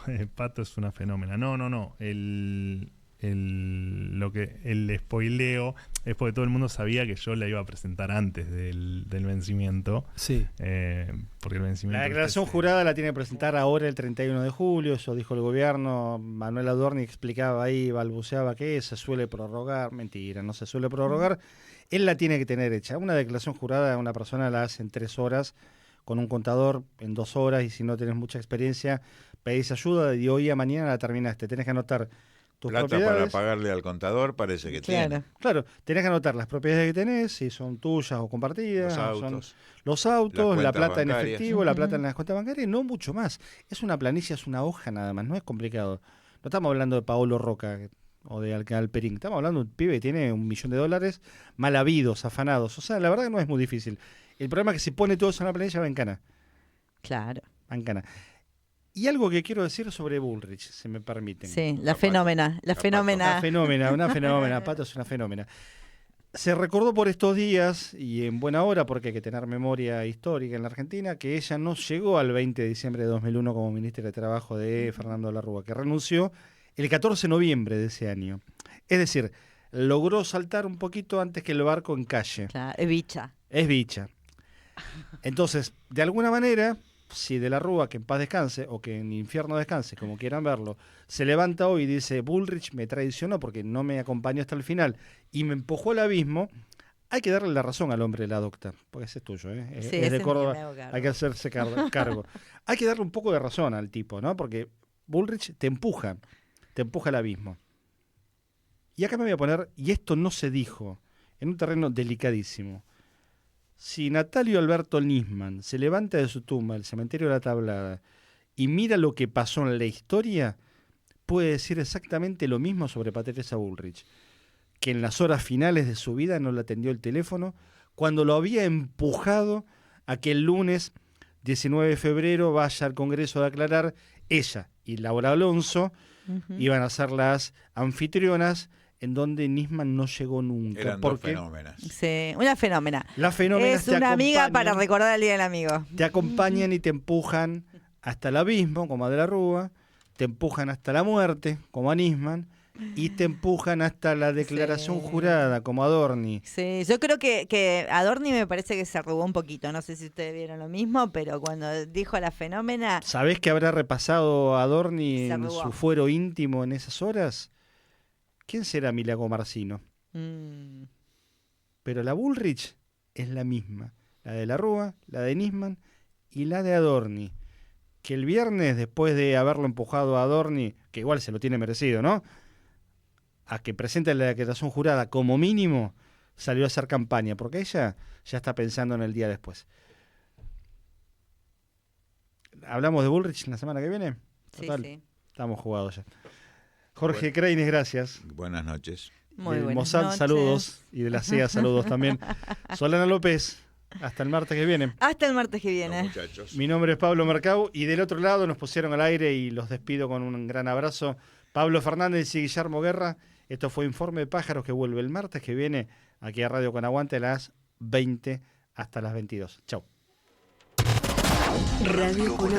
es una fenómena. No. El spoileo es porque todo el mundo sabía que yo la iba a presentar antes del vencimiento. Sí. Porque el vencimiento. La declaración jurada la tiene que presentar ahora el 31 de julio, eso dijo el gobierno. Manuel Adorni explicaba ahí, balbuceaba que se suele prorrogar. Mentira, no se suele prorrogar. Él la tiene que tener hecha. Una declaración jurada, una persona la hace en 3 horas, con un contador en 2 horas, y si no tenés mucha experiencia, pedís ayuda, de hoy a mañana la terminaste. Tenés que anotar tus Plata propiedades. para pagarle al contador parece que tiene. Claro, tenés que anotar las propiedades que tenés, si son tuyas o compartidas. Los autos, las la cuentas plata en bancarias. efectivo, la plata en las cuentas bancarias, no mucho más. Es una planilla, es una hoja nada más, no es complicado. No estamos hablando de Paolo Roca o de Alperín, estamos hablando de un pibe que tiene $1 millón, mal habidos, afanados. O sea, la verdad que no es muy difícil. El problema es que si pone todo eso en la planilla va en cana. Claro. Va en cana. Y algo que quiero decir sobre Bullrich, si me permiten. Sí, la fenómena. Una fenómena, Pato es una fenómena. Se recordó por estos días, y en buena hora, porque hay que tener memoria histórica en la Argentina, que ella no llegó al 20 de diciembre de 2001 como ministra de Trabajo de Fernando Larrúa, que renunció el 14 de noviembre de ese año. Es decir, logró saltar un poquito antes que el barco en calle. Claro, es bicha. Es bicha. Entonces, de alguna manera, si de la Rúa, que en paz descanse, o que en infierno descanse, como quieran verlo, se levanta hoy y dice, Bullrich me traicionó porque no me acompañó hasta el final y me empujó al abismo, hay que darle la razón al hombre de la docta, porque ese es tuyo, ¿eh? Sí, es de Córdoba, mío, hay que hacerse cargo. Hay que darle un poco de razón al tipo, ¿no? Porque Bullrich te empuja al abismo. Y acá me voy a poner, y esto no se dijo, en un terreno delicadísimo. Si Natalio Alberto Nisman se levanta de su tumba, el cementerio de la Tablada, y mira lo que pasó en la historia, puede decir exactamente lo mismo sobre Patricia Bullrich, que en las horas finales de su vida no le atendió el teléfono, cuando lo había empujado a que el lunes 19 de febrero vaya al Congreso a declarar. Ella y Laura Alonso iban a ser las anfitrionas, en donde Nisman no llegó nunca. Eran dos fenómenas. Sí, una fenómena. Las fenómenas es una amiga para recordar el Día del Amigo. Te acompañan y te empujan hasta el abismo, como a De la Rúa, te empujan hasta la muerte, como a Nisman, y te empujan hasta la declaración jurada, como a Adorni. Sí, yo creo que Adorni me parece que se arrugó un poquito. No sé si ustedes vieron lo mismo, pero cuando dijo la fenómena... ¿Sabés qué habrá repasado Adorni Se en arrugó. su fuero íntimo en esas horas? ¿Quién será Milagro Marcino? Pero la Bullrich es la misma. La de la Rúa, la de Nisman y la de Adorni. Que el viernes, después de haberlo empujado a Adorni, que igual se lo tiene merecido, ¿no?, a que presente la declaración jurada como mínimo, salió a hacer campaña, porque ella ya está pensando en el día después. ¿Hablamos de Bullrich la semana que viene? Total, sí. Estamos jugados ya. Jorge Kreines, gracias. Buenas noches. Muy Del buenas Mossad, noches. saludos. Y de la CIA, saludos también. Solana López, hasta el martes que viene. Hasta el martes que viene. Muchachos. Mi nombre es Pablo Mercau y del otro lado nos pusieron al aire y los despido con un gran abrazo. Pablo Fernández y Guillermo Guerra. Esto fue Informe de Pájaros, que vuelve el martes que viene aquí a Radio Con Aguante a las 20 hasta las 22. Chau. Radio Con